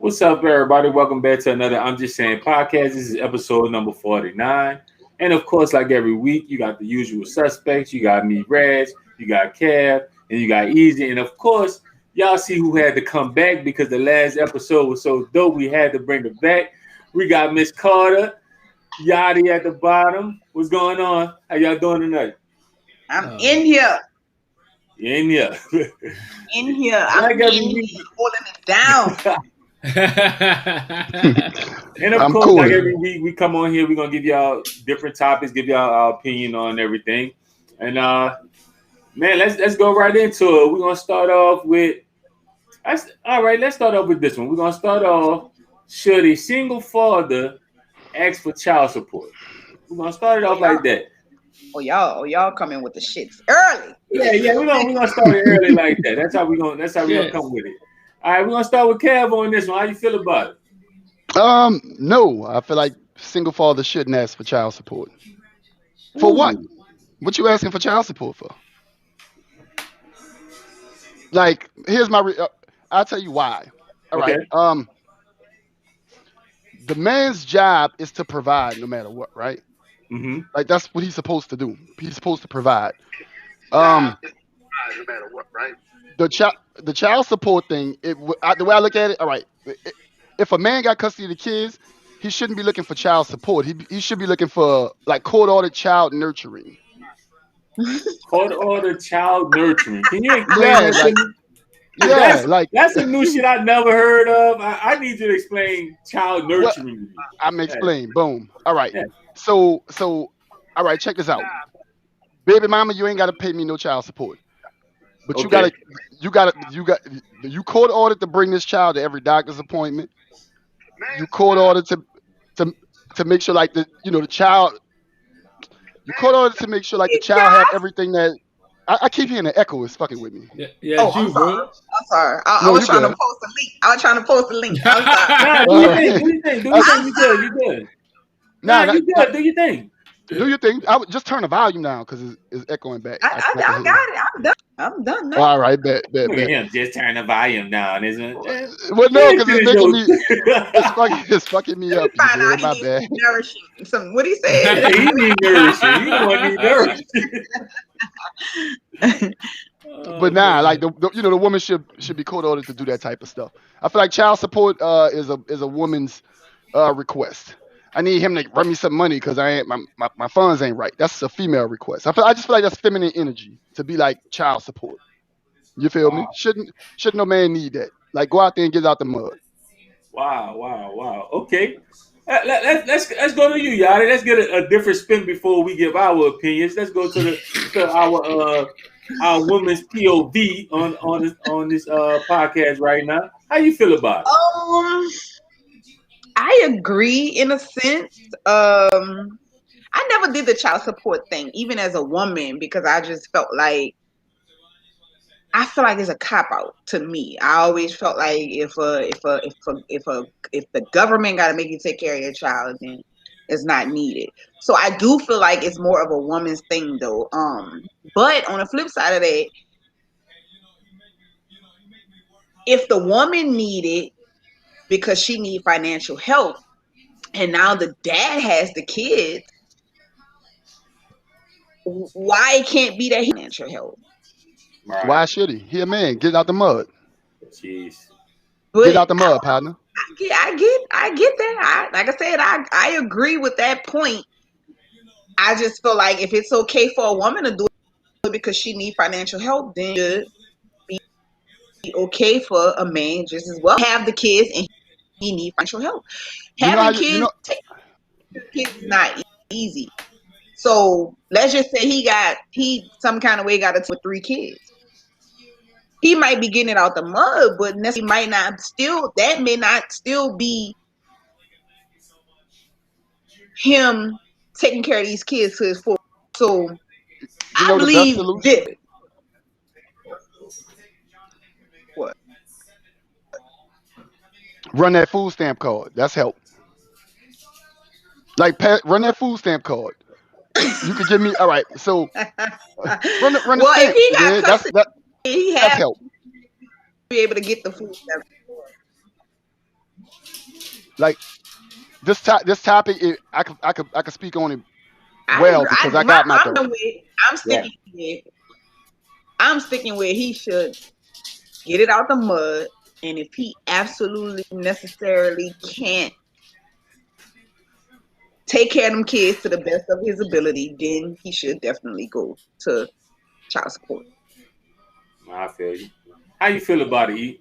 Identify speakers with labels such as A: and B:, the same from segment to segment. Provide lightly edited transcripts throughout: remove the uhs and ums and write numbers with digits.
A: What's up, everybody? Welcome back to another I'm Just Saying Podcast. This is episode number 49. And of course, like every week, you got the usual suspects. You got me, Reg, you got Kev, and you got Easy. And of course, y'all see who had to come back because the last episode was so dope. We had to bring it back. We got Miss Carter, Yachty at the bottom. What's going on? How y'all doing tonight?
B: I'm in here.
A: You in here.
B: In here. I'm in here holding it down.
A: And of course, like every week, we come on here. We're gonna give y'all different topics, give y'all our opinion on everything. And man, let's go right into it. We're gonna start off with all right. Let's start off with this one. We're gonna start off. Should a single father ask for child support? We're gonna start it off like that.
B: Y'all coming with the shits early.
A: Yeah. We're gonna start it early like that. That's how we gonna come with it. All right, we're gonna start with Kev on this one. How you feel about it?
C: No, I feel like single fathers shouldn't ask for child support. For what? What you asking for child support for? Like, here's my. I'll tell you why. All right. The man's job is to provide no matter what, right?
A: Mm-hmm.
C: Like that's what he's supposed to do. He's supposed to provide. No matter what, right? The child support thing, the way I look at it, all right, if a man got custody of the kids, he shouldn't be looking for child support. He should be looking for like court-ordered child nurturing.
A: Court-ordered child nurturing. Can you explain that? That's a new shit I never heard of. I need you to explain child nurturing.
C: Well, I'm explaining. Boom. All right. Yeah. So, all right, check this out. Baby mama, you ain't got to pay me no child support. But you court ordered to bring this child to every doctor's appointment. You court ordered to make sure like the child. You court ordered to make sure like the child have everything that. I keep hearing the echo is fucking with me.
B: Yeah, I'm sorry. I was trying to post a link. I'm sorry.
A: Do your thing. You good. Do your thing.
C: Do your thing. I would just turn the volume down because it's echoing back.
B: I got it. I'm done now.
C: All right, bet.
A: Just turn the volume down, isn't it?
C: Well, no, because it's making me. It's fucking me up.
B: My bad. Nourishing. What he said?
A: He need nourishing. You don't need nourishing.
C: But like the woman should be court ordered to do that type of stuff. I feel like child support is a woman's request. I need him to run me some money because my funds ain't right. That's a female request. I just feel like that's feminine energy to be like child support. You feel me? Shouldn't no man need that? Like go out there and get out the mud.
A: Wow. Okay. Let's go to you, Yachty. Let's get a different spin before we give our opinions. Let's go to our woman's POV on this podcast right now. How you feel about it?
B: I agree in a sense. I never did the child support thing, even as a woman, because I just felt like it's a cop out to me. I always felt like if the government got to make you take care of your child, then it's not needed. So I do feel like it's more of a woman's thing, though. But on the flip side of that, if the woman needed because she need financial help, and now the dad has the kids, why it can't be that financial help?
C: Right. Why should he? He a man. Get out the mud.
A: Jeez.
C: Get out the mud, partner.
B: I get that. Like I said, I agree with that point. I just feel like if it's okay for a woman to do it because she needs financial help, then it should be okay for a man just as well have the kids and he needs financial help.
C: You know how
B: Having
C: you
B: kids,
C: know
B: taking care of kids is not easy. So let's just say he some kind of way got with 3 kids. He might be getting it out the mud, but he might not still. That may not still be him taking care of these kids to his full. So
C: you
B: I
C: know the best
B: believe
C: solution?
B: this. What?
C: Run that food stamp card. That's help. Like run that food stamp card. You could give me all right. So run the
B: Well, if
C: stamp.
B: he got
C: Yeah,
B: custody, he
C: that's
B: has to
C: help.
B: be able to get the food.
C: Like this topic, I could speak on it
B: I
C: well
B: agree.
C: because I got my daughter.
B: I'm
A: Yeah.
B: sticking with. I'm sticking with. He should get it out the mud, and if he absolutely necessarily can't take care of them kids to the best of his ability, then he should definitely go to child support.
A: I feel you. How you feel about it, E?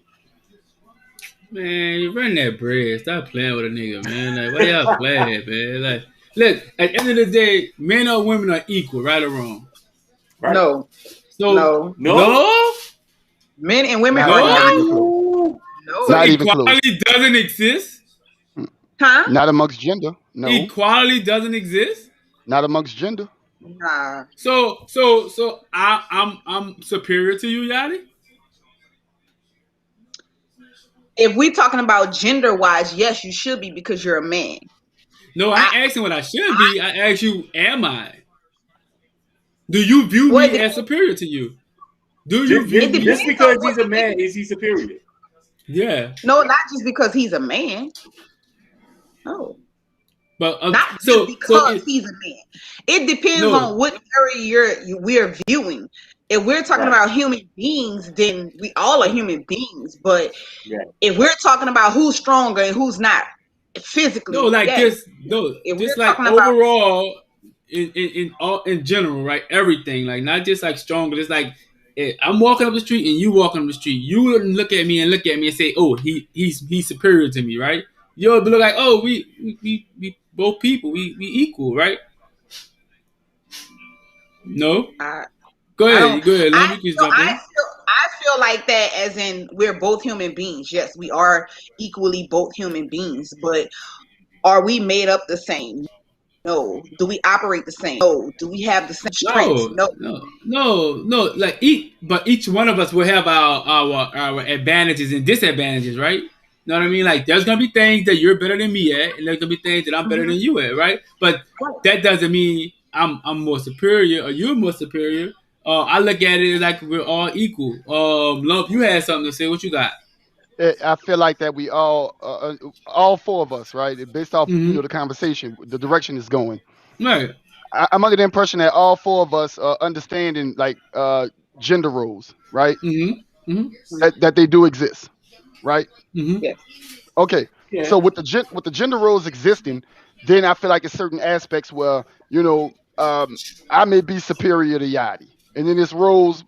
D: Man, you run that bread. Stop playing with a nigga, man. Like, why y'all playing, man? Like, look, at the end of the day, men or women are equal, right or wrong.
A: Right?
B: No,
D: So
A: No?
B: men and women
C: Not,
B: are
C: not
B: not.
C: even close.
B: No,
D: So
C: Not even close.
D: equality doesn't exist.
B: huh?
C: Not amongst gender. No.
D: Equality doesn't exist.
C: Not amongst gender.
B: Nah.
D: So I'm superior to you, Yachty.
B: If we're talking about gender wise, yes, you should be because you're a man.
D: No, I ain't asking what I should be. I ask you, am I? Do you view me as superior to you? Do you view me?
A: Just because he's a man, is he superior?
D: Yeah.
B: No, not just because he's a man. No.
D: But
B: Not just because he's a man. It depends on what area we're viewing. If we're talking about human beings, then we all are human beings. But if we're talking about who's stronger and who's not physically,
D: just like overall,
B: about,
D: in general, right? Everything, like not just like stronger. It's like I'm walking up the street and you walking up the street. You wouldn't look at me and say, "Oh, he's superior to me," right? You'll be like, "Oh, we both people, we equal, right?" No. Go ahead. Let me just jump in.
B: I feel like that as in we're both human beings. Yes, we are equally both human beings, but are we made up the same? No. Do we operate the same? No. Do we have the same strengths?
D: No. Like each one of us will have our advantages and disadvantages, right? You know what I mean? Like there's gonna be things that you're better than me at, and there's gonna be things that I'm better than you at, right? But that doesn't mean I'm more superior or you're more superior. I look at it like we're all equal. Lump, you had something to say. What you got?
C: I feel like that we all 4 of us, right? Based off the conversation, the direction is going.
D: Right.
C: I'm under the impression that all 4 of us are understanding like gender roles, right? That they do exist, right?
B: Yes.
C: Okay. Yeah. So with the gender roles existing, then I feel like it's certain aspects where I may be superior to Yachty, and then there's roles,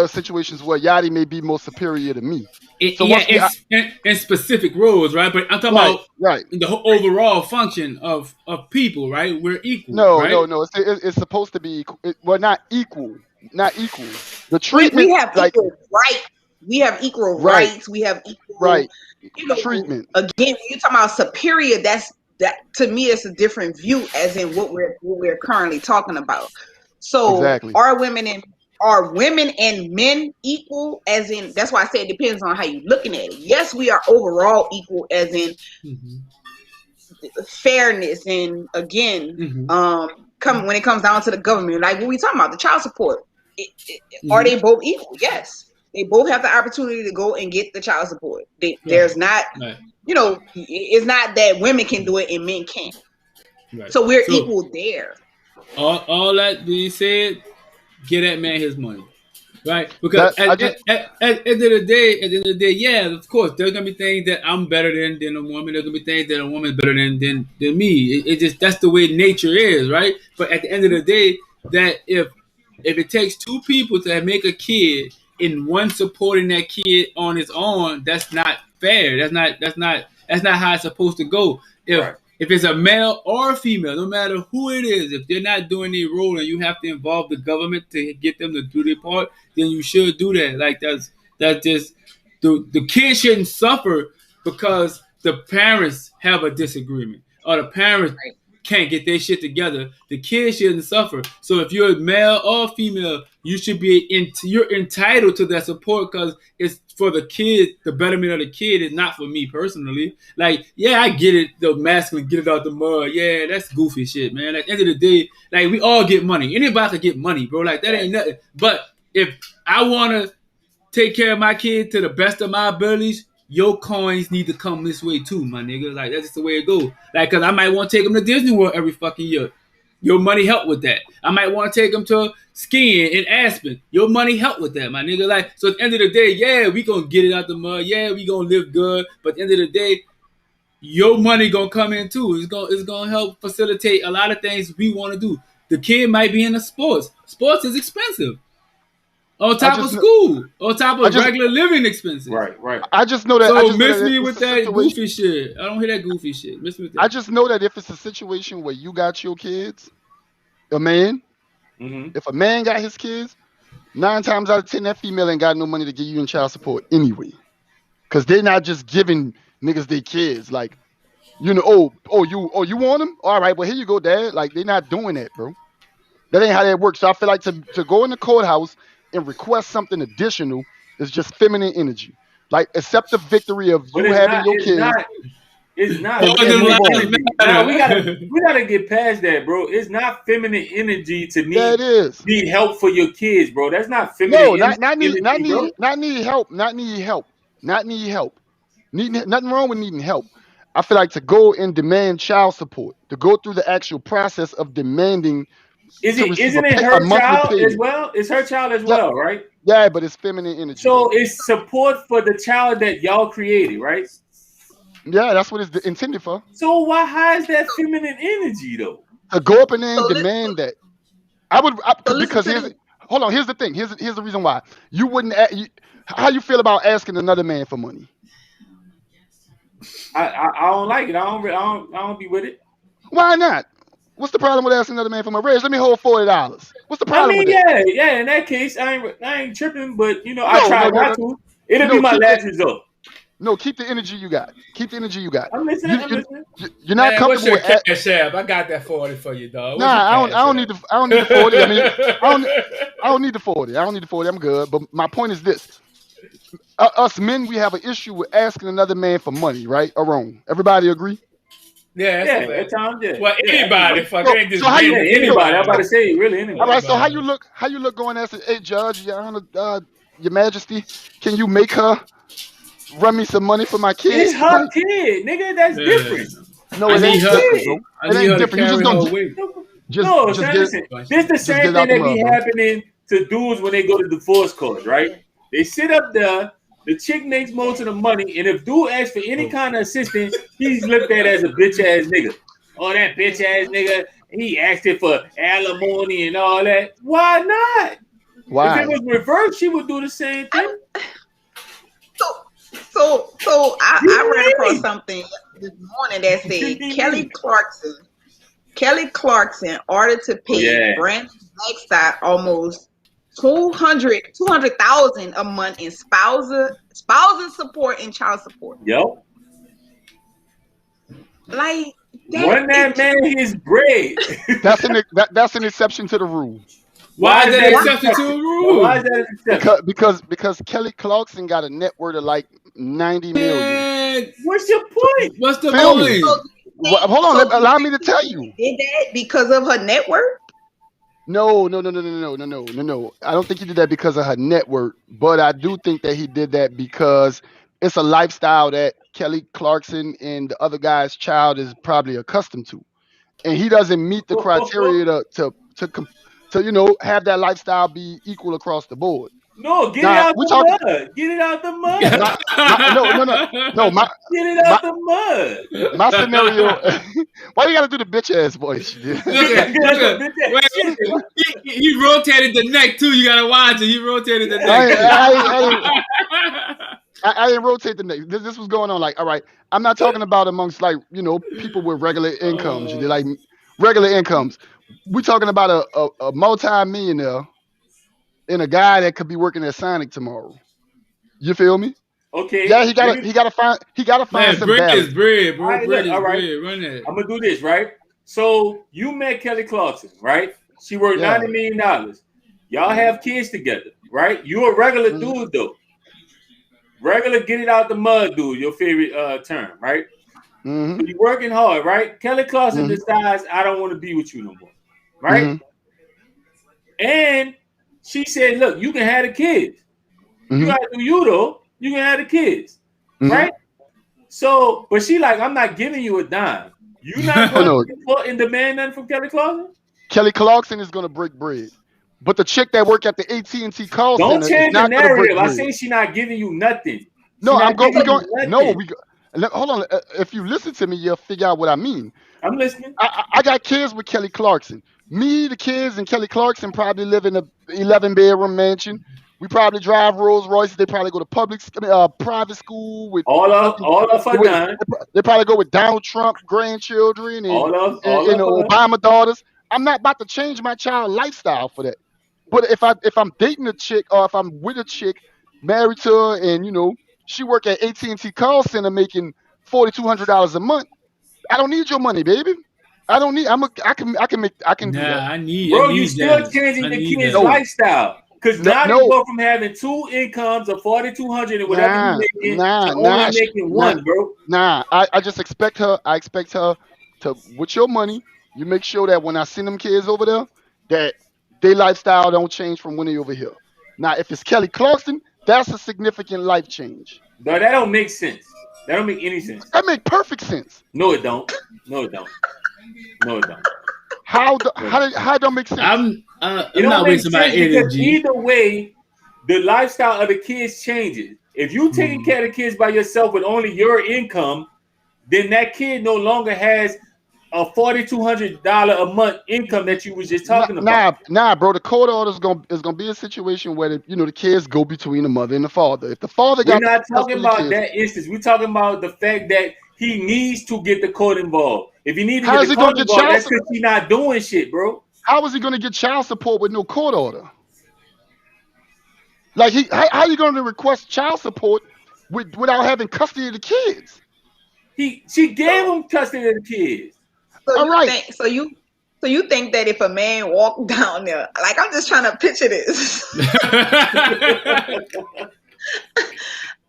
C: situations where Yachty may be more superior to me.
D: In specific roles, right? But I'm talking about the whole overall function of people, right? We're equal.
C: No. It's supposed to be not equal. The treatment
B: we have equal rights. We have equal rights. We have equal
C: treatment.
B: Again, when you're talking about superior, that to me it's a different view as in what we're currently talking about. So are women and men equal? As in, that's why I say it depends on how you're looking at it. Yes, we are overall equal as in fairness, and again, when it comes down to the government, like what we talking about, the child support. Are they both equal? Yes. They both have the opportunity to go and get the child support. There's not, it's not that women can do it and men can't. Right. So we're equal there.
D: All that being said, get that man his money. Right, because at the end of the day, yeah, of course, there's gonna be things that I'm better than a woman. There's gonna be things that a woman's better than me. It just that's the way nature is, right? But at the end of the day, that if it takes two people to make a kid and one supporting that kid on its own, that's not fair. That's not how it's supposed to go. If it's a male or a female, no matter who it is, if they're not doing their role and you have to involve the government to get them to do their part, then you should do that. Like that's just the kid shouldn't suffer because the parents have a disagreement or the parents can't get their shit together. The kid shouldn't suffer. So if you're male or female, you should be you're entitled to that support because it's for the kid. The betterment of the kid is not for me personally. Like, yeah, I get it. The masculine, get it out the mud. Yeah, that's goofy shit, man. At the end of the day, like we all get money. Anybody can get money, bro. Like that ain't nothing. But if I want to take care of my kid to the best of my abilities, your coins need to come this way too, my nigga. Like that's just the way it goes. Like, cause I might want to take them to Disney World every fucking year. Your money help with that. I might want to take them to skiing in Aspen. Your money help with that, my nigga. Like, so at the end of the day, yeah, we gonna get it out the mud. Yeah, we gonna live good. But at the end of the day, your money gonna come in too. It's gonna help facilitate a lot of things we want to do. The kid might be into sports. Sports is expensive. On top of school, on top of regular living expenses.
A: Right.
C: I just know that.
D: So miss me with that goofy shit. I don't hear that goofy shit. Miss me with that.
C: I just know that if it's a situation where you got your kids, a man, if a man got his kids, 9 times out of 10, that female ain't got no money to give you in child support anyway. Because they're not just giving niggas their kids. Like, you know, you want them? All right, well, here you go, dad. Like, they're not doing that, bro. That ain't how that works. So I feel like to go in the courthouse and request something additional is just feminine energy. Like, accept the victory of you having your kids.
A: It's not. We gotta get past that, bro. It's not feminine energy to need help for your kids, bro. That's not feminine.
C: No, not need help. Nothing wrong with needing help. I feel like to go and demand child support, to go through the actual process of demanding.
A: Isn't it her child as well? It's her child as well, right?
C: Yeah, but it's feminine energy.
A: So it's support for the child that y'all created, right?
C: Yeah, that's what it's intended for.
A: So how is that feminine energy though?
C: To go up in there and demand that. Because hold on. Here's the thing. Here's the reason why you wouldn't. How you feel about asking another man for money?
A: I don't like it. I don't be with it.
C: Why not? What's the problem with asking another man for my raise? Let me hold $40. What's the problem with that?
A: Yeah. In that case, I ain't tripping, but I try not to. It'll be my last result.
C: No, keep the energy you got.
A: I'm listening.
C: You're not comfortable with
D: Cash App. I got that 40 for you, dog.
C: Nah, I don't need the 40. I mean, I don't need the 40. I don't need the 40. I'm good. But my point is this: us men, we have an issue with asking another man for money, right or wrong? Everybody agree?
D: Yeah,
A: at times, yeah.
D: Well, anybody, anybody.
A: I'm about to say, really, anybody.
C: All right. So how you look going and say, "Hey, Judge, Your Honor, Your Majesty, can you make her run me some money for my kids?"
A: It's her kid, nigga. That's different.
C: No, it ain't different, bro. It ain't different. You just don't.
A: Listen. This the same thing that be happening to dudes when they go to divorce court, right? They sit up there. The chick makes most of the money, and if dude asks for any kind of assistance, he's looked at as a bitch ass nigga. Oh, that bitch ass nigga, he asked it for alimony and all that. Why not?
C: Why?
A: If it was reversed, she would do the same thing.
B: So I ran across something this morning that said Kelly Clarkson ordered to pay Brandon Blackstock almost $200,000 a month in spousal support and child support.
A: Yep.
B: Like
A: run that man his bread.
C: That's an exception to the rule.
D: Why is that an exception to the rule?
A: Why is that an exception?
C: Because Kelly Clarkson got a net worth of like 90 million.
A: What's your point?
D: What's the point?
C: Hold on, allow me to tell you.
B: Did that because of her net worth?
C: No. I don't think he did that because of her net worth, but I do think that he did that because it's a lifestyle that Kelly Clarkson and the other guy's child is probably accustomed to, and he doesn't meet the criteria to have that lifestyle be equal across the board.
A: No, get it out the mud. Get it out the mud.
C: No.
A: Get it out the mud.
C: My scenario. Why you gotta do the bitch ass voice?
D: He rotated the neck too. You gotta watch it. He rotated the neck.
C: I didn't rotate the neck. This was going on. Like, all right, I'm not talking about amongst like people with regular incomes. They like regular incomes. We're talking about a multi-millionaire and a guy that could be working at Sonic tomorrow. You feel me?
A: Okay.
C: Yeah, he gotta find some balance.
D: Bread.
A: All right.
D: Run that.
A: I'm gonna do this, right? So you met Kelly Clarkson, right? She worth $90 million. Y'all have kids together, right? You a regular dude though. Regular get it out the mud dude, your favorite term, right?
C: Mm-hmm.
A: So you're working hard, right? Kelly Clarkson decides I don't want to be with you no more, right? Mm-hmm. And she said, look, you can have the kids. You gotta do you though. You can have the kids, right? So, but she like, I'm not giving you a dime. You not going to demand nothing from Kelly Clarkson?
C: Kelly Clarkson is going to break bread. But the chick that work at the AT&T call center
A: don't change
C: is not
A: the narrative. I
C: bread.
A: say she's not giving you nothing.
C: No, if you listen to me, you'll figure out what I mean.
A: I'm listening.
C: I got kids with Kelly Clarkson. Me, the kids, and Kelly Clarkson probably live in a 11-bedroom mansion. We probably drive Rolls Royces. They probably go to private school with
A: all of her done.
C: They probably go with Donald Trump grandchildren and Obama daughters. I'm not about to change my child lifestyle for that. But if I'm dating a chick or if I'm with a chick, married to her, and she work at AT&T call center making $4,200 a month, I don't need your money, baby. I don't need. I can do that.
D: I need.
A: Bro, you still changing the kid's lifestyle. Because now you go from having 2 incomes of $4,200 and whatever you're making to only making one, bro.
C: I just expect her. I expect her to, with your money, you make sure that when I send them kids over there, that their lifestyle don't change from when they over here. Now, if it's Kelly Clarkson, that's a significant life change.
A: No, that don't make sense. That don't make any sense.
C: That make perfect sense.
A: No, it don't. No, it don't.
C: How don't make sense?
D: I'm not wasting my energy.
A: Either way, the lifestyle of the kids changes. If you taking care of the kids by yourself with only your income, then that kid no longer has a $4,200 a month income that you was just talking about.
C: Nah, bro. The court order is gonna be a situation where the kids go between the mother and the father. If the father
A: we're not talking about that instance. We're talking about the fact that he needs to get the court involved. If he needs to get the court involved, that's because he's not doing shit, bro.
C: How is he going to get child support with no court order? Like how are you going to request child support without having custody of the kids?
A: She gave him custody of the kids.
B: So all right. So you think that if a man walked down there, like I'm just trying to picture this.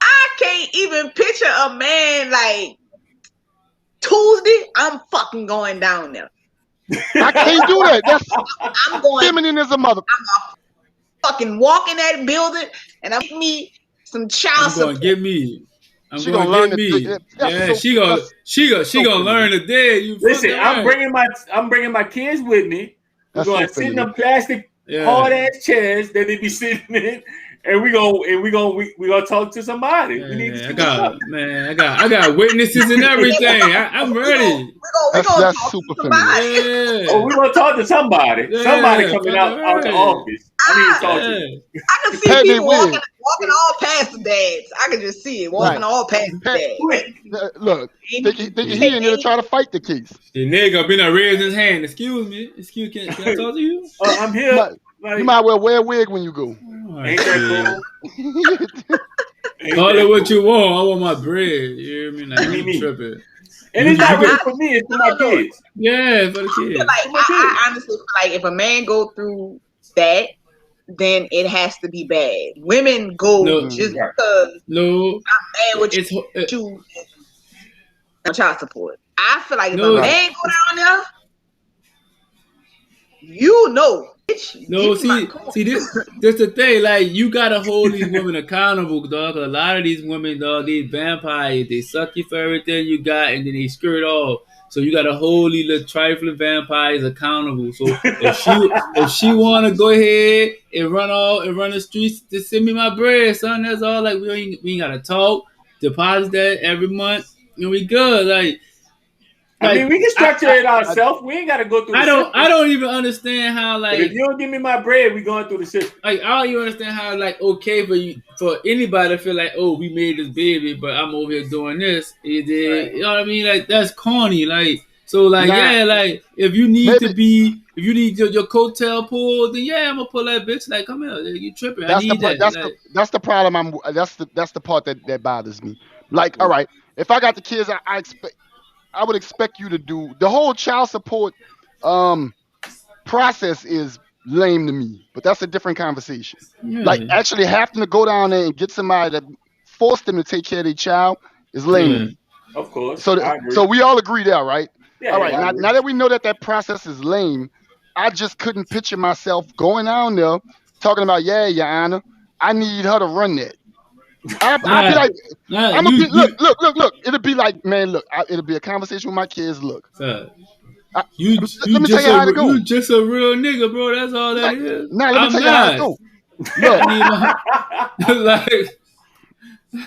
B: I can't even picture a man like Tuesday. I'm fucking going down there.
C: I can't do that.
B: I'm going.
C: Feminine as a mother.
B: I'm fucking walk in that building and I'm me some child support.
D: Get me.
C: She gonna learn
D: me. She gonna learn the day.
A: Listen, I'm bringing my kids with me. We're gonna sit in them plastic hard ass chairs that they be sitting in, and we gonna talk to somebody. I
D: got witnesses and everything. I'm ready.
C: That's super familiar.
A: Oh, we're gonna talk to somebody. Yeah, somebody coming out the office. I
B: can see people walking all past the dads. I can just see it walking all past the dads.
C: Look, thinking he ain't there to try to fight the case.
D: The nigga been raised his hand. Excuse me. Can I talk to you?
A: I'm here.
C: You might well wear a wig when you go.
A: Ain't that cool?
D: Call it what you want. I want my bread. You hear me? Like, you tripping.
A: And it's not really for me, it's for my kids.
D: Yeah, for the kids.
B: I honestly feel like if a man go through that, then it has to be bad. Women go just because I'm mad with you child support. I feel like if a man go down there,
D: see this the thing. Like, you gotta hold these women accountable, dog. A lot of these women, dog, these vampires, they suck you for everything you got, and then they skirt off. So you got to hold these little trifling vampires accountable. So if she want to go ahead and run the streets, just send me my bread, son. That's all. Like we ain't got to talk. Deposit that every month, and we good. Like
A: I mean, we can structure it ourselves. We ain't got to go through.
D: I don't even understand how like.
A: But if you don't give me my bread, we going through the system.
D: Like I don't even understand how like okay for anybody to feel like, oh, we made this baby, but I'm over here doing this. Right. You know what I mean? Like that's corny. Like so like like if you need your coattail pulled, then I'm gonna pull that bitch. Like come here, you tripping. That's
C: the problem. That's the part that bothers me. Like all right, if I got the kids, I would expect you to do the whole child support process is lame to me, but that's a different conversation. Yeah. Like actually having to go down there and get somebody that force them to take care of their child is lame to me.
A: Of course.
C: So we all agree there, right? Yeah, all right. Now that we know that process is lame, I just couldn't picture myself going down there talking about, Your Honor, I need her to run that. I'd be like, look. It'll be like, man, look. It'll be a conversation with my kids. Look, let me tell you how to go.
D: You just a real nigga, bro. That's all that is.
C: Nah, let me tell you how to go.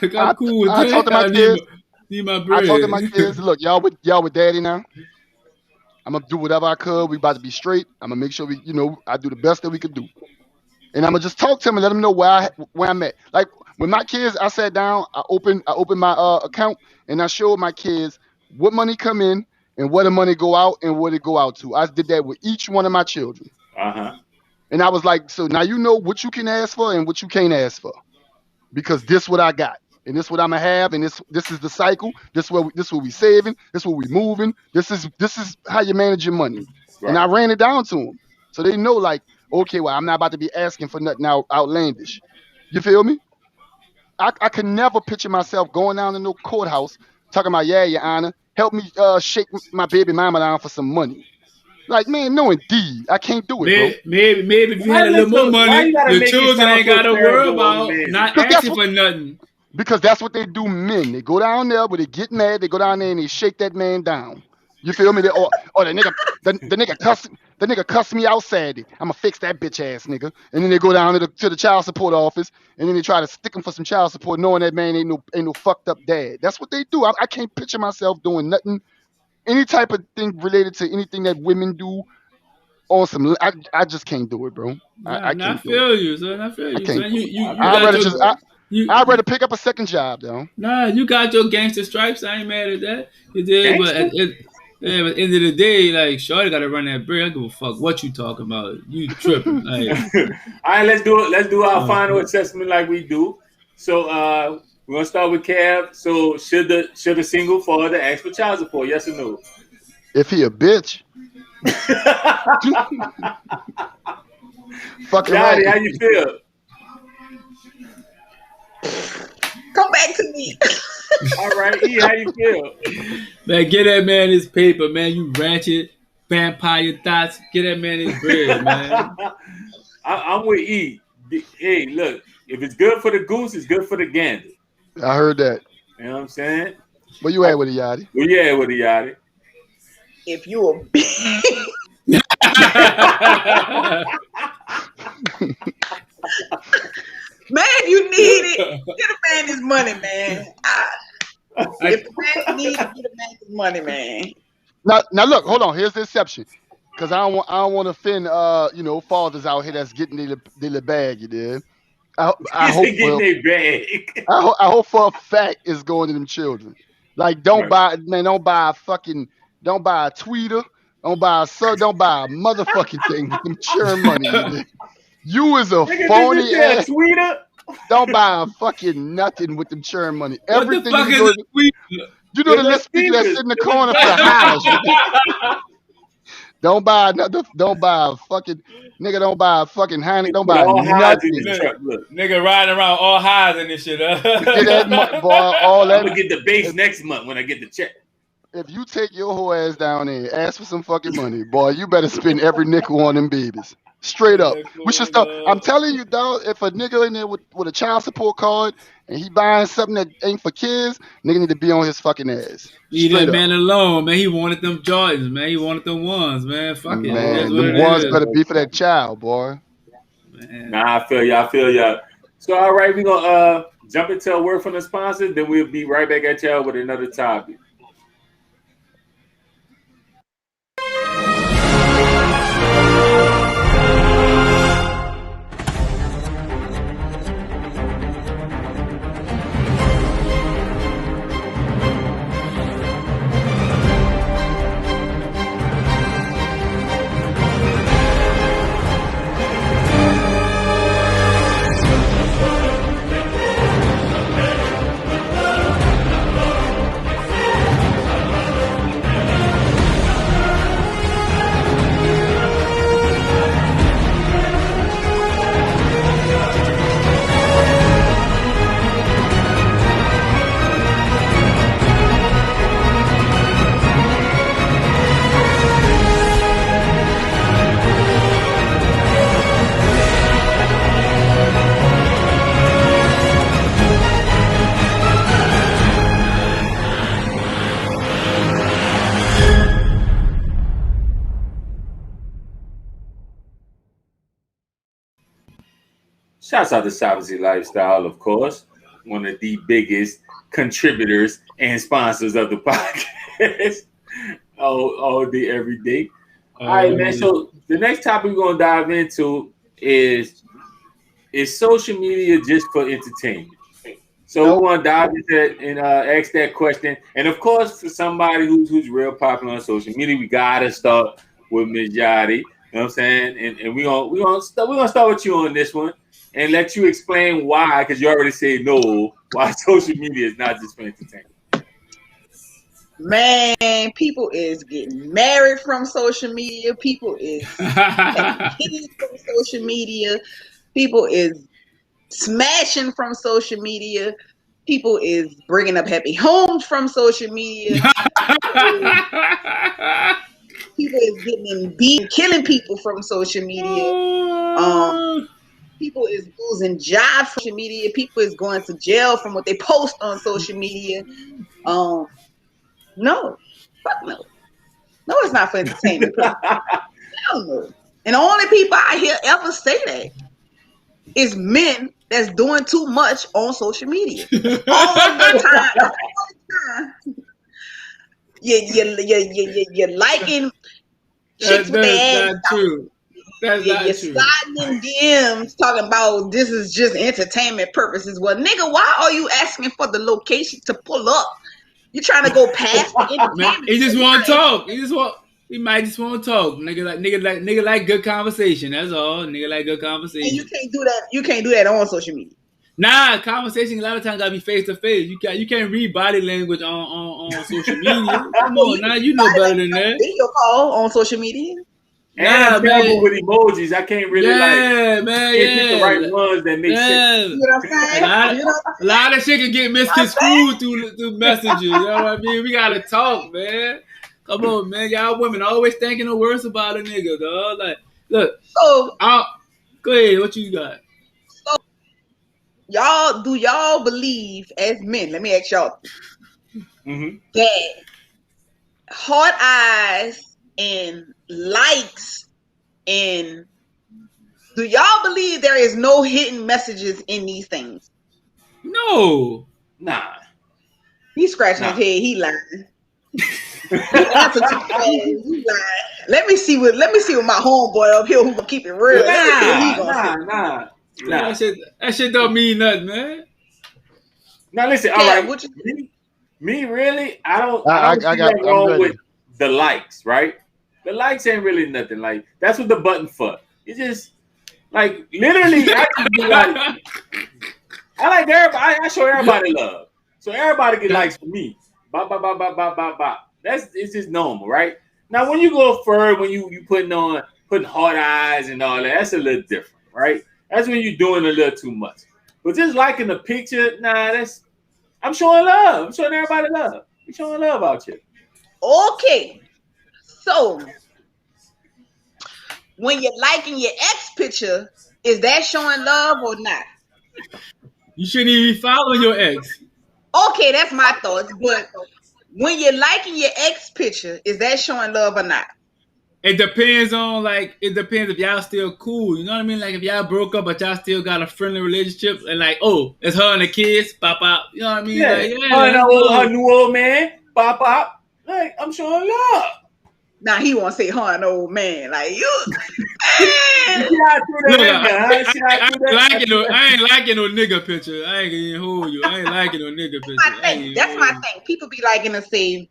C: Look,
D: I'm cool with that.
C: I talk to my kids.
D: Need my bread.
C: I talk to my kids. Look, y'all with daddy now. I'm gonna do whatever I could. We about to be straight. I'm gonna make sure I do the best that we could do. And I'm gonna just talk to them and let them know where I'm at. Like when my kids, I sat down, I opened my account and I showed my kids what money come in and where the money go out and what it go out to. I did that with each one of my children. And I was like, so now you know what you can ask for and what you can't ask for, because this what I got and this what I'm gonna have and this is the cycle. This what we saving. This what we moving. This is how you manage your money. Right. And I ran it down to them so they know like. Okay, well, I'm not about to be asking for nothing outlandish. You feel me? I could never picture myself going down to no courthouse talking about, Your Honor, help me shake my baby mama down for some money. Like, man, no, indeed, I can't do it, bro.
D: Maybe if you had a little more money, the children ain't got to worry about not asking for nothing.
C: Because that's what they do, men. They go down there, but they get mad. They go down there and they shake that man down. You feel me? Or the nigga cuss me out Saturday. I'ma fix that bitch ass nigga. And then they go down to the child support office and then they try to stick him for some child support, knowing that man ain't no fucked up dad. That's what they do. I can't picture myself doing nothing, any type of thing related to anything that women do. On some, I just can't do it, bro. I can't
D: feel you, son. I feel you, son.
C: I'd rather pick up a second job, though.
D: Nah, you got your gangster stripes. I ain't mad at that. You did, but at the end of the day, like, shorty got to run that bread. I don't give a fuck what you talking about. You tripping. Like.
A: All right, let's do it. Let's do our final assessment like we do. So we're gonna start with Cav. So should a single father ask for child support? Yes or no?
C: If he a bitch. Fucking
A: Johnny, how you feel?
B: Come back to me.
A: All right, E, how you feel?
D: Man, get that man his paper, man. You ratchet vampire thoughts. Get that man his bread, man.
A: I'm with E. Hey, look, if it's good for the goose, it's good for the gander.
C: I heard that.
A: You know what I'm saying?
C: Where you at with it, Yachty?
A: Where you at with it, Yachty?
B: If you a bitch. Man, you need it. Get a man his money, man. If the man needs it, get a man his money, man.
C: Now look, hold on. Here's the exception, because I don't want to offend fathers out here that's getting their bag. You did. I hope
A: getting their bag.
C: I hope for a fact it's going to them children. Like don't buy a tweeter. Don't buy a motherfucking thing with them churn money. You is a phony ass tweeter. Don't buy a fucking nothing with them churn money. Everything
D: what the fuck is a tweeter?
C: You know the little speaker that's in the corner for the house. Don't buy a fucking nigga. Don't buy a fucking Heineken. Don't buy nothing.
D: Nigga riding around all highs and this shit.
C: Get that boy, all that.
A: I'm gonna get the base next month when I get the check.
C: If you take your whole ass down there, ask for some fucking money, boy, you better spend every nickel on them babies. Straight up. We should start. I'm telling you, dog, if a nigga in there with a child support card and he buying something that ain't for kids, nigga need to be on his fucking ass.
D: Leave
C: Straight
D: that
C: up.
D: man alone, man. He wanted them Jordans, man. He wanted them ones, man. Fuck it. It is
C: Man,
D: what
C: them
D: it
C: ones
D: is.
C: better be for that child, boy.
D: Man.
A: Nah, I feel ya. So all right, we're gonna jump into a word from the sponsor, then we'll be right back at y'all with another topic. Shouts out to Sovereignty Lifestyle, of course, one of the biggest contributors and sponsors of the podcast all day, every day. All right, man. So the next topic we're gonna dive into is social media just for entertainment? So we want to dive into that and ask that question. And of course, for somebody who's real popular on social media, we gotta start with Ms. Yachty. You know what I'm saying? And we're gonna start with you on this one and let you explain why, because you already said no, why social media is not just for entertainment.
B: Man, people is getting married from social media. People is having kids from social media. People is smashing from social media. People is bringing up happy homes from social media. People is getting in beat, killing people from social media. People is losing jobs from social media. People is going to jail from what they post on social media. No, fuck no. No, it's not for entertainment. Hell no. And the only people I hear ever say that is men that's doing too much on social media. All the time. You're liking chicks with their ass.
D: That's not true. That's
B: you're
D: not true.
B: sliding in DMs talking about this is just entertainment purposes. Well, nigga, why are you asking for the location to pull up? You're trying to go past the entertainment.
D: He just want to talk. He might just want to talk. Nigga like good conversation. That's all. Nigga like good conversation.
B: And you can't do that. You can't do that on social media.
D: Nah, conversation a lot of times gotta be face to face. You can't read body language on social media. Come on, now you know better than that.
B: Video call on social media.
A: And I'm terrible with emojis. I can't really pick the right ones that make sense.
B: You know what I'm saying?
D: A lot of shit can get misconstrued through messages. You know what I mean? We gotta talk, man. Come on, man. Y'all women always thinking the worst about a nigga, dog. Like, look.
B: So,
D: go ahead. What you got?
B: So, do y'all believe as men? Let me ask y'all that hard eyes and likes and do y'all believe there is no hidden messages in these things?
D: No.
A: Nah.
B: He's scratching his head. He lying. He lying. Let me see what my homeboy up here who gonna keep it real.
A: Nah.
D: That shit don't mean nothing, man.
A: Now listen, all right. Me really, I don't see nothing wrong with the likes, right? The likes ain't really nothing. Like that's what the button for. It's just like literally I like everybody. I show everybody love. So everybody get likes for me. It's just normal, right? Now when you go further, when you putting hard eyes and all that, that's a little different, right? That's when you're doing a little too much. But just liking the picture, I'm showing love. I'm showing everybody love. I'm showing love out here.
B: Okay. So when you're liking your ex picture, is that showing love or not?
D: You shouldn't even be following your ex.
B: Okay, that's my thoughts. But when you're liking your ex picture, is that showing love or not?
D: It depends if y'all still cool. You know what I mean? Like if y'all broke up but y'all still got a friendly relationship and like, oh, it's her and the kids, pop out. You know what I mean?
A: Yeah,
D: like, yeah,
A: her new old man, pop up. Like I'm showing love.
B: Now he won't say her an old man. Like you.
D: Look, I ain't liking no nigga picture. I ain't gonna hold you. I ain't liking no nigga picture.
B: That's my thing. People be liking to say,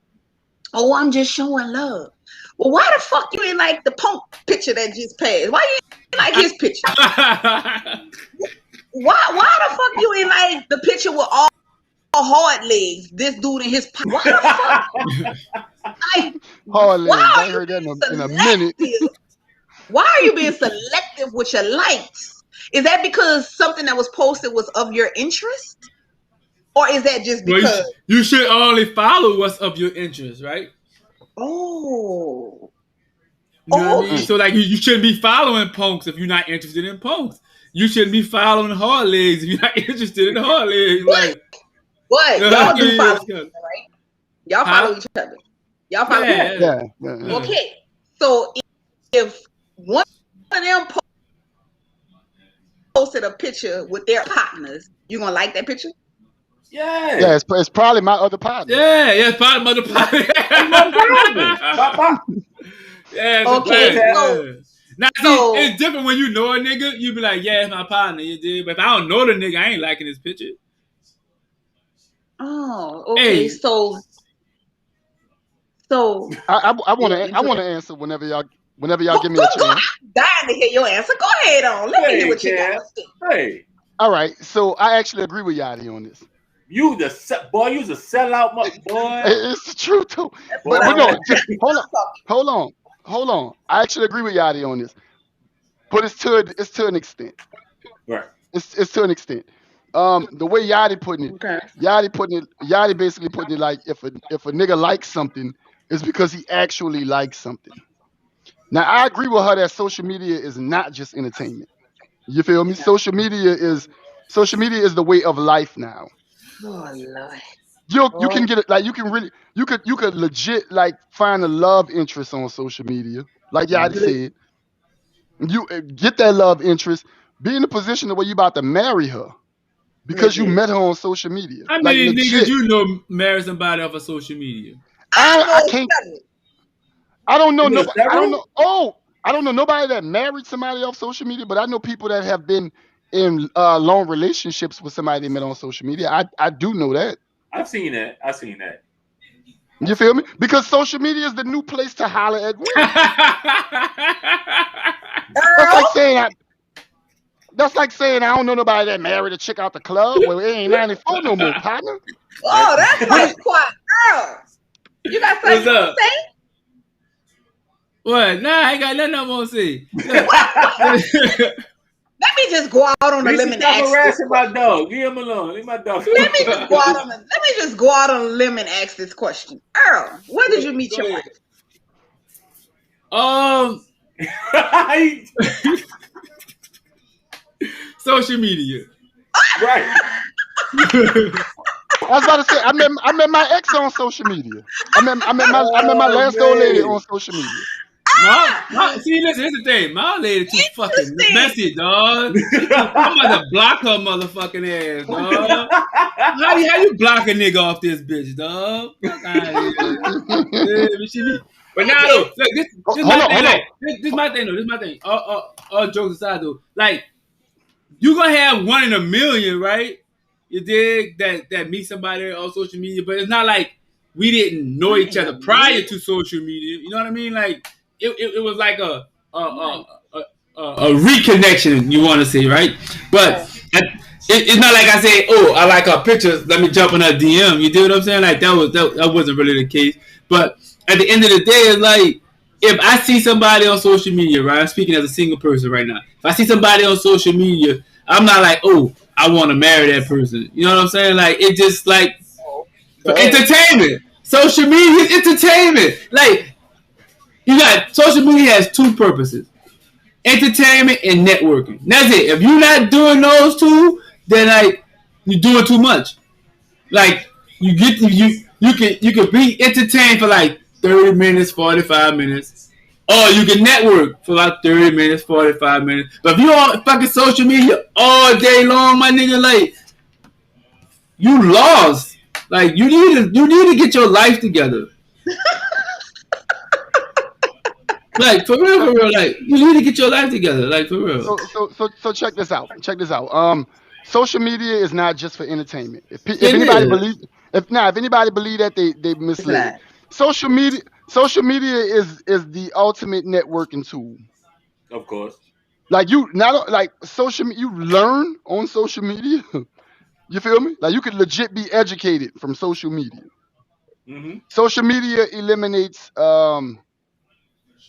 B: "Oh, I'm just showing love." Well, why the fuck you ain't like the punk picture that just passed? Why you ain't like his picture? Why the fuck you ain't like the picture with all hard legs? This dude in his pocket. Why the fuck? Like,
C: hard legs. I heard that in a minute.
B: Why are you being selective with your likes? Is that because something that was posted was of your interest? Or is that just because...
D: you should only follow what's of your interest, right?
B: Oh.
D: You know what I mean? So like you shouldn't be following punks if you're not interested in punks. You shouldn't be following hard legs if you're not interested in hard legs.
B: What? Y'all do follow each other, right? Y'all follow each other. Y'all follow each other. Yeah. Okay. So if one of them posted a picture with their partners, you gonna like that picture?
C: Yeah, it's probably my other partner.
D: Yeah, it's probably my other partner. Yeah.
B: Okay.
D: Now, see, it's different when you know a nigga. You be like, yeah, it's my partner. You did, but if I don't know the nigga, I ain't liking his picture.
B: Oh, okay. Hey. So
C: I want to answer whenever y'all give me a chance.
B: I'm dying to hear your answer. Go ahead on. Let me hear what you got to say.
A: Hey.
C: All right. So I actually agree with Yachty on this.
A: You's a sellout, boy.
C: It's the truth too. But no, hold on. I actually agree with Yachty on this, but it's to an extent.
A: Right.
C: It's to an extent. The way Yachty putting it,
B: okay.
C: Yachty basically putting it like if a nigga likes something, it's because he actually likes something. Now I agree with her that social media is not just entertainment. You feel me? Social media is the way of life now.
B: Oh Lord.
C: You can get it like you could legit like find a love interest on social media. Like Yachty said. You get that love interest, be in a position where you about to marry her because you met her on social media.
D: How many niggas you know marry somebody off of social media?
C: I can't. I don't know nobody. I don't know. Oh, I don't know nobody that married somebody off social media, but I know people that have been in long relationships with somebody they met on social media. I do know that.
A: I've seen that.
C: You feel me? Because social media is the new place to holler at women. That's like saying I don't know nobody that married a chick out the club. Well, it ain't 94 no more, partner.
B: Oh, that's like quite girl. You got something to say?
D: What? Nah, I ain't got nothing I want to say.
B: Let me just go out on a limb and ask
A: harassing my dog. Leave him alone. Leave my dog.
B: Let me just go out on a limb and ask this question. Earl, where did you meet your wife?
D: Social media.
A: Right.
C: I was about to say I met my ex on social media. I met my last old lady on social media.
D: See, listen, here's the thing. My lady too fucking messy, dog. I'm about to block her motherfucking ass, dog. How you block a nigga off this bitch, dog? Fuck out of here. But now, look, this is my thing. This is my thing. All jokes aside, though, like you gonna have one in a million, right? You dig that meet somebody on social media, but it's not like we didn't know each other prior to social media. You know what I mean? Like. It was like a reconnection, you want to say, right? But it's not like I say, oh, I like her pictures, let me jump in her DM. You do what I'm saying? Like that wasn't really the case. But at the end of the day, it's like if I see somebody on social media, right? I'm speaking as a single person right now. If I see somebody on social media, I'm not like, oh, I want to marry that person. You know what I'm saying? Like it just like for entertainment. Social media is entertainment. Like. You got social media has two purposes: entertainment and networking. That's it. If you're not doing those two, then like you're doing too much. Like you can be entertained for like 30 minutes, 45 minutes. Or you can network for like 30 minutes, 45 minutes. But if you on fucking social media all day long, my nigga, like you lost. Like you need to get your life together. Like for real, like you need to get your life together, like for real.
C: So check this out. Social media is not just for entertainment. If anybody believe that, they misled. Social media is the ultimate networking tool.
A: Of course.
C: Like you learn on social media. You feel me? Like you could legit be educated from social media.
A: Mm-hmm.
C: Social media eliminates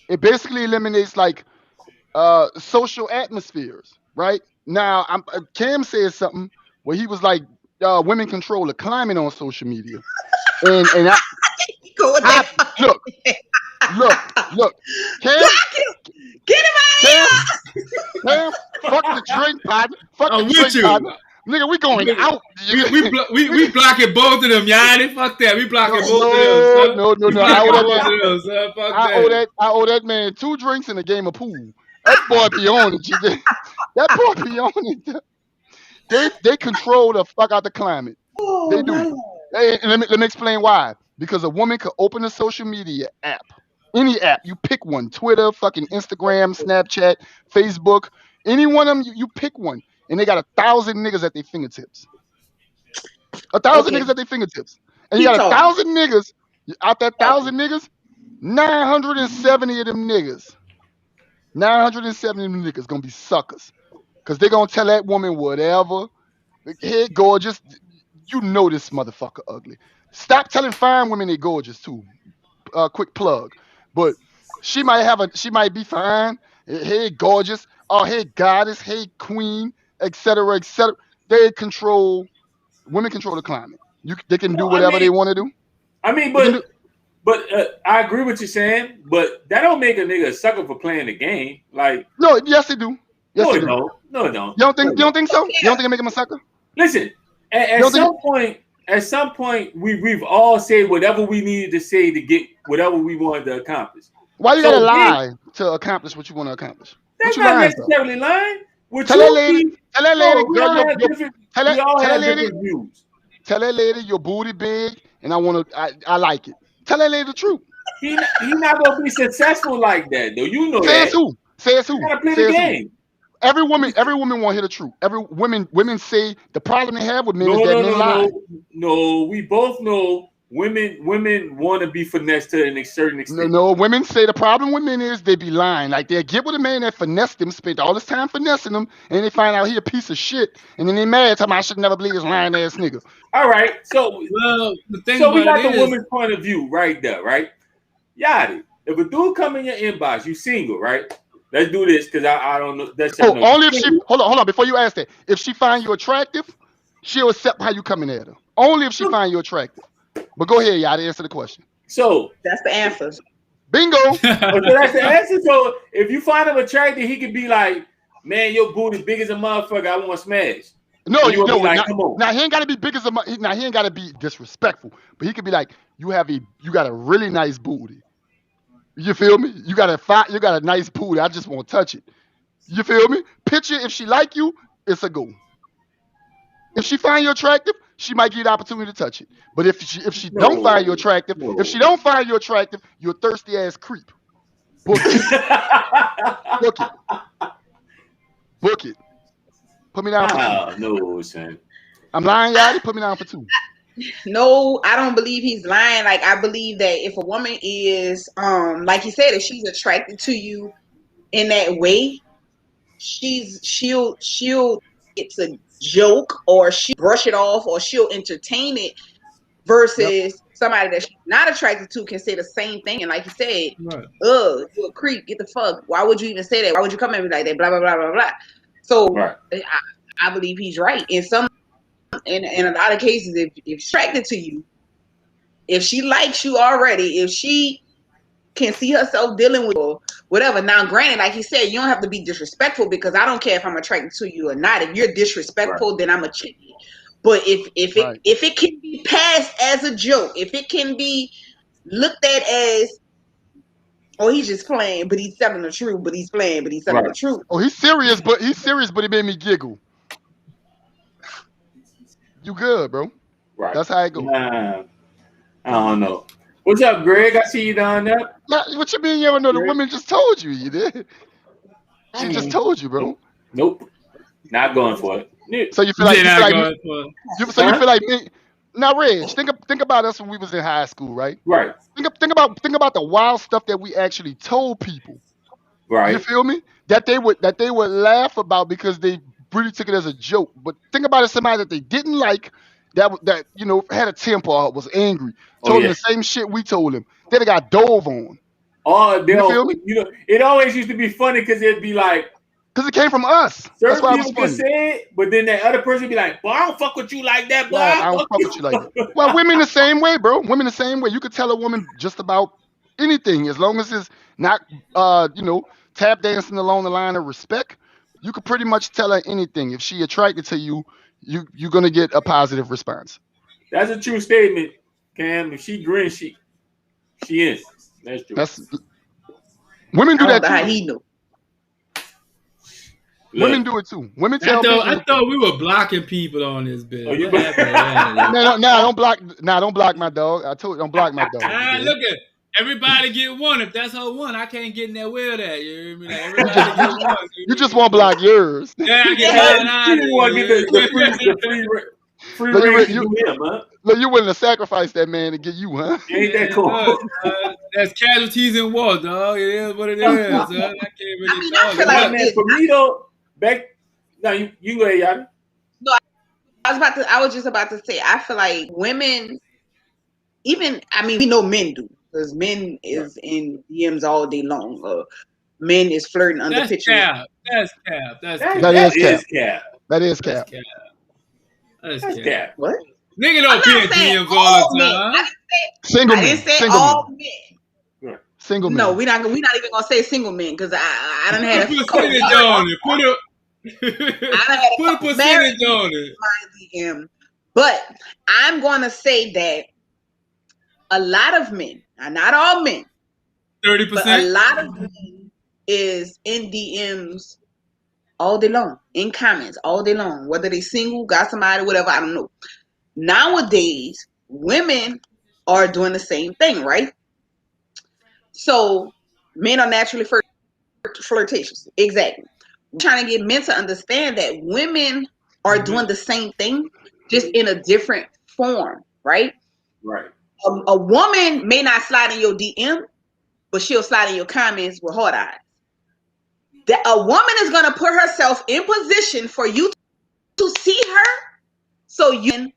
C: it basically eliminates like social atmospheres, right? Now, Cam said something where he was like, women control the climate on social media, and look, Cam,
B: get him out of here!
C: Cam, fuck the drink, partner. Fuck
D: I'm
C: the
D: with
C: drink,
D: you.
C: partner. Nigga, we going out.
D: We blocking both of them, Yanni. Fuck that. We blocking both of them. Son.
C: No. I owe that man 2 drinks and a game of pool. That boy be on it, GJ. That boy be on it. They control the fuck out the climate.
B: Oh,
C: they do. Hey, and let me explain why. Because a woman could open a social media app, any app, you pick one, Twitter, fucking Instagram, Snapchat, Facebook, any one of them, you pick one, and they got 1,000 niggas at their fingertips. 1,000 niggas at their fingertips, and you got 1,000 niggas out that 1,000 niggas. 970 of them niggas. 970 of them niggas gonna be suckers, cause they gonna tell that woman whatever. Hey, gorgeous. You know this motherfucker ugly. Stop telling fine women they gorgeous too. Quick plug. But she might be fine. Hey, gorgeous. Oh, hey, goddess. Hey, queen. Etc. Etc. Women control the climate. They can do whatever they want to do.
A: I mean, but I agree with you saying, but that don't make a nigga a sucker for playing the game. Like,
C: no, yes, they do. Yes, they do.
A: No, it don't.
C: You don't think so? You don't think it make him a sucker?
A: Listen, at some point, we've all said whatever we needed to say to get whatever we wanted to accomplish.
C: Why you gotta lie to accomplish what you want to accomplish?
A: That's not necessarily lying.
C: Tell that lady, Tell that lady your booty big, and I like it. Tell that lady the truth.
A: He not gonna be successful like that, though. You know
C: Say
A: that.
C: Say it's who.
A: You gotta play the game.
C: Every woman want to hear the truth. Women say the problem they have with men is that men lie.
A: No, we both know women want to be finessed to a certain extent.
C: No, women say the problem with men is they be lying. Like they get with a man that finessed them, spent all this time finessing them, and they find out he a piece of shit, and then they mad, talking about I should never believe this lying ass nigga.
A: All right, so we got the woman's point of view right there, right? Yachty, if a dude come in your inbox, you single, right? Let's do this because I don't know.
C: Only if she hold on before you ask that. If she find you attractive, she'll accept how you coming at her. Only if she find you attractive. But go ahead, Yachty, answer the question.
A: So
B: that's the answer.
C: Bingo.
A: So that's the answer. So if you find him attractive, he could be like, "Man, your booty big as a motherfucker. I want to smash."
C: No,
A: like, come on.
C: Now he ain't gotta be big as a. Now he ain't gotta be disrespectful, but he could be like, you got a really nice booty. You feel me? You got a nice booty. I just want to touch it. You feel me? Picture if she like you, it's a go. If she find you attractive, she might give you the opportunity to touch it. But if she don't find you attractive, you're a thirsty ass creep. Book it. Book it. Put me down for 2.
A: No, son.
C: I'm lying, Yachty. Put me down for 2.
B: No, I don't believe he's lying. Like I believe that if a woman is, like he said, if she's attracted to you in that way, she'll it's a joke, or she'll brush it off, or she'll entertain it. Versus somebody that she's not attracted to can say the same thing, and like you said, you a creep. Get the fuck. Why would you even say that? Why would you come at me like that? Blah blah blah blah blah. So I believe he's right. In a lot of cases, if she's attracted to you, if she likes you already, if she can see herself dealing with or whatever. Now, granted, like he said, you don't have to be disrespectful, because I don't care if I'm attracted to you or not. If you're disrespectful, then I'm a chick. But if it can be passed as a joke, if it can be looked at as, oh, he's just playing, but he's telling the truth, but he's playing, but he's telling the truth.
C: Oh, he's serious, but it made me giggle. You good, bro?
A: Right.
C: That's how it goes.
A: Nah, I don't know. What's up, Greg? I see you down there.
C: Nah, what you mean you don't know? The woman just told you. You did. She just told you, bro.
A: Nope. Not going for it.
C: So you feel like you feel like me. Now, Reg, think about us when we was in high school, right?
A: Right.
C: Think about the wild stuff that we actually told people.
A: Right.
C: You feel me? That they would laugh about because they really took it as a joke. But think about it, somebody that they didn't like, that had a temper or was angry, told him the same shit we told him. Then they got dove on.
A: Oh,
C: you feel me?
A: It always used to be funny because it'd be like,
C: because it came from us. That's why it was funny.
A: Say it, but then that other person be like, "Boy, I don't fuck with you like that, boy.
C: I don't fuck with you like that." Well, women the same way, bro. Women the same way. You could tell a woman just about anything as long as it's not, tap dancing along the line of respect. You could pretty much tell her anything. If she attracted to you, you're gonna get a positive response.
A: That's a true statement, Cam. If she grins, she is. That's true.
C: Women do that too.
B: How he knew.
C: Women do it too. Women tell me.
D: I thought we were blocking people on this bit.
C: No, don't block. Don't block my dog. I told you, don't block my dog.
D: Look at everybody get one. If that's her one, I can't get in that with that. You hear me? Like, everybody get one.
C: You just won't block yours.
D: Yeah, I get mine.
A: You want to get the free range to do him, huh?
C: Look, you willing to sacrifice that man to get you, huh?
A: Ain't that cool?
D: That's casualties in war, dog. It is what it is. I can't really
B: I feel like
A: man, for me though. No, you go ahead, Yadi.
B: No, I was just about to say, I feel like women, we know men do, because men is in DMs all day long. Men is flirting under pictures.
D: That's cap.
C: That is cap.
D: That's cap.
B: What?
D: Nigga don't be in DMs all the time.
C: Single
B: I
C: men.
B: didn't say all men.
C: Single men.
B: No, we're not even gonna say single men, because I don't have
D: a percentage on it. Put a percentage on it.
B: My DM. But I'm gonna say that a lot of men, not all men,
D: 30%,
B: but a lot of men is in DMs all day long, in comments all day long, whether they single, got somebody, whatever, I don't know. Nowadays, women are doing the same thing, right? So men are naturally flirtatious. Exactly. We're trying to get men to understand that women are doing the same thing, just in a different form, right?
A: Right.
B: A woman may not slide in your DM, but she'll slide in your comments with hard eyes. That a woman is going to put herself in position for you to see her, so you can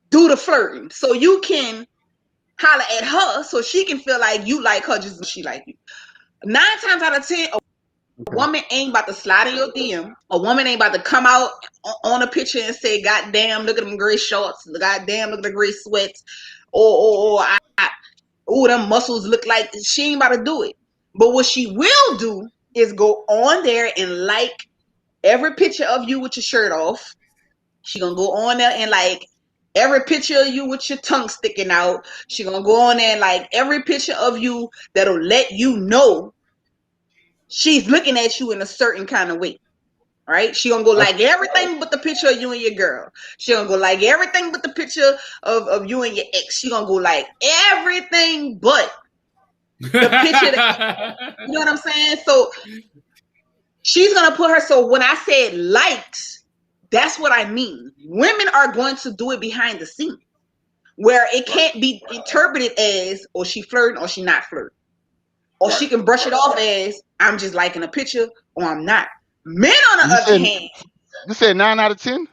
B: do the flirting, so you can holler at her, so she can feel like you like her just as she like you. 9 times out of 10, a woman ain't about to slide in your DM. A woman ain't about to come out on a picture and say, "God damn, look at them gray shorts. God damn, look at the gray sweats." Or them muscles look like. She ain't about to do it. But what she will do is go on there and like every picture of you with your shirt off. She gonna go on there and like every picture of you with your tongue sticking out. She gonna go on there and like every picture of you that'll let you know she's looking at you in a certain kind of way, right? She gonna go like everything but the picture of you and your girl. She gonna go like everything but the picture of you and your ex. She gonna go like everything but the picture that, you know what I'm saying? So she's gonna put her. So when I said likes, that's what I mean. Women are going to do it behind the scenes, where it can't be interpreted as, or she flirting or she not flirting. Or she can brush it off as, I'm just liking a picture, or I'm not. Men, on the other hand.
C: You said 9 out of 10?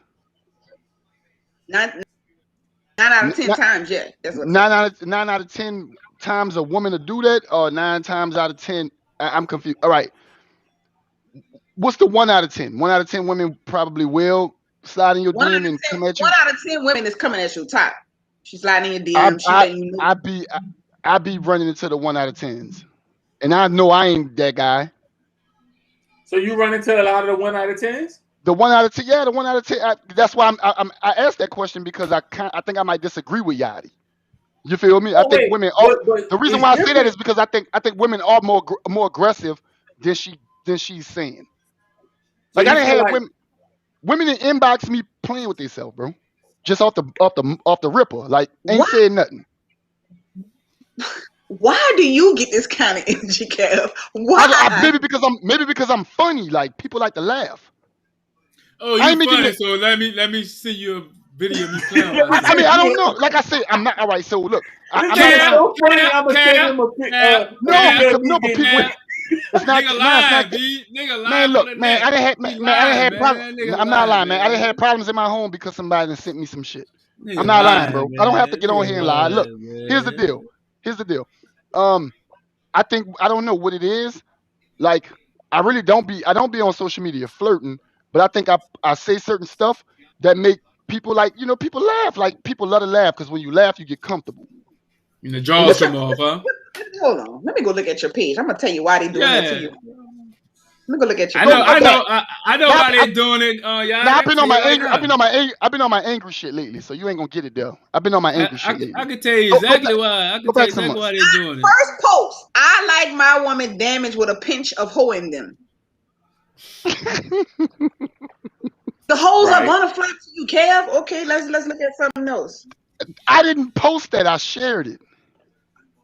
B: 9 out of 10 times, yeah. That's what
C: 9 out of 10 times a woman to do that, or 9 times out of 10? I'm confused. All right. What's the 1 out of 10? 1 out of 10 women probably will slide in your DM and come at you.
B: 1 out of 10 women is coming at your top. She's sliding in your DM.
C: I be running into the 1 out of 10s. And I know I ain't that guy.
A: So you run into a lot of the 1 out of 10s?
C: The 1 out of 10, the 1 out of 10. That's why I asked that question because I think I might disagree with Yachty. You feel me? I think women are. The reason why I say that is because I think women are more aggressive than she's saying. Like I didn't have women in inbox me playing with themselves, bro. Just off the ripper, like ain't saying nothing.
B: Why do you get this kind of energy, Kev? Why?
C: Maybe because I'm funny. Like people like to laugh.
D: Oh, you funny? So let me see you a video of me playing.
C: I mean, I don't know. Like I said, I'm not all right. So look,
A: I'm so funny. I'm gonna send him a
C: people. It's not lying,
D: nigga.
C: Man, look, man, I didn't have problems. I'm not lying, man. I didn't have problems in my home because somebody done sent me some shit. I'm not lying, bro. I don't have to get on here and lie. Look, here's the deal. I think I don't know what it is. Like, I don't be on social media flirting, but I think I say certain stuff that make people people laugh. Like people love to laugh because when you laugh, you get comfortable.
D: And the jaws come off, huh?
B: Hold on. Let me go look at your page. I'm gonna tell you why they doing that to you. Let me go look at your
D: page. I know why they doing it.
C: Now I've been on my angry shit lately, so you ain't gonna get it though. I've been on my angry shit lately.
D: I can tell you exactly why. Why they doing it.
B: First post. I like my woman damaged with a pinch of hoe in them. The hoes are gonna flock to you, Kev. Okay, let's look at something else.
C: I didn't post that. I shared it.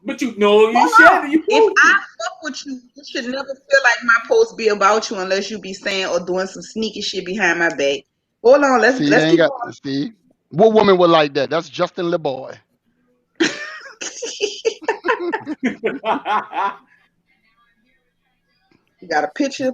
A: But you know, you shared it.
B: If I fuck with you, you should never feel like my post be about you unless you be saying or doing some sneaky shit behind my back. Hold on, let's keep going.
C: See, what woman would like that? That's Justin LeBoy.
B: You got a picture.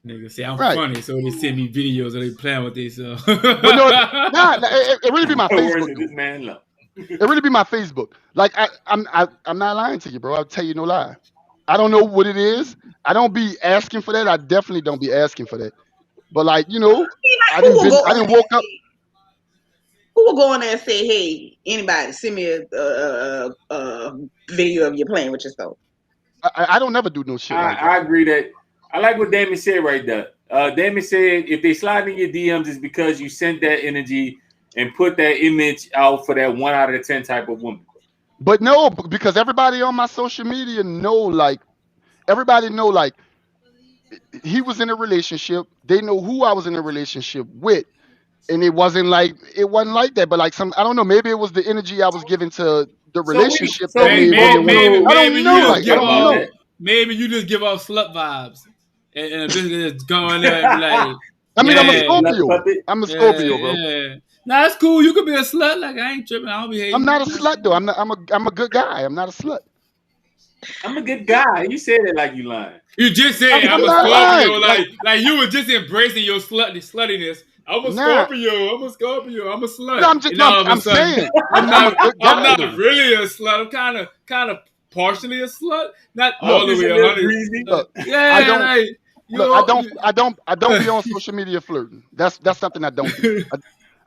D: Nigga, say I'm funny, so they send me videos of they playing with themselves.
C: But no, it really be my Facebook.
A: This man love.
C: It really be my Facebook. Like I'm not lying to you, bro. I'll tell you no lie. I don't know what it is. I don't be asking for that. I definitely don't be asking for that. But like I didn't woke up.
B: Who will go in there and say, "Hey, anybody, send me a video of you playing with yourself"?
C: I don't never do no shit.
A: I agree that. I like what Damon said right there. Damon said if they slide in your DMs, it's because you sent that energy and put that image out for that 1 out of 10 type of woman.
C: But no, because everybody on my social media everybody know he was in a relationship. They know who I was in a relationship with. And it wasn't like that. But like I don't know, maybe it was the energy I was giving to the relationship.
D: Maybe you just give off slut vibes. And just going there and be like,
C: I mean, I'm a Scorpio. I'm a Scorpio, bro.
D: Yeah. Nah, that's cool. You could be a slut. Like I ain't tripping. I don't behave.
C: I'm not a slut though. I'm a good guy. I'm not a slut.
A: I'm a good guy. You said it like you lying.
D: You just said I'm a Scorpio. Like you were just embracing your sluttiness. I'm a Scorpio. I'm a slut.
C: No, I'm saying
D: I'm not really a slut. I'm kind of partially a slut. Not all the way 100.
C: I don't be on social media flirting. That's something I don't do.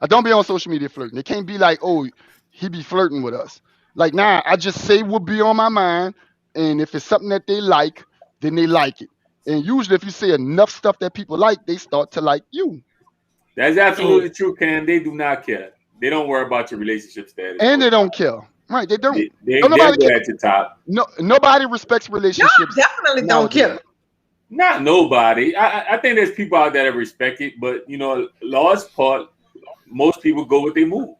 C: I don't be on social media flirting. It can't be like, oh, he be flirting with us. Like, nah, I just say what be on my mind, and if it's something that they like, then they like it. And usually, if you say enough stuff that people like, they start to like you.
A: That's absolutely true, Cam. They do not care. They don't worry about your relationship status.
C: And they don't care. Right, they don't.
A: They're at the top.
C: No, nobody respects relationships.
B: Y'all definitely don't care.
A: Not nobody. I think there's people out there that respect it, but large part, most people go with their move.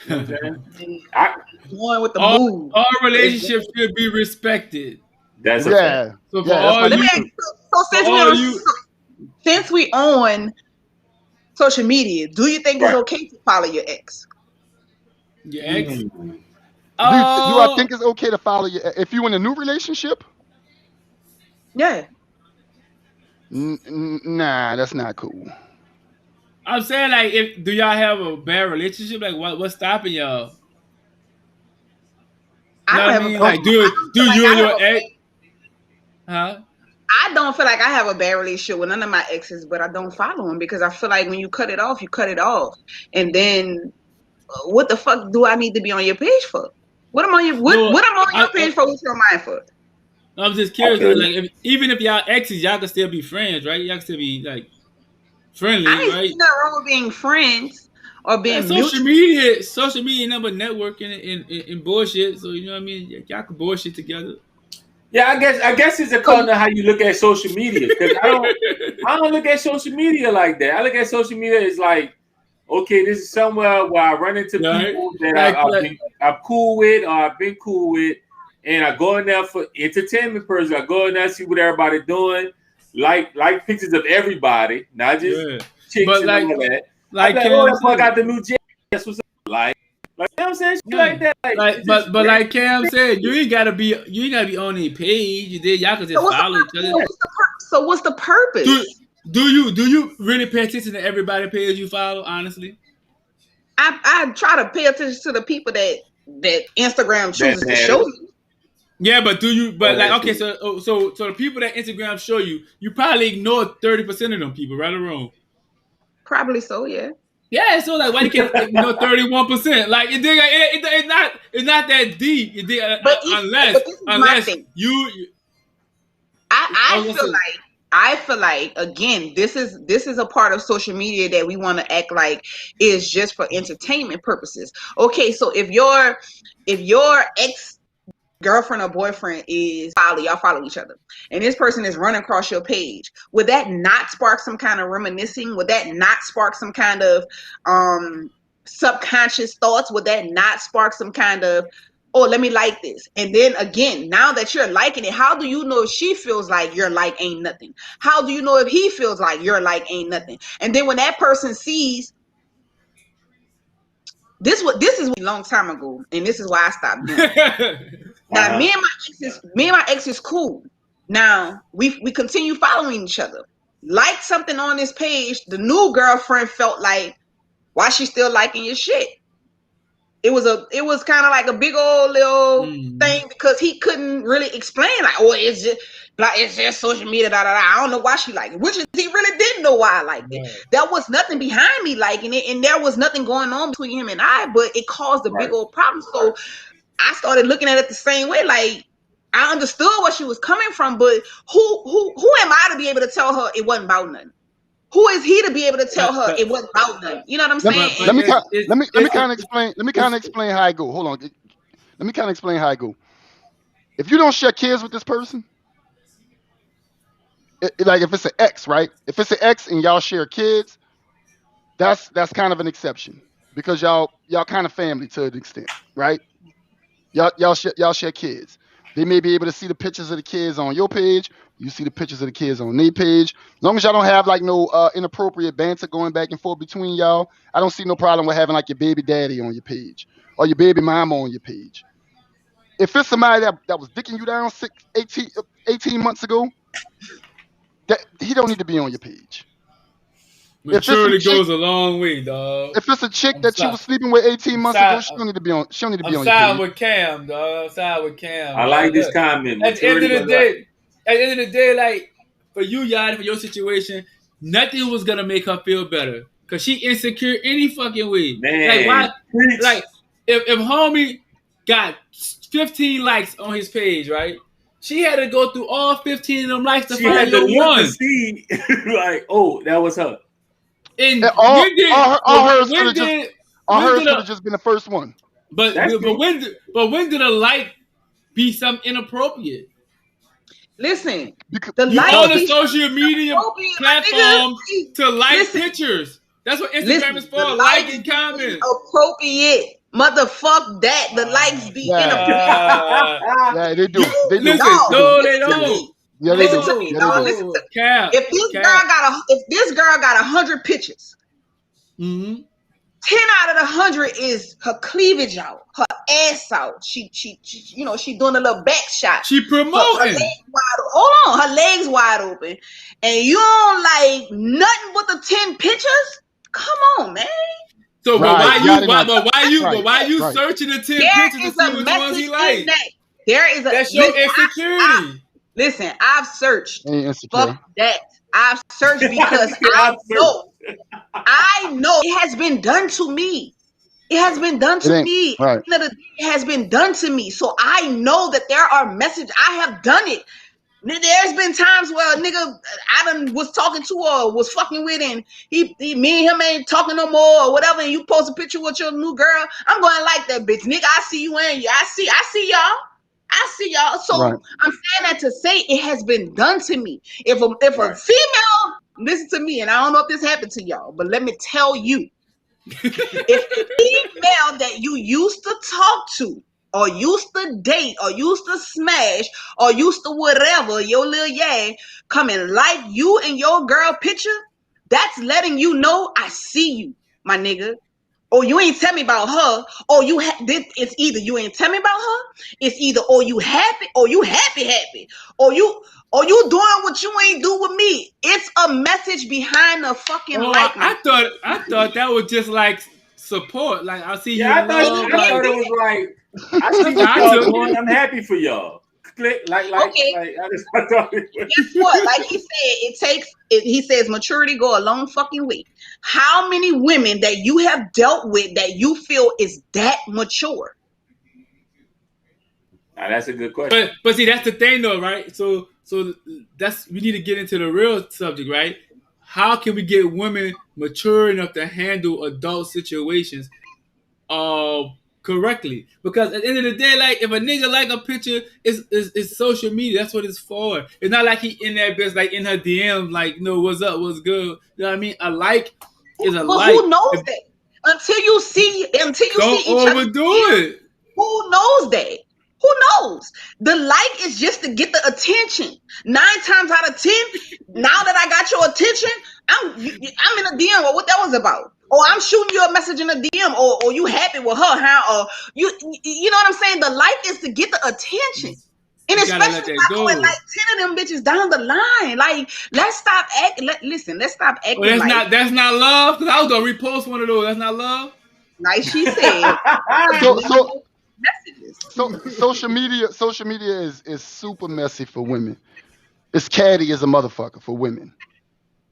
A: You know what I'm saying?
B: Going with the move.
D: All relationships should be respected.
A: That's a fact.
D: So for all you,
B: since we on social media, do you think it's okay to follow your ex?
D: Your ex?
C: Do I think it's okay to follow your ex? If you're in a new relationship?
B: Yeah.
C: Nah, that's not cool.
D: I'm saying, like, do y'all have a bad relationship? Like, what's stopping y'all? Do you and your ex? Huh?
B: I don't feel like I have a bad relationship with none of my exes, but I don't follow them because I feel like when you cut it off, you cut it off. And then what the fuck do I need to be on your page for? What am I on your page for? What you're on mine for?
D: I'm just curious. Like, even if y'all exes, y'all can still be friends, right? Y'all can still be like friendly,
B: I ain't
D: right?
B: nothing wrong with being friends or being
D: social media, number networking and bullshit. So you know what I mean? Y'all can bullshit together.
A: Yeah, I guess it's according to how you look at social media. Because I don't look at social media like that. I look at social media as like, okay, this is somewhere where I run into people that I'm cool with or I've been cool with, and I go in there for entertainment purposes. I go in there, see what everybody's doing, like pictures of everybody, not just chicks and all that. Like, oh, that boy got the new jet. That's what's up. Like, you know what I'm saying? Shit like that.
D: But like Cam said, you ain't gotta be on a page. You did. Y'all can just follow each other.
B: So what's the purpose?
D: Do you really pay attention to everybody page you follow? Honestly,
B: I try to pay attention to the people that Instagram chooses to show you.
D: Yeah, but do you? But like, okay, so the people that Instagram show you, you probably ignore 30% of them people, right or wrong?
B: Probably so, yeah.
D: Yeah, so like, why you can't ignore 31%? Like, it's not that deep. Unless you.
B: I feel like again, this is a part of social media that we want to act like is just for entertainment purposes. Okay, so if your ex girlfriend or boyfriend y'all follow each other, and this person is running across your page, would that not spark some kind of reminiscing? Would that not spark some kind of subconscious thoughts? Would that not spark some kind of, oh, let me like this? And then again, now that you're liking it, how do you know if she feels like your like ain't nothing? How do you know if he feels like your like ain't nothing? And then when that person sees this is a long time ago, and this is why I stopped doing it. Now, me and my ex is cool. Now we continue following each other. Like something on this page, the new girlfriend felt like, why she still liking your shit? It was kind of like a big old little thing because he couldn't really explain, like, oh, it's just social media, da da da. I don't know why she liked it, which is he really didn't know why I liked it. There was nothing behind me liking it, and there was nothing going on between him and I, but it caused a big old problem. So I started looking at it the same way. Like, I understood where she was coming from, but who am I to be able to tell her it wasn't about nothing? Who is he to be able to tell her it wasn't about nothing? You know what I'm saying?
C: Let me kind of explain how I go. Hold on. Let me kind of explain how I go. If you don't share kids with this person, like if it's an ex, right? If it's an ex and y'all share kids, that's kind of an exception because y'all kind of family to an extent, right? Y'all share kids. They may be able to see the pictures of the kids on your page. You see the pictures of the kids on their page. As long as y'all don't have like no inappropriate banter going back and forth between y'all, I don't see no problem with having like your baby daddy on your page or your baby mama on your page. If it's somebody that was dicking you down 18 months ago, that he don't need to be on your page.
D: Maturity goes a long way, dog.
C: If it's a chick that you was sleeping with 18 months ago, she don't need to be on your page.
D: I'm side with Cam, dog. I'm side with Cam.
A: I like this comment.
D: At the end of the day, like for you, Yadi, for your situation, nothing was gonna make her feel better because she insecure any fucking way.
A: Man,
D: like why? Like if homie got 15 likes on his page, right? She had to go through all 15 of them likes to find the one.
A: To see, like, oh, that was her.
C: And all hers could have just been the first one.
D: But when did a like be something inappropriate?
B: Listen,
D: the like on a social media platform to like pictures. That's what Instagram is for. Like and comment.
B: Appropriate. Motherfuck that. The likes be inappropriate.
C: Yeah, they do. They do.
D: No, they don't.
C: Yeah,
B: listen to me. Listen to me. If this girl got 100 pictures, 10 out of the 100 is her cleavage out, her ass out. She doing a little back shot.
D: She promoting.
B: Her legs wide open, and you don't like nothing but the 10 pictures. Come on, man.
D: So, why you searching the 10 pictures to see which ones he like? That's your insecurity.
B: Listen, I've searched. Fuck that. I've searched because I know it has been done to me. It has been done to me.
C: Right.
B: It has been done to me. So I know that there are messages. I have done it. There's been times where a nigga I was talking to or was fucking with, and me and him ain't talking no more or whatever, and you post a picture with your new girl. I'm going like that, bitch. Nigga, I see you and you. I see y'all. I see y'all. So right. I'm saying that to say it has been done to me. If a female, listen to me, and I don't know if this happened to y'all, but let me tell you. If a female that you used to talk to or used to date or used to smash or used to whatever, your little yay, come and like you and your girl picture, that's letting you know I see you, my nigga. Or you ain't tell me about her, or it's either you ain't tell me about her, it's either or you happy, or you happy, or you doing what you ain't do with me. It's a message behind the fucking like.
D: I thought that was just like support. Like I see you.
A: I thought it was like I see what y'all doing. I'm happy for y'all. Click okay. I thought it was.
B: Guess what? Like he said, he says maturity go a long fucking way. How many women that you have dealt with that you feel is that mature?
A: Now, that's a good question.
D: But see, that's the thing though, right? So we need to get into the real subject, right? How can we get women mature enough to handle adult situations correctly? Because at the end of the day, like if a nigga like a picture, it's social media. That's what it's for. It's not like he in that bitch like in her DM, like, no, what's up, what's good. You know what I mean? A like is a like.
B: Who knows that? Until you see each other.
D: Don't overdo it.
B: Who knows that? Who knows? The like is just to get the attention. 9 times out of 10, now that I got your attention, I'm in a DM or what that was about. Or I'm shooting you a message in a DM, or you happy with her, huh? Or you know what I'm saying? The like is to get the attention. And especially if I go like 10 of them bitches down the line. Like, let's stop acting. Let's stop acting.
D: Well, that's not love. Because I was gonna repost one of those. That's not love.
B: Like she said.
C: Messages. So social media is super messy for women. It's catty as a motherfucker for women.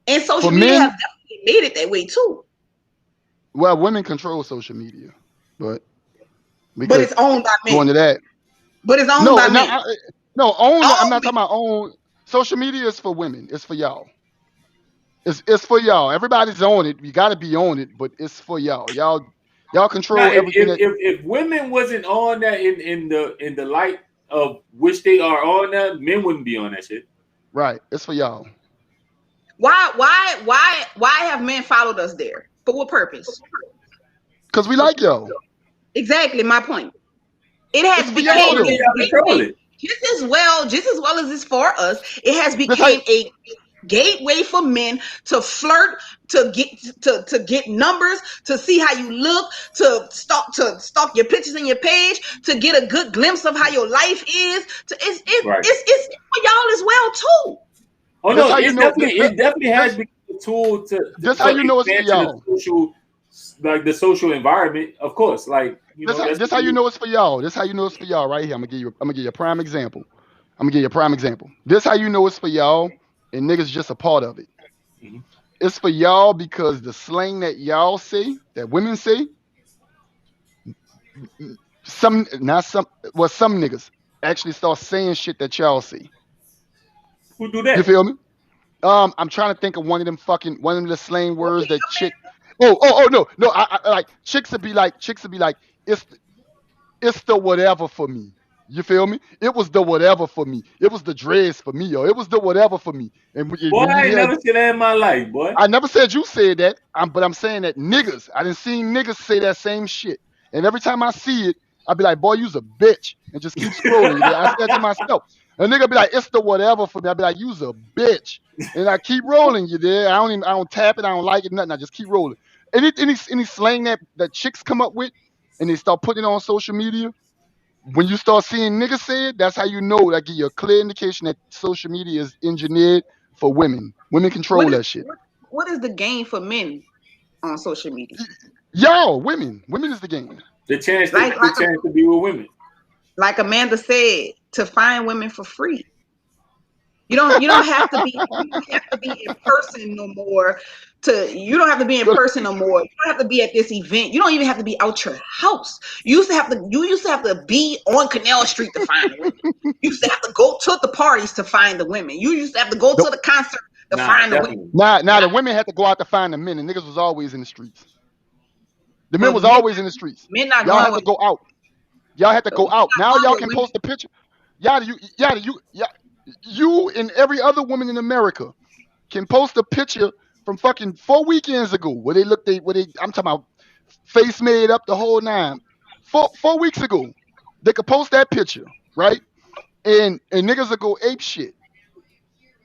B: And social media have definitely made it that way too.
C: Well, women control social media, but
B: it's owned by men.
C: Going to that.
B: But it's owned by men.
C: I'm not talking about own. Social media is for women. It's for y'all. It's for y'all. Everybody's on it. You got to be on it, but it's for y'all. Y'all control everything.
A: If women wasn't on that in the light of which they are on that, men wouldn't be on that shit.
C: Right. It's for y'all.
B: Why have men followed us there? For what purpose?
C: Because we like y'all.
B: Exactly my point. It has become just as well as it's for us. It has become a gateway for men to flirt, to get numbers, to see how you look, to stalk your pictures in your page, to get a good glimpse of how your life is. It's for y'all as well too.
A: Oh no, it definitely has become a tool to.
C: That's how you know it's for y'all.
A: The social environment, of course. Like
C: that's how you know it's for y'all. That's how you know it's for y'all right here. I'm gonna give you a prime example. This how you know it's for y'all. And niggas just a part of it. Mm-hmm. It's for y'all because the slang that y'all say, that women say, some niggas actually start saying shit that y'all see.
A: Who do that?
C: You feel me? I'm trying to think of one of them the slang words that chick. Oh no. I like chicks would be like it's the whatever for me. You feel me? It was the whatever for me. It was the dreads for me, or it was the whatever for me. And
A: boy, I ain't never said that in my life, boy.
C: I never said you said that. But I'm saying that niggas. I didn't see niggas say that same shit. And every time I see it, I be like, boy, you's a bitch, and just keep scrolling. I said to myself, a nigga be like, it's the whatever for me. I be like, you's a bitch, and I keep rolling. You there? I don't tap it. I don't like it. Nothing. I just keep rolling. Any slang that chicks come up with, and they start putting it on social media. When you start seeing niggas say it, that's how you know. That give you a clear indication that social media is engineered for women. Women control that shit.
B: What is the game for men on social media?
C: Yo, women. Women is the game.
A: The chance to be with women.
B: Like Amanda said, to find women for free. You don't have to be in person no more you don't have to be in person no more. You don't have to be at this event. You don't even have to be out your house. You used to have to be on Canal Street to find the women. You used to have to go to the parties to find the women. You used to have to go to the concert to find the women.
C: Now the women had to go out to find the men, and niggas was always in the streets. The men was always in the streets.
B: Men not
C: y'all
B: going
C: had to go out. Y'all had to go out. Now y'all can post a picture. You and every other woman in America can post a picture from fucking 4 weekends ago where they I'm talking about face made up the whole nine. 4 weeks ago, they could post that picture, right? And niggas will go ape shit.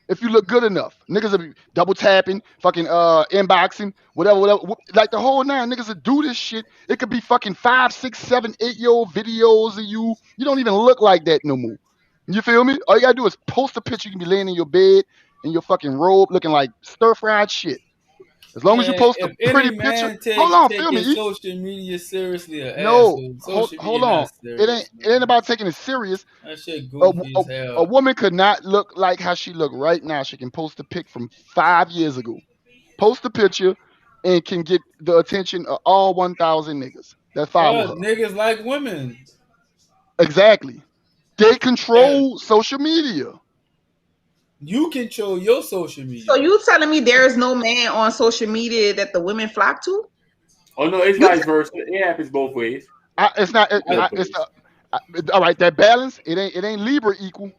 C: If you look good enough, niggas will be double tapping, fucking inboxing, whatever. Like the whole nine, niggas will do this shit. It could be fucking 5, 6, 7, 8-year-old videos of you. You don't even look like that no more. You feel me? All you gotta do is post a picture. You can be laying in your bed in your fucking robe, looking like stir-fried shit. As long as you post a pretty picture. Hold on, feel me.
D: Social media seriously.
C: No, hold on. It ain't about taking it serious.
D: That shit goofy as hell.
C: A woman could not look like how she look right now. She can post a pic from 5 years ago. Post a picture and can get the attention of all 1,000 niggas that follow her.
D: Niggas like women.
C: Exactly. They control social media.
D: You control your social media.
B: So you telling me there is no man on social media that the women flock to?
A: Oh no, it's vice versa. It happens both ways.
C: It's not. All right, that balance. It ain't Libra equal.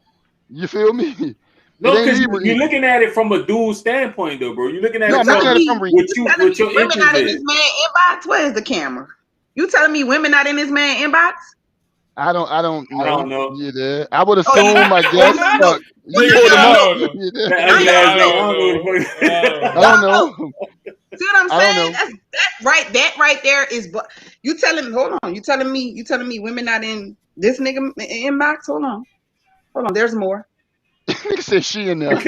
C: You feel me?
A: No, because you're looking at it from a dual standpoint, though, bro. You're looking at it from what your
B: women not in
A: is.
B: this man inbox. Where's the camera? You telling me women not in this man inbox?
C: I don't know.
A: Yeah,
C: I would assume. I guess. You pulled them up. I don't know.
B: See what I'm saying? That right there is. You telling me? Hold on. You telling me women not in this nigga inbox? Hold on. There's more.
C: Nigga said she in there.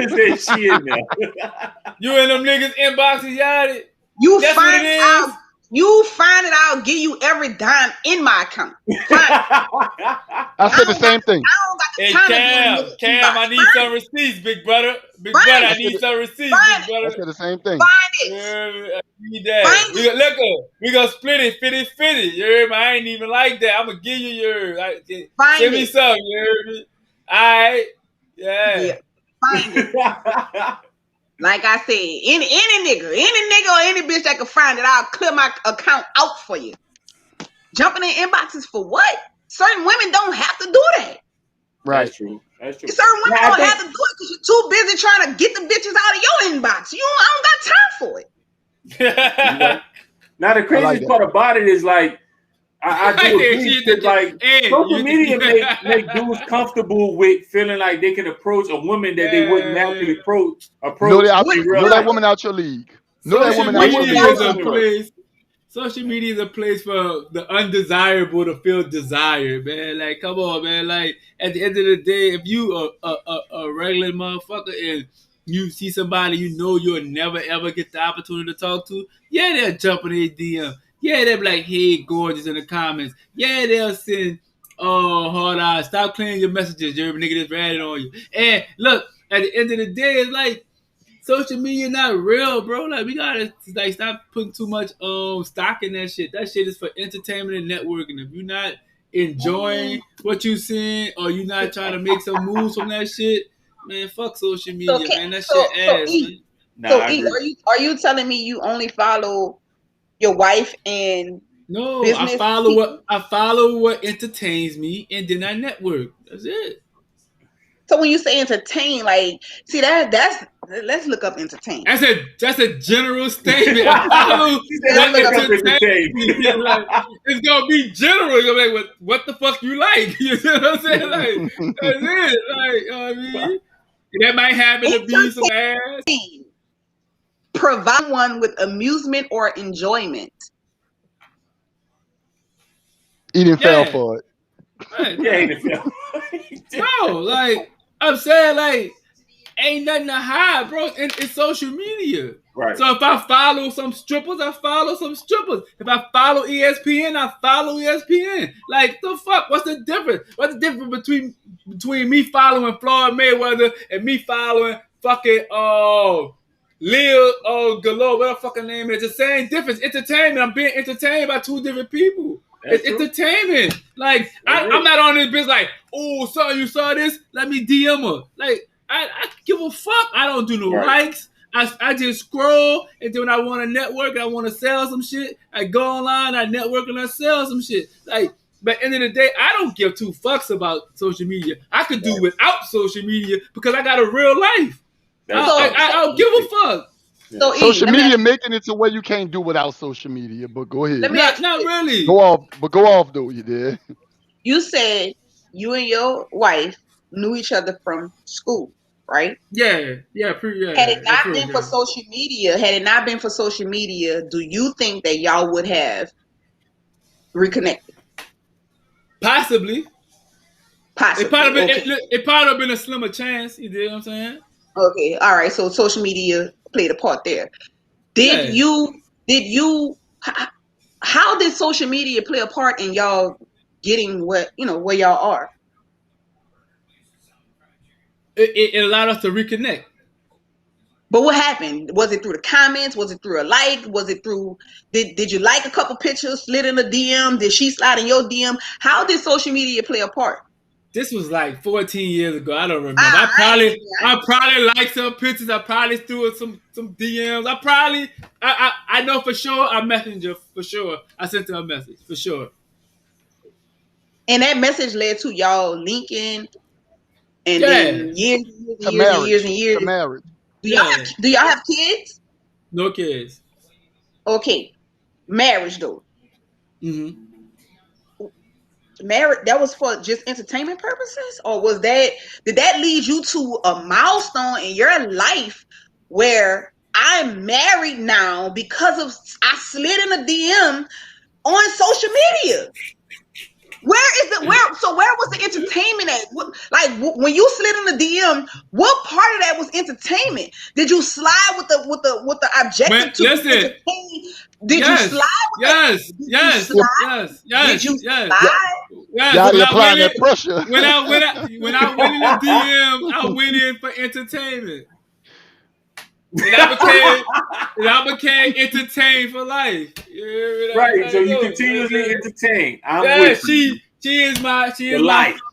D: You in them niggas inboxes, y'all?
B: You find it out. I'll give you every dime in my account.
C: I said the same thing.
D: Hey, Cam, I need some receipts, big brother. I need some receipts, big brother.
C: I said the same thing.
B: Find it.
D: I need that. We gonna split it 50-50. You heard me? I ain't even like that. I'm gonna give you yours. Send me some. You heard me? All right. Yeah.
B: Find it. Like I said, any nigga or any bitch that can find it, I'll clear my account out for you. Jumping in inboxes for what? Certain women don't have to do that.
C: Right.
A: That's true.
B: Certain women don't have to do it because you're too busy trying to get the bitches out of your inbox. I don't got time for it.
A: Now the craziest part about it is like I do agree that like social media make dudes comfortable with feeling like they can approach a woman that they wouldn't naturally approach.
C: Know that woman out your league. Know that woman out your league.
D: Social media is a place for the undesirable to feel desired, man. Like, come on, man. Like, at the end of the day, if you a regular motherfucker and you see somebody you know you'll never ever get the opportunity to talk to, yeah, they'll jump in their DM. Yeah, they'll be like, hey, gorgeous in the comments. Yeah, they'll send, hard eyes. Stop cleaning your messages. You're a nigga that's ratted on you. And look, at the end of the day, it's like, social media not real, bro. Like, we gotta like stop putting too much stock in that shit. That shit is for entertainment and networking. If you're not enjoying what you seeing or you're not trying to make some moves from that shit, man, fuck social media, man. That shit ass.
B: Are you telling me you only follow your wife and
D: I follow what entertains me, and then I network. That's it.
B: So when you say entertain, like, see that's let's look up entertain.
D: That's a general statement. I follow what entertains me. Like, it's gonna be general. You're gonna be like, what the fuck you like? You know what I'm saying? Like, that's it. Like, you know what I mean? That might happen to be some ass.
B: Provide one with amusement or enjoyment.
C: Eden fell for it.
D: Right. No, like I'm saying, like ain't nothing to hide, bro. It's social media.
A: Right.
D: So if I follow some strippers, I follow some strippers. If I follow ESPN, I follow ESPN. Like the fuck? What's the difference? What's the difference between me following Floyd Mayweather and me following fucking Lil Galore, what the fucking name is? It's the same difference. Entertainment. I'm being entertained by two different people. It's entertainment. Like I'm not on this bitch like, oh, son, you saw this? Let me DM her. Like I give a fuck. I don't do no likes. I just scroll, and then when I want to network and I want to sell some shit, I go online, I network and I sell some shit. Like, but at the end of the day, I don't give two fucks about social media. I could do without social media because I got a real life. I don't give a fuck.
C: So social media making it to where you can't do without social media, but go ahead.
D: Not really.
C: Go off though, you did.
B: You said you and your wife knew each other from school, right?
D: Yeah.
B: Had it not been for social media, do you think that y'all would have reconnected?
D: Possibly. It probably have been a slimmer chance. You did what I'm saying?
B: Okay, all right. So social media played a part there. How did social media play a part in y'all getting where y'all are?
D: It allowed us to reconnect.
B: But what happened? Was it through the comments? Was it through a like? Was it through did you like a couple pictures, slid in a DM? Did she slide in your DM? How did social media play a part?
D: This was like 14 years ago. I don't remember. I probably liked some pictures. I probably threw some DMs. I know for sure I messaged her for sure. I sent her a message for sure.
B: And that message led to y'all linking, and then years and years.
C: To marriage.
B: Do y'all have kids?
D: No kids.
B: Okay, marriage though.
D: Mm-hmm.
B: Marriage, that was for just entertainment purposes, or did that lead you to a milestone in your life where I'm married now because of I slid in a DM on social media? Where was the entertainment at? When you slid in the DM, what part of that was entertainment? Did you slide with the objective to entertain? Did you slide with
D: Yes.
B: Did you slide?
C: Y'all applying that pressure.
D: When I went in the DM, I went in for entertainment. And I became entertained for life.
A: Right. So you continuously entertain.
D: She is my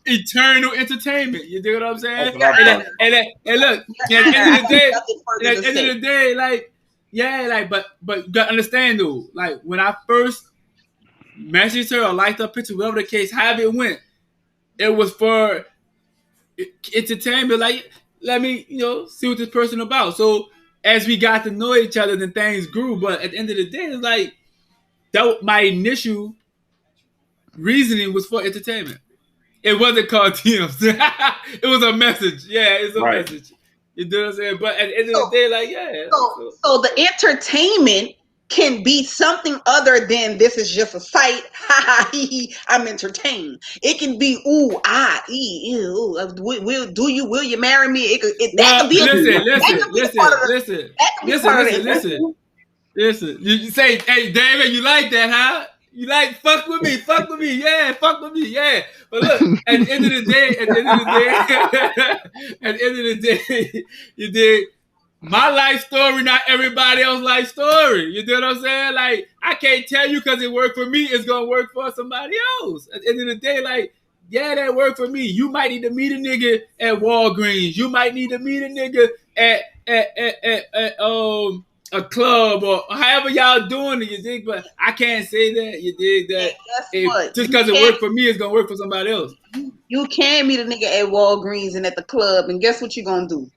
D: eternal entertainment. You dig what I'm saying? And look, at the end of the day, but you gotta understand though, like when I first messaged her or liked her picture, whatever the case, however it went, it was for entertainment. Like, let me, see what this person about. So as we got to know each other, then things grew. But at the end of the day, it's like that. My initial reasoning was for entertainment. It wasn't called DMs. It was a message. Yeah, it's a message. You know what I'm saying? But at the end of the day,
B: So the entertainment can be something other than this is just a site. I'm entertained. It can be will you marry me?
D: Listen. You say, hey David, you like that, huh? You like fuck with me, yeah, fuck with me, yeah. But look, at the end of the day, you did my life story, not everybody else's life story. You know what I'm saying? Like, I can't tell you because it worked for me, it's gonna work for somebody else. At the end of the day, like, yeah, that worked for me. You might need to meet a nigga at Walgreens. You might need to meet a nigga at a club or however y'all doing it, you dig? But I can't say that, you dig, that just because it worked for me, it's gonna work for somebody else.
B: You can meet a nigga at Walgreens and at the club, and guess what you gonna do?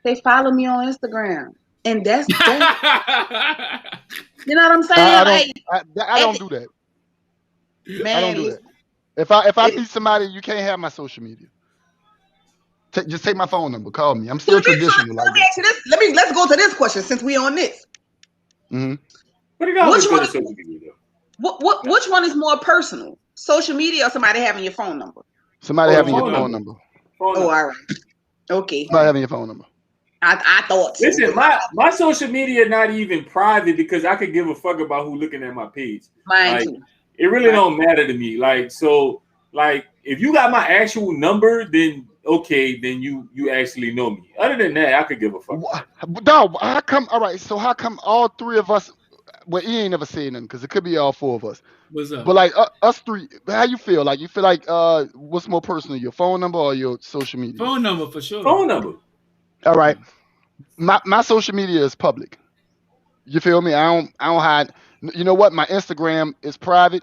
B: They follow me on Instagram, and that's that. You know what I'm saying?
C: I don't do that.
B: Man,
C: I don't do that. If I meet somebody, you can't have my social media. Just take my phone number. Call me. I'm still traditional.
B: Let's go to this question since we on this.
C: Mm-hmm.
B: Which one is more personal? Social media or somebody having your phone number?
C: Somebody having your phone number.
B: Oh, all right. Okay.
C: Somebody having your phone number.
B: I thought so.
A: Listen, my social media not even private because I could give a fuck about who looking at my page.
B: Mine too.
A: It really don't matter to me. Like, so, like, if you got my actual number, then okay, then you actually know me. Other than that, I could give a fuck.
C: No, how come? All right, so how come all three of us? Well, he ain't never said nothing because it could be all four of us.
D: What's up?
C: But like us three, how you feel? Like you feel like what's more personal, your phone number or your social media?
D: Phone number for sure.
A: Phone number.
C: All right, my social media is public. You feel me? I don't hide. You know what? My Instagram is private,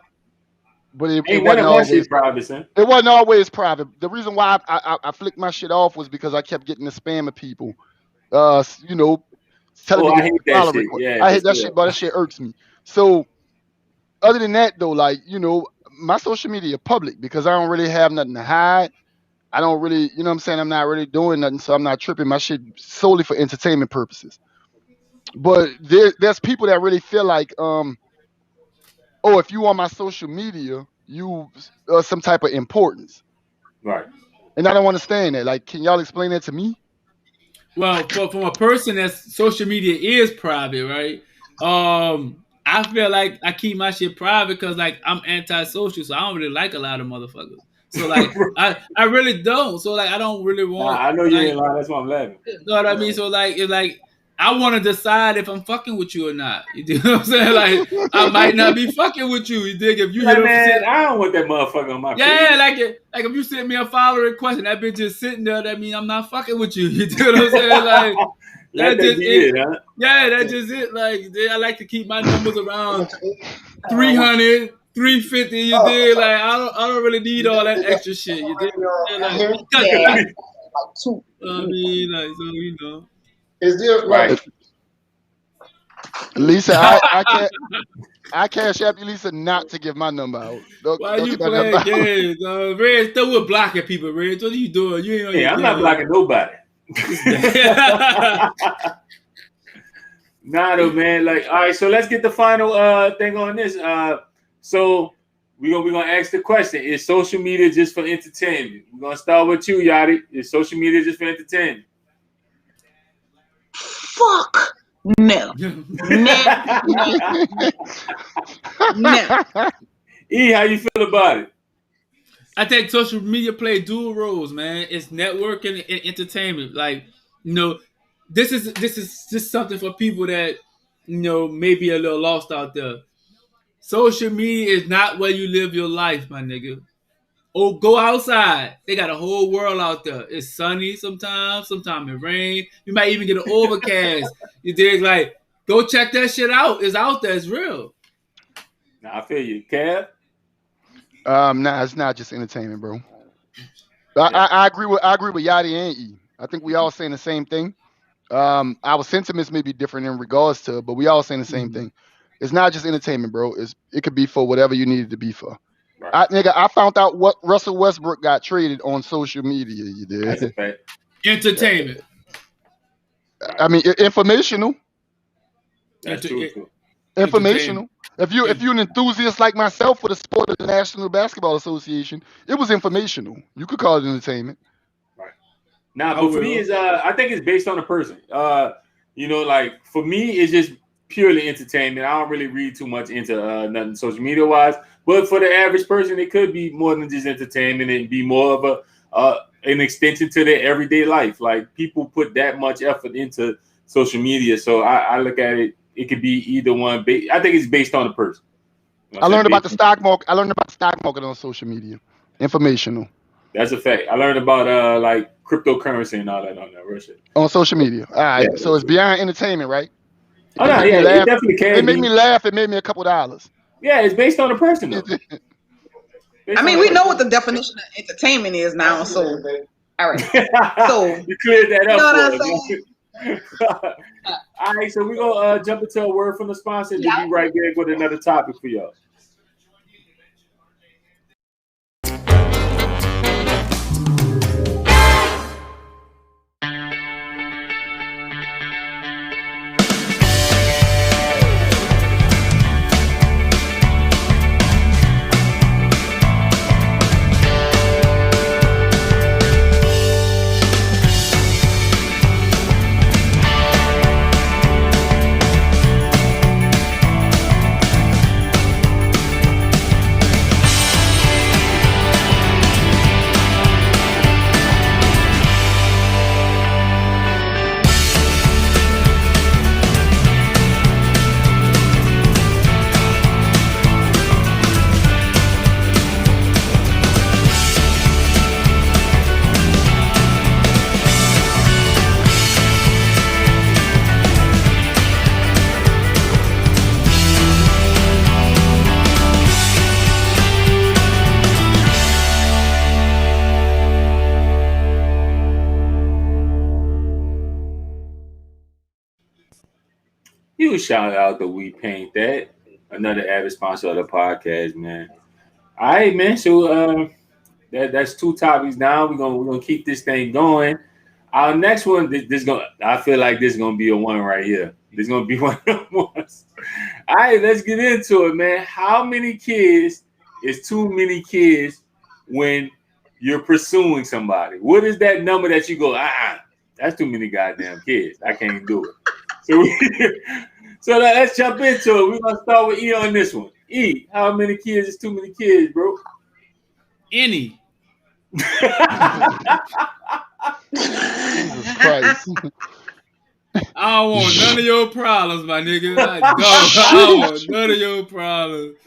C: but it wasn't always
A: private, son.
C: It wasn't always private. The reason why I flicked my shit off was because I kept getting the spam of people, you know, telling me
A: I hate that shit. Yeah,
C: I hate that shit, but that shit irks me. So, other than that, though, like, you know, my social media public because I don't really have nothing to hide. I don't really, you know what I'm saying? I'm not really doing nothing, so I'm not tripping. My shit solely for entertainment purposes. But there's people that really feel like, oh, if you on my social media, you some type of importance.
A: Right.
C: And I don't understand that. Like, can y'all explain that to me?
D: Well, from a person that's social media is private, right? I feel like I keep my shit private because like I'm antisocial, so I don't really like a lot of motherfuckers. So like I really don't. So like I don't really want.
A: I know you ain't lying. That's why I'm laughing.
D: You know what I mean? So like it's like I want to decide if I'm fucking with you or not. You know what I'm saying? Like I might not be fucking with you. You dig? If you
A: like, man, I don't want that motherfucker on my page.
D: Yeah, like if you send me a follow request and that bitch just sitting there, that means I'm not fucking with you. You know what I'm saying? Like
A: that just it, huh?
D: Yeah, that's just it. Like I like to keep my numbers around 300, 350. You dig? Like I don't really need all that extra shit. You dig? I mean, like so you know.
E: Is there
A: right?
C: Lisa, I cash app you, Lisa, not to give my number out.
D: Why you playing games? Red, still with blocking people, Red. What are you doing? You ain't.
A: I'm not blocking nobody. Nah, though, man. Like, all right. So let's get the final thing on this. So we're gonna ask the question: is social media just for entertainment? We're gonna start with you, Yachty. Is social media just for entertainment?
B: Fuck no. No.
A: E, how you feel about it?
D: I think social media play dual roles, man. It's networking and entertainment. Like, you know, this is just something for people that, you know, may be a little lost out there. Social media is not where you live your life, my nigga. Oh, go outside. They got a whole world out there. It's sunny sometimes it rain. You might even get an overcast. You dig? Like, go check that shit out. It's out there. It's real.
A: Nah, I feel you. Kev?
C: Nah, it's not just entertainment, bro. I agree with Yachty and E. I think we all saying the same thing. Our sentiments may be different in regards to, but we all saying the same thing. It's not just entertainment, bro. It could be for whatever you need it to be for. Right. I found out what Russell Westbrook got traded on social media. You did.
A: That's a fact.
D: Entertainment.
C: I mean, informational.
A: That's true.
C: Informational. If you're an enthusiast like myself for the sport of the National Basketball Association, it was informational. You could call it entertainment.
A: Right. Now, but for me, I think it's based on the person. You know, like for me, it's just purely entertainment. I don't really read too much into nothing social media wise. But for the average person, it could be more than just entertainment and be more of an extension to their everyday life. Like people put that much effort into social media, so I look at it. It could be either one. I think it's based on the person.
C: I learned about the stock market. I learned about the stock market on social media. Informational.
A: That's a fact. I learned about like cryptocurrency and all that on that Russia.
C: On social media. All right. Yeah. So it's beyond entertainment, right?
A: Oh no, yeah, it definitely can.
C: It made me laugh. It made me a couple $.
A: Yeah, it's based on the person though.
B: I mean, we know what the definition of entertainment is now, so all right. So
A: you cleared that up.
B: You know what I'm
A: saying? All right, so we're gonna jump into a word from the sponsor and be right back with another topic for y'all. You shout out the We Paint That, another added sponsor of the podcast, man. All right, man. So that's two topics now. We're gonna keep this thing going. Our next one, I feel like this is gonna be a one right here. This is gonna be one of the ones. All right, let's get into it, man. How many kids is too many kids when you're pursuing somebody? What is that number that you go, that's too many goddamn kids. I can't do it. So let's jump into it. We're gonna start with E on this one. E, how many kids is too many kids, bro?
D: Any.
C: Jesus Christ.
D: I don't want none of your problems, my nigga. I don't want none of your problems.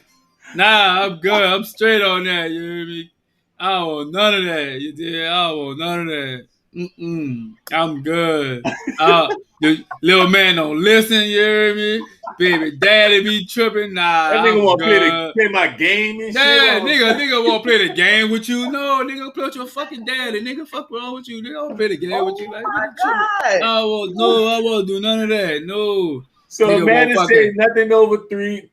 D: Nah, I'm good. I'm straight on that. You hear me? I don't want none of that. You did? I don't want none of that. I'm good. The little man don't listen. You hear me? Baby daddy be tripping. Nah,
A: that nigga want to play my game and shit.
D: Nigga won't play the game with you. No, nigga, play with your fucking daddy. Nigga, fuck wrong with you. Nigga, don't play the game with you. Like, I won't do none of that. No.
A: So nigga, man says nothing over 3.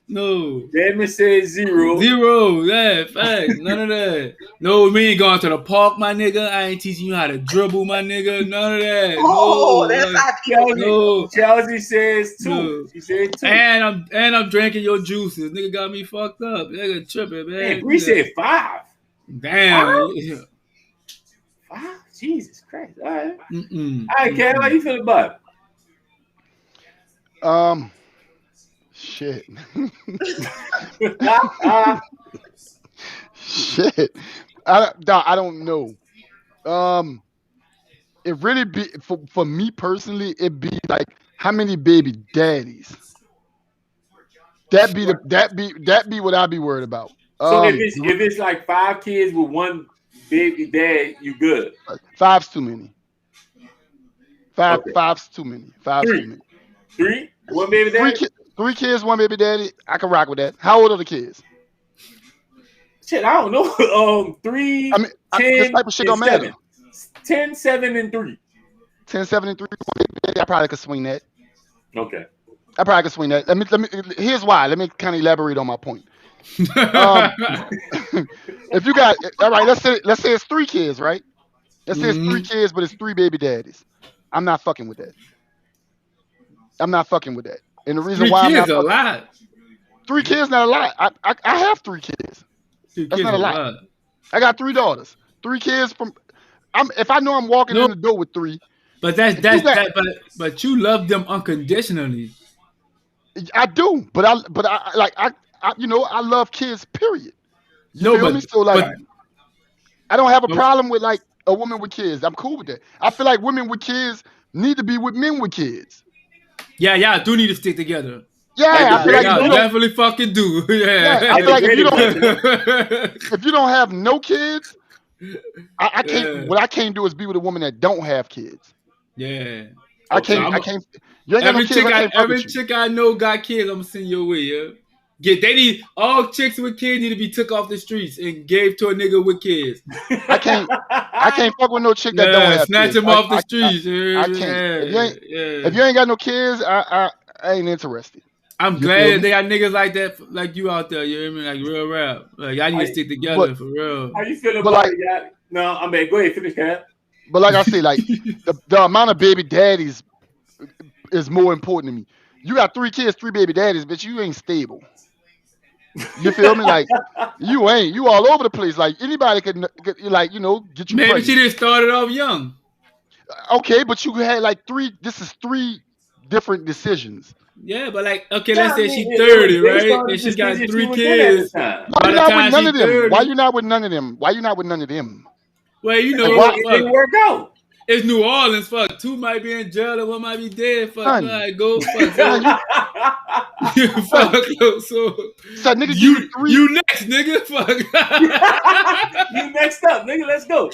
D: No.
A: Damon says 0.
D: 0. Yeah, facts. None of that. No, we ain't going to the park, my nigga. I ain't teaching you how to dribble, my nigga. None of that.
B: Oh, that's not
A: no. Chelsea says 2. No. She said 2.
D: And I'm drinking your juices. Nigga got me fucked up. Nigga tripping, man.
A: Hey, Bree said 5.
D: Damn.
A: 5? Jesus Christ. All right. All right, Kat, how you feel about
C: it? Shit. Shit. I don't know. It really be for me personally, it'd be like how many baby daddies? That be what I'd be worried about.
A: So if it's like 5 kids with one baby dad, you good.
C: 5's too many. Five's too many. 5's too many.
A: 3? One baby daddy?
C: 3 kids, 1 baby daddy. I can rock with that. How old are the kids?
A: Shit, I don't know. 3, 10,
C: this type of shit don't matter.
A: 10, 7, and 3.
C: 10, 7, and 3. I probably could swing that.
A: Okay.
C: I probably could swing that. Let me. Here's why. Let me kind of elaborate on my point. If you got all right, let's say it's 3 kids, right? Let's say it's 3 kids, but it's 3 baby daddies. I'm not fucking with that. And the reason why I'm not
D: a lot.
C: 3 kids not a lot. I have 3 kids. That's not a lot. I got 3 daughters. 3 kids from. If I know I'm walking in the door with 3.
D: But but you love them unconditionally.
C: I do, but I love kids. Period. You feel me? So like, I don't have a problem with like a woman with kids. I'm cool with that. I feel like women with kids need to be with men with kids.
D: Yeah, y'all do need to stick together.
C: Yeah, I feel like
D: you definitely fucking do.
C: Yeah, I feel like if you don't have no kids, I can't. Yeah. What I can't do is be with a woman that don't have kids.
D: Yeah,
C: I can't. You ain't got no kids.
D: Every chick I know got kids. I'm gonna send your way. Yeah. They need all chicks with kids need to be took off the streets and gave to a nigga with kids.
C: I can't fuck with no chick that don't have
D: snatch
C: kids.
D: Snatch them off the streets.
C: I can't. If you ain't got no kids, I ain't interested.
D: I'm glad that they got niggas like that, like you out there. You hear me? Like real rap. Like I need to stick together for real.
A: How you feeling about it, y'all? No, I mean, go ahead, finish that.
C: But like I say, like the amount of baby daddies is more important to me. You got 3 kids, 3 baby daddies, but you ain't stable. You feel me? Like you ain't. You all over the place. Like anybody could get you
D: Maybe
C: pregnant.
D: She didn't start it off young.
C: Okay, but you had like 3. This is 3 different decisions.
D: Yeah, but like, okay, let's say she's 30, right? And she's got 3 kids.
C: Why you not with none of them? 30. Why you not with none of them? Why you not with none of them?
D: Well, you know,
A: it didn't work out.
D: It's New Orleans. Fuck, 2 might be in jail and 1 might be dead. Fuck, all right, go. Fuck,
C: so nigga,
D: you next, nigga. Fuck.
A: You next up, nigga. Let's go.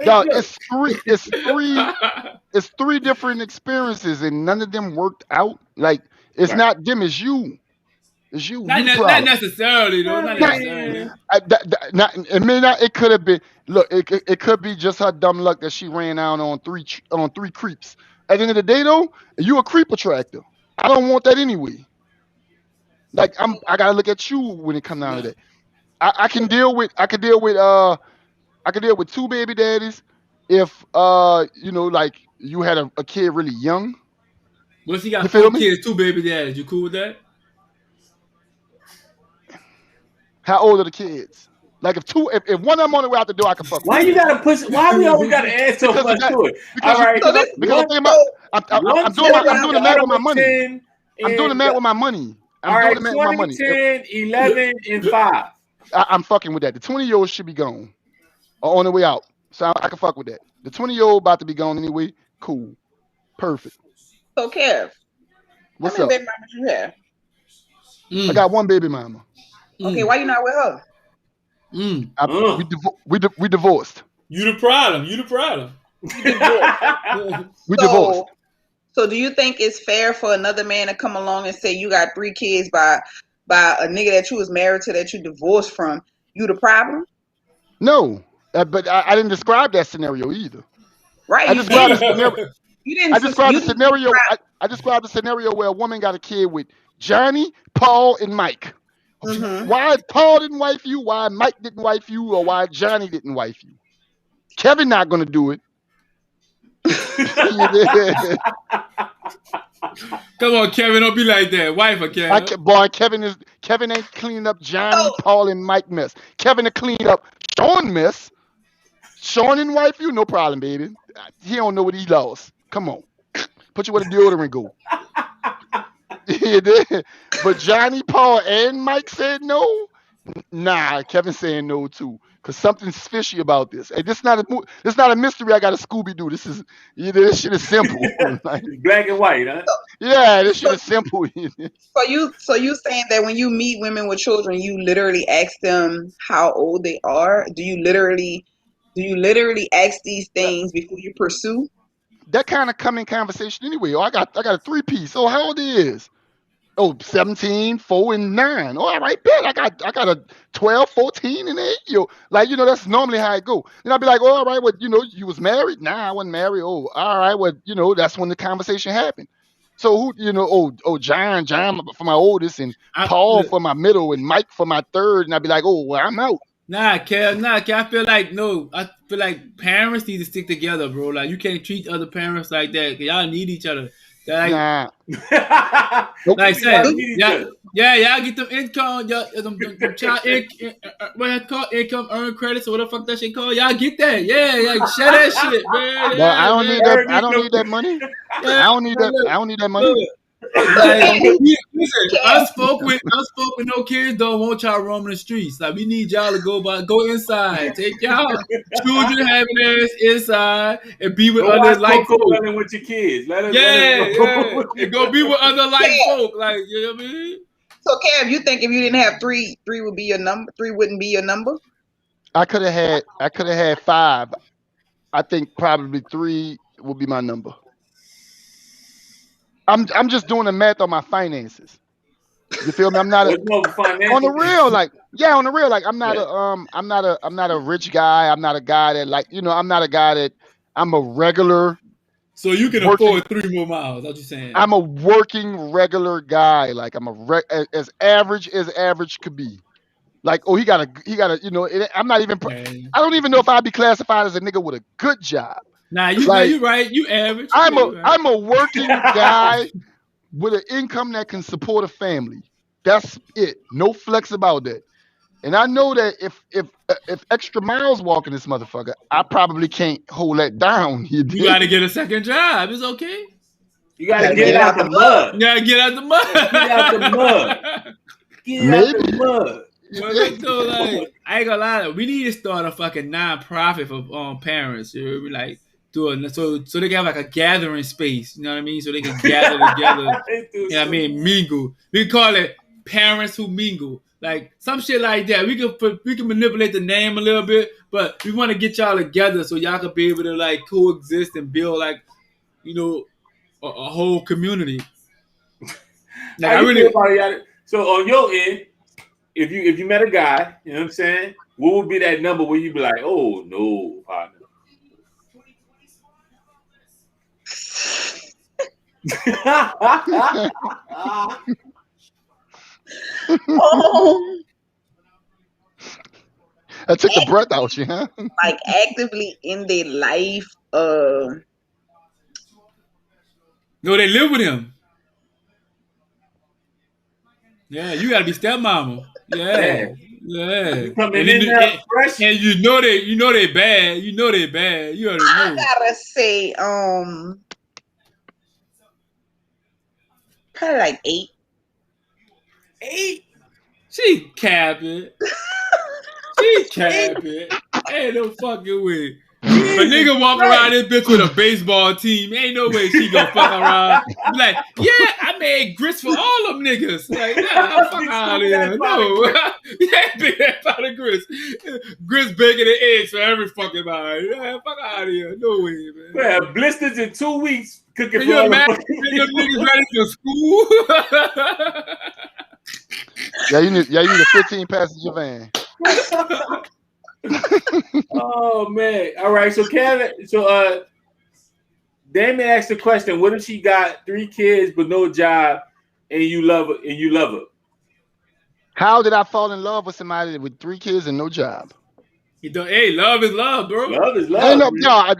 C: Dog, it's 3 different experiences and none of them worked out. Like it's not them, it's you. It's you.
D: Not necessarily though. Not necessarily.
C: It may not. It could have been. Look, it could be just her dumb luck that she ran out on 3 creeps. At the end of the day, though, you a creep attractor. I don't want that anyway. Like I gotta look at you when it comes down to that. I can deal with two baby daddies if like you had a kid really young.
D: What if you got
C: You feel
D: 4
C: me?
D: kids, 2 baby daddies? You cool with that?
C: How old are the kids? Like if one of them on the way out the door, I can fuck with.
A: Why you gotta push? Why we always gotta add so much to it? All right,
C: because I'm doing the math with my money. I'm doing the math with my money.
A: All right, 20, 10, 11, and 5.
C: I'm fucking with that. The 20-year-old should be gone or on the way out. So I can fuck with that. The 20-year-old about to be gone anyway. Cool. Perfect.
B: So, Kev,
C: what's
B: how
C: up?
B: many baby mamas you have?
C: I got one baby mama.
B: Okay, why you not with her?
C: We divorced.
D: You the problem.
C: We divorced.
B: So do you think it's fair for another man to come along and say you got 3 kids by a nigga that you was married to that you divorced from? You the problem?
C: No, but I didn't describe that scenario either.
B: Right.
C: I described the scenario. I described the scenario where a woman got a kid with Johnny, Paul, and Mike. Mm-hmm. Why Paul didn't wife you? Why Mike didn't wife you? Or why Johnny didn't wife you? Kevin not gonna do it.
D: Come on, Kevin, don't be like that. Wife or Kevin?
C: Kevin ain't cleaning up Johnny, Paul, and Mike mess. Kevin to clean up Sean mess. Sean didn't wife you, no problem, baby. He don't know what he lost. Come on, put you where the deodorant go. But Johnny, Paul, and Mike said no. Nah, Kevin saying no too, cause something's fishy about this. Hey, this not a mystery. I got a Scooby Doo. This shit is simple. Like,
A: black and white, huh?
C: Yeah, this shit is simple.
B: So you saying that when you meet women with children, you literally ask them how old they are? Do you literally ask these things before you pursue?
C: That kind of come in conversation anyway. Oh, I got a 3-piece. Oh, how old it is? Oh, 17, 4, and 9. Oh, all right, bet. I got a 12, 14, and 8. Like, that's normally how it go. And I'd be like, oh, all right, well, you was married? Nah, I wasn't married. Oh, all right, well, that's when the conversation happened. So who, John for my oldest, and Paul for my middle, and Mike for my third, and I'd be like, oh, well, I'm out.
D: Nah, Kev, I feel like parents need to stick together, bro. Like, you can't treat other parents like that. Y'all need each other.
C: Nah.
D: Like I said, y'all get them income, them child income earn credits or whatever the fuck that shit called. Y'all get that, share that shit, man.
C: Well, I don't need that money. I don't need that money.
D: Like, listen, us folk with no kids don't want y'all roaming the streets. Like, we need y'all to go inside, take y'all children having ass inside and be with other like folk.
A: With your kids,
D: and go be with other like folk. Like, you know what I mean?
B: So, Kev, you think if you didn't have 3 would be your number? 3 wouldn't be your number?
C: I could have had 5. I think probably 3 will be my number. I'm just doing the math on my finances. You feel me? I'm not on the real, like I'm not a rich guy. I'm not a guy that I'm not a guy that I'm a regular.
D: So you can afford 3 more miles. What you saying?
C: I'm a working regular guy. Like I'm as average as average could be. Like, oh, he got a I'm not even. I don't even know if I'd be classified as a nigga with a good job.
D: Nah, you right. You average.
C: I'm a working guy with an income that can support a family. That's it. No flex about that. And I know that if extra miles walking this motherfucker, I probably can't hold that down.
D: You got to get a second job. It's okay.
A: You got to get out the mud.
D: You got to get out the mud.
A: Get out the mud. Get out the mud.
D: Like, I ain't gonna lie. We need to start a fucking non-profit for parents. We like doing so they can have like a gathering space. You know what I mean? So they can gather together. You know what I mean? Mingle. We can call it Parents Who Mingle. Like some shit like that. We can manipulate the name a little bit, but we want to get y'all together so y'all can be able to like coexist and build like a whole community.
A: Like, so on your end, if you met a guy, you know what I'm saying, what would be that number where you'd be like, oh no, partner?
C: I took the breath out you, huh?
B: Like actively in their life.
D: No, they live with him. Yeah, you gotta be stepmama. Yeah.
A: You coming in there fresh.
D: And you know they bad. You know they bad. You already know.
B: I gotta say, probably like 8.
A: 8?
D: She capping. She capping. Ain't no fucking way. If a nigga walk around this bitch with a baseball team, ain't no way she gonna fuck around. Be like, yeah, I made grits for all them niggas. Like, nah, fuck out of here. No. Yeah, big ass pot of grits. Grits, bacon, and eggs for every fucking body. Yeah, fuck out of here. No way, man.
A: Man, blisters in 2 weeks cooking
D: Can
A: for
D: you
A: all
D: imagine them niggas ready for school?
C: Yeah, you need a 15 passenger van.
A: Oh man! All right, so Kevin, Damon asked the question: what if she got 3 kids but no job, and you love her?
C: How did I fall in love with somebody with 3 kids and no job?
D: Hey, love is love, bro.
A: Love is love.
C: Hey, no,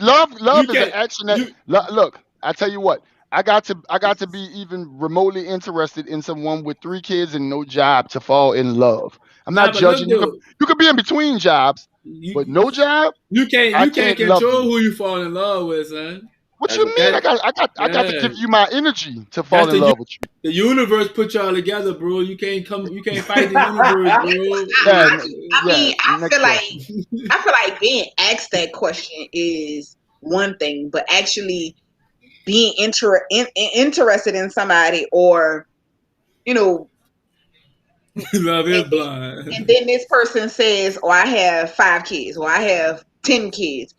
C: love is an action that. Look, I tell you what. I got to be even remotely interested in someone with 3 kids and no job to fall in love. I'm not judging. You could be in between jobs, but no job.
D: You can't control who you fall in love with, son.
C: What you mean? I got to give you my energy to fall in love with you.
D: The universe put y'all together, bro. You can't fight the universe,
B: bro. I feel like being asked that question is one thing, but actually being interested in somebody, or
D: love is blind.
B: And then this person says, "Oh, I have 5 kids, or I have 10 kids."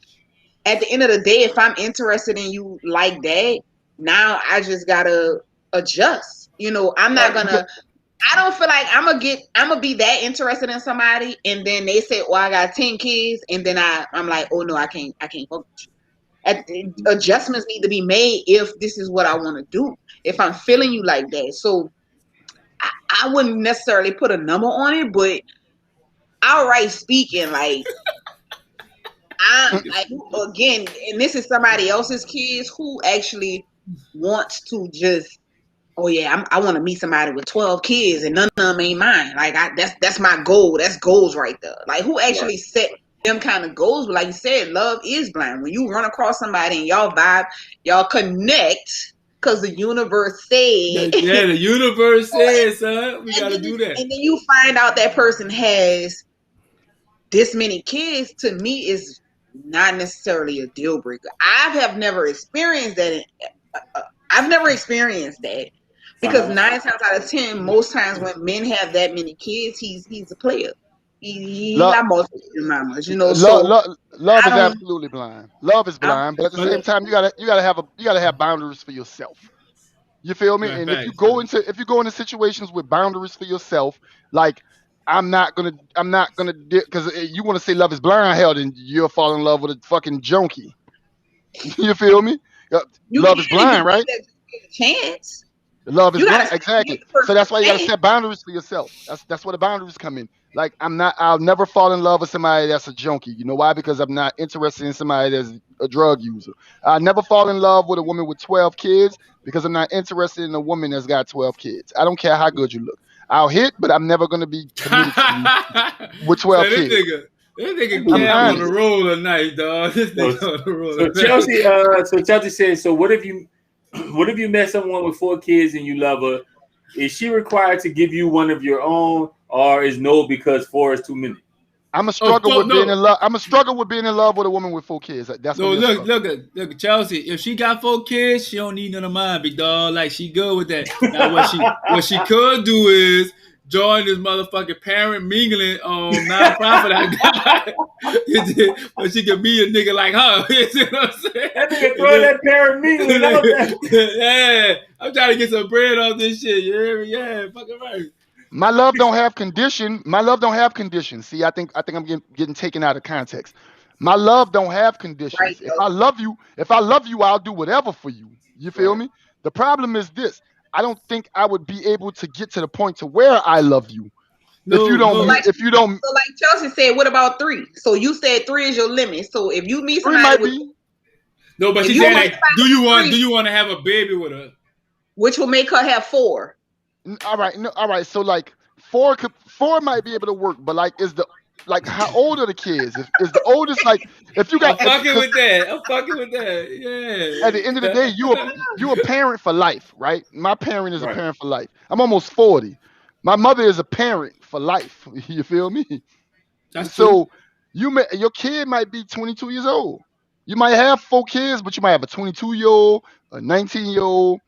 B: At the end of the day, if I'm interested in you like that, now I just gotta adjust. I'm not gonna. I don't feel like I'm gonna be that interested in somebody, and then they say, "Oh, I got 10 kids," and then I'm like, "Oh no, I can't fuck with you." Adjustments need to be made if this is what I want to do. If I'm feeling you like that, so I wouldn't necessarily put a number on it, but outright speaking, like. Again, and this is somebody else's kids who actually wants to just, oh yeah, I want to meet somebody with 12 kids and none of them ain't mine. Like that's my goal. That's goals right there. Like who actually set them kind of goals? But like you said, love is blind. When you run across somebody and y'all vibe, y'all connect because the universe said.
D: Yeah, the universe says, son, we gotta do that.
B: And then you find out that person has this many kids. To me, is not necessarily a deal breaker. I have never experienced that. I've never experienced that because 9 times out of 10, most times when men have that many kids, he's a player. He got multiple mamas,
C: Love is absolutely blind. Love is blind, but at the same time, you gotta have boundaries for yourself. You feel me? And if you go into situations with boundaries for yourself, like. I'm not gonna because you want to say love is blind, hell, then you'll fall in love with a fucking junkie. You feel me? Love is blind, right?
B: Chance.
C: Love is blind, exactly. So that's why you gotta set boundaries for yourself. That's where the boundaries come in. Like I'll never fall in love with somebody that's a junkie. You know why? Because I'm not interested in somebody that's a drug user. I'll never fall in love with a woman with 12 kids because I'm not interested in a woman that's got 12 kids. I don't care how good you look. I'll hit, but I'm never gonna be committed to you with 12 kids.
D: This nigga Cam on the roll tonight, dog. This nigga on the roll.
A: So Chelsea says, so what if you met someone with 4 kids and you love her? Is she required to give you one of your own, or is no because 4 is too many?
C: I'm a struggle with being in love. I'm a struggle with being in love with a woman with 4 kids. That's
D: look at Chelsea. If she got 4 kids, she don't need none of mine, big dog. Like she good with that. Now what she could do is join this motherfucking parent mingling nonprofit I got. But she could be a nigga like her. You know what I'm saying?
A: That nigga throw that parent mingling out there.
D: Yeah, I'm trying to get some bread off this shit. You hear me? Yeah, fucking right.
C: My love don't have condition. My love don't have conditions. See, I think I'm getting taken out of context. My love don't have conditions. Right, if I love you, I'll do whatever for you. You feel me? The problem is this: I don't think I would be able to get to the point to where I love you if you don't.
B: So like Chelsea said, what about 3? So you said 3 is your limit. So if you meet
C: 3
B: somebody
C: might
B: with,
C: be.
D: No, but she's saying like, do you want to have a baby with her?
B: Which will make her have 4.
C: All right. So like 4 might be able to work, but like how old are the kids? Is the oldest like if you got?
D: I'm fucking with that. Yeah.
C: At the end of the day, you a parent for life, right? My parent is a parent for life. I'm almost 40. My mother is a parent for life. You feel me?
D: That's
C: so true. Your kid might be 22 years old. You might have 4 kids, but you might have a 22-year-old, a 19-year-old,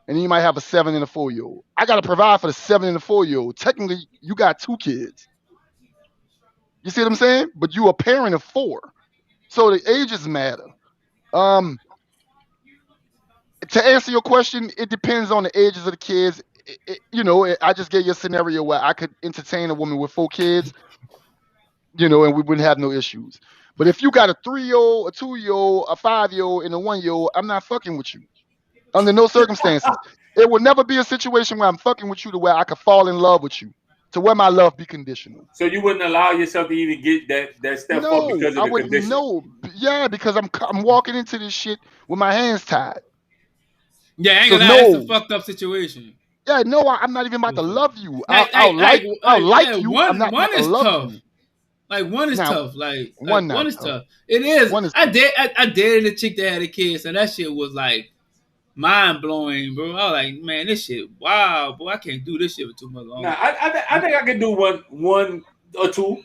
C: and then you might have a 7 and a 4-year-old. I got to provide for the 7 and the 4-year-old. Technically, you got 2 kids. You see what I'm saying? But you a parent of 4. So the ages matter. To answer your question, it depends on the ages of the kids. I just gave you a scenario where I could entertain a woman with 4 kids, and we wouldn't have no issues. But if you got a 3-year-old, a 2-year-old, a 5-year-old, and a 1-year-old, I'm not fucking with you. Under no circumstances. It will never be a situation where I'm fucking with you to where I could fall in love with you, to where my love be conditional.
A: So you wouldn't allow yourself to even get that step up because of the condition?
C: No, yeah, because I'm walking into this shit with my hands tied.
D: Yeah, I ain't gonna lie, that's a fucked up situation.
C: Yeah, no, I'm not even about to love you. I'll like you. I'm not about to love you.
D: Like one is tough. Like one is tough. It is. I dated a chick that had a kid, so that shit was like mind blowing, bro. I was like, man, this shit, wow, boy, I can't do this shit for too much longer.
A: Nah, I think I can do one or two.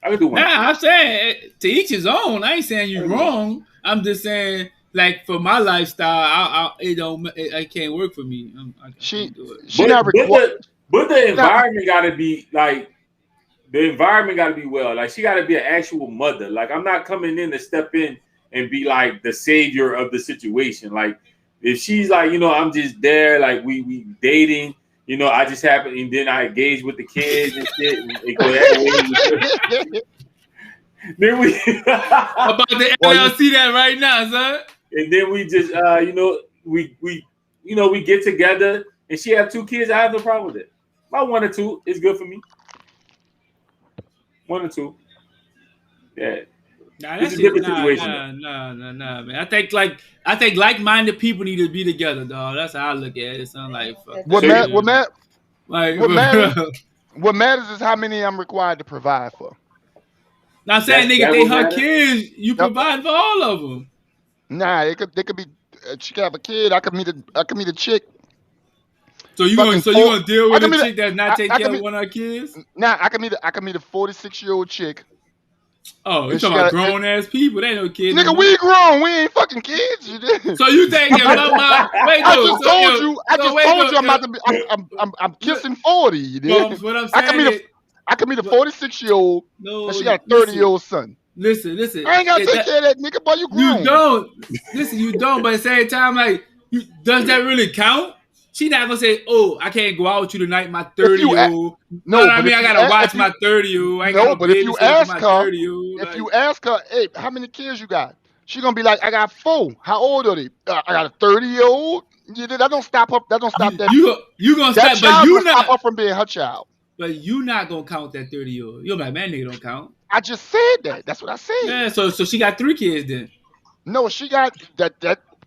A: I can do one.
D: Nah, I'm saying to each his own. I ain't saying you're wrong. I'm just saying, like, for my lifestyle, it can't work for me. I can't do it.
A: But the environment gotta be like. The environment got to be well. Like, she got to be an actual mother. Like, I'm not coming in to step in and be like the savior of the situation. Like, if she's like, I'm just there, like we dating, I just happen, and then I engage with the kids and shit. And go that way. Then we
D: about the LLC that right now, son.
A: And then we just, we get together, and she have 2 kids. I have no problem with it. About 1 or 2 is good for me. 1 or 2. Yeah.
D: Nah, that's a different situation. Nah, man. I think like-minded people need to be together, dog. That's how I look at it. It sounds like
C: what matters is how many I'm required to provide for.
D: Now I'm saying, nigga, they her kids, you provide for all of them.
C: Nah, they could be. She could have a kid. I could meet a chick.
D: So you gonna deal with a chick that's not taking care of one of her kids?
C: Nah, I can meet a 46-year-old chick.
D: Oh, you talking about grown ass people? They ain't no kids.
C: Nigga, we grown. We ain't fucking kids. You did.
D: So you think if my mom? Wait,
C: I just told you I'm about to be. I'm kissing 40. You did.
D: What I'm saying
C: I can meet a 46-year-old. And she got a 30-year-old son.
D: Listen.
C: I ain't gotta take care of that nigga, boy. You grown.
D: You don't. Listen, you don't. But at the same time, like, does that really count? She not gonna say, "Oh, I can't go out with you tonight, my 30-year-old." No, I mean, I gotta watch my 30-year-old.
C: No, but if you ask her, "Hey, how many kids you got?" She gonna be like, "I got 4." How old are they? I got a 30-year-old. That don't stop her. That don't stop that.
D: You gonna stop, but you not
C: stop her from being her child.
D: But you not gonna count that 30-year-old. You're like, man, nigga don't count.
C: I just said that. That's what I said.
D: Yeah. So she got 3 kids then.
C: No, she got that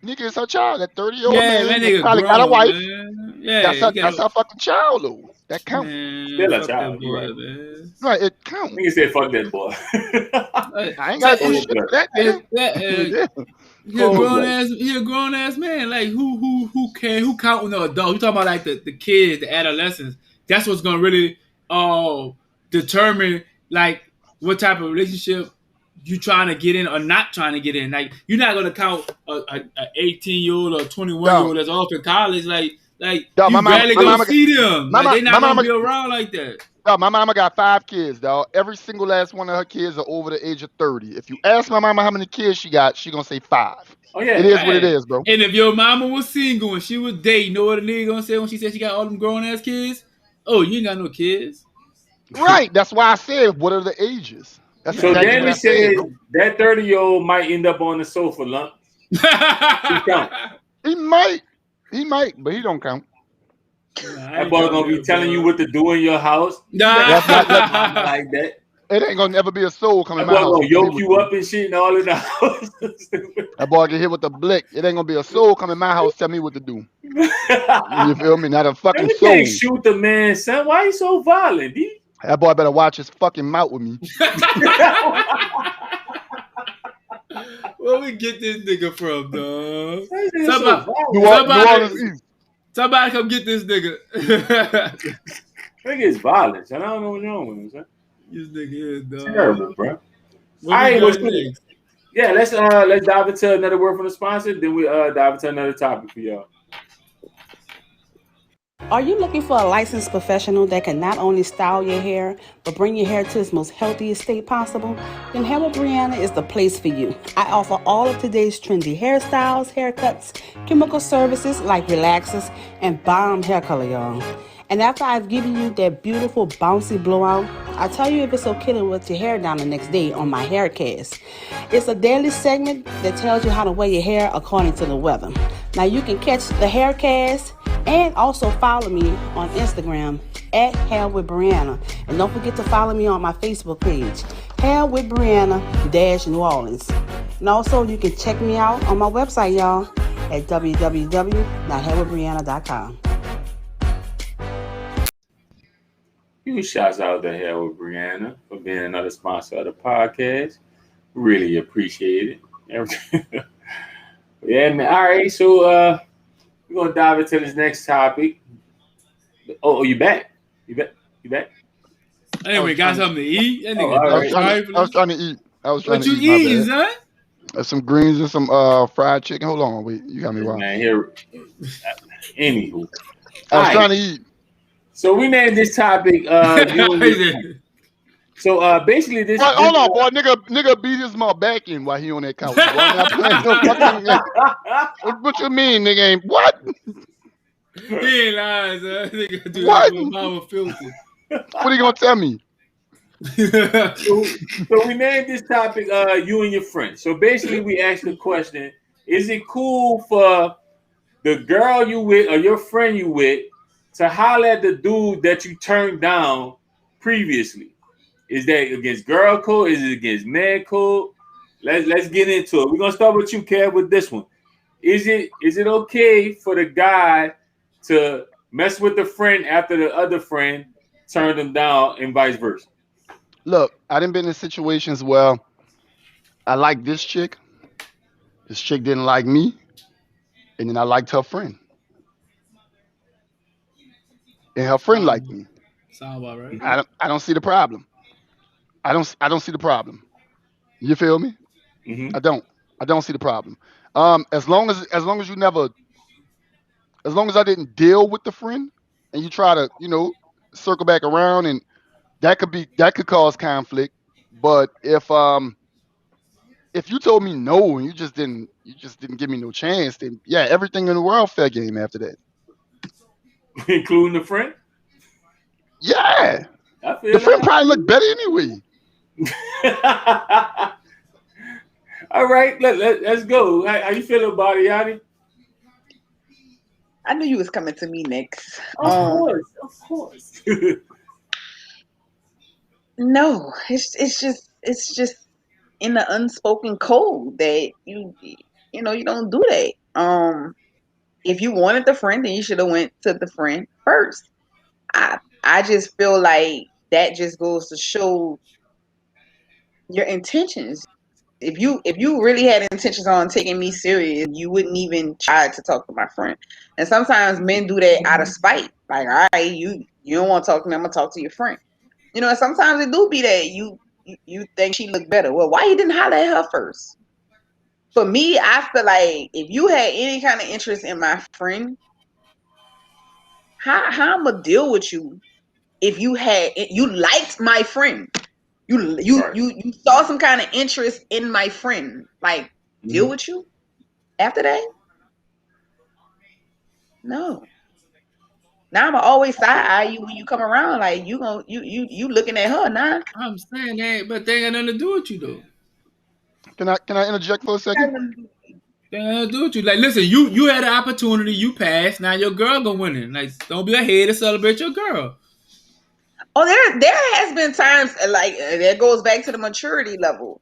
C: nigga is her child. That 30-year-old
D: man. That nigga
C: probably
D: grown,
C: got a wife.
D: Man. Yeah,
C: that's her fucking child, though. That counts.
A: Still a child,
D: boy,
A: right?
D: Man.
C: Right, it counts.
A: Nigga said, "Fuck that boy."
C: I ain't got shit for that.
D: He a grown ass man. Like who counting the adult? You talking about like the kids, the adolescents? That's what's gonna really determine like what type of relationship you trying to get in or not trying to get in. Like, you're not gonna count a 18-year-old or a 21-year-old that's off in college. Like you barely gonna see them. They not gonna be around like that.
C: Dog, my mama got 5 kids, dog. Every single last one of her kids are over the age of 30. If you ask my mama how many kids she got, she gonna say 5.
A: Oh yeah,
C: it is what it is, bro.
D: And if your mama was single and she was dating, you know what a nigga gonna say when she said she got all them grown ass kids? Oh, you ain't got no kids.
C: Right. That's why I said, what are the ages? That's
A: so exactly Danny said that 30-year-old might end up on the sofa, lump.
C: He might. He might, but he don't count.
A: That boy gonna be telling you what to do in your house.
C: That's not that.
A: Mama like that.
C: It ain't gonna never be a soul coming
A: That
C: in my
A: boy
C: house.
A: gonna yoke you up and shit and all in the house.
C: That boy get hit with the blick. It ain't gonna be a soul coming in my house tell me what to do. You feel me? Not a fucking
A: You
C: soul.
A: can't shoot the man, son. Why you so violent, D?
C: That boy better watch his fucking mouth with me.
D: Where we get this nigga from, dog?
C: New Orleans East.
D: Somebody come get this nigga.
A: Nigga is violent. I don't know what's wrong with him, son.
D: This nigga is dog.
A: Terrible, bro.
D: What
A: let's dive into another word from the sponsor. Then we dive into another topic for y'all.
E: Are you looking for a licensed professional that can not only style your hair, but bring your hair to its most healthiest state possible? Then Hair with Brianna is the place for you. I offer all of today's trendy hairstyles, haircuts, chemical services like relaxers, and bomb hair color, y'all. And after I've given you that beautiful bouncy blowout, I tell you if it's okay to let your hair down the next day on my hair cast. It's a daily segment that tells you how to wear your hair according to the weather. Now you can catch the hair cast and also follow me on Instagram at Hair with Brianna. And don't forget to follow me on my Facebook page, Hair with Brianna New Orleans. And also you can check me out on my website, y'all, at www.hairwithbrianna.com.
A: Huge shouts out to Hair with Brianna for being another sponsor of the podcast. Really appreciate it. Yeah, man. All right, so we're gonna dive into this next topic. Oh, you back? You back?
D: Anyway, got something to eat? That nigga,
C: I was trying to eat.
D: What you eating, son?
C: Some greens and some fried chicken. Hold on, wait. You got me wrong.
A: Man, here. Anywho,
C: I was trying to eat.
A: So we named this topic. So basically, this.
C: Hold on, boy. Nigga beat his mouth back in while he on that couch. What you mean, nigga? Ain't what?
D: He ain't lying, son. Nigga do
C: What?
D: Mama filthy.
C: What are you gonna tell me?
A: So we named this topic you and your friends. So basically we asked the question, is it cool for the girl you with or your friend you with to holler at the dude that you turned down previously? Is that against girl code? Is it against man code? Let's get into it. We're gonna start with you, Kev, with this one. Is it okay for the guy to mess with the friend after the other friend turned him down and vice versa?
C: Look, I done been in situations where I like this chick didn't like me, and then I liked her friend. And her friend liked me.
D: Sound about right.
C: I don't see the problem. I don't see the problem. You feel me?
A: Mm-hmm.
C: I don't see the problem. As long as you never, as long as I didn't deal with the friend and you try to, circle back around, and that could cause conflict. But if you told me no and you just didn't give me no chance, then yeah, everything in the world fair game after that.
A: Including the friend?
C: Yeah. The friend probably look better anyway.
A: All right, let's go. How you feeling about it, Yanni?
B: I knew you was coming to me next.
A: Of course.
B: No, it's just in the unspoken code that you don't do that. If you wanted the friend, then you should have went to the friend first. I just feel like that just goes to show your intentions. If you really had intentions on taking me serious, you wouldn't even try to talk to my friend. And sometimes men do that out of spite. Like, all right, you don't want to talk to me, I'm gonna talk to your friend. And sometimes it do be that you think she looked better. Well, why you didn't holler at her first? For me, I feel like if you had any kind of interest in my friend, how I'm gonna deal with you if you liked my friend. You saw some kind of interest in my friend. Like, deal with you after that? No. Now I'ma always side eye you when you come around. Like, you looking at her now.
D: I'm saying that, but they ain't got nothing to do with you though.
C: Can I interject for a second?
D: Yeah, do you like? Listen, you had an opportunity, you passed. Now your girl gonna win it. Like, don't be ahead to celebrate your girl.
B: Oh, there has been times like that goes back to the maturity level.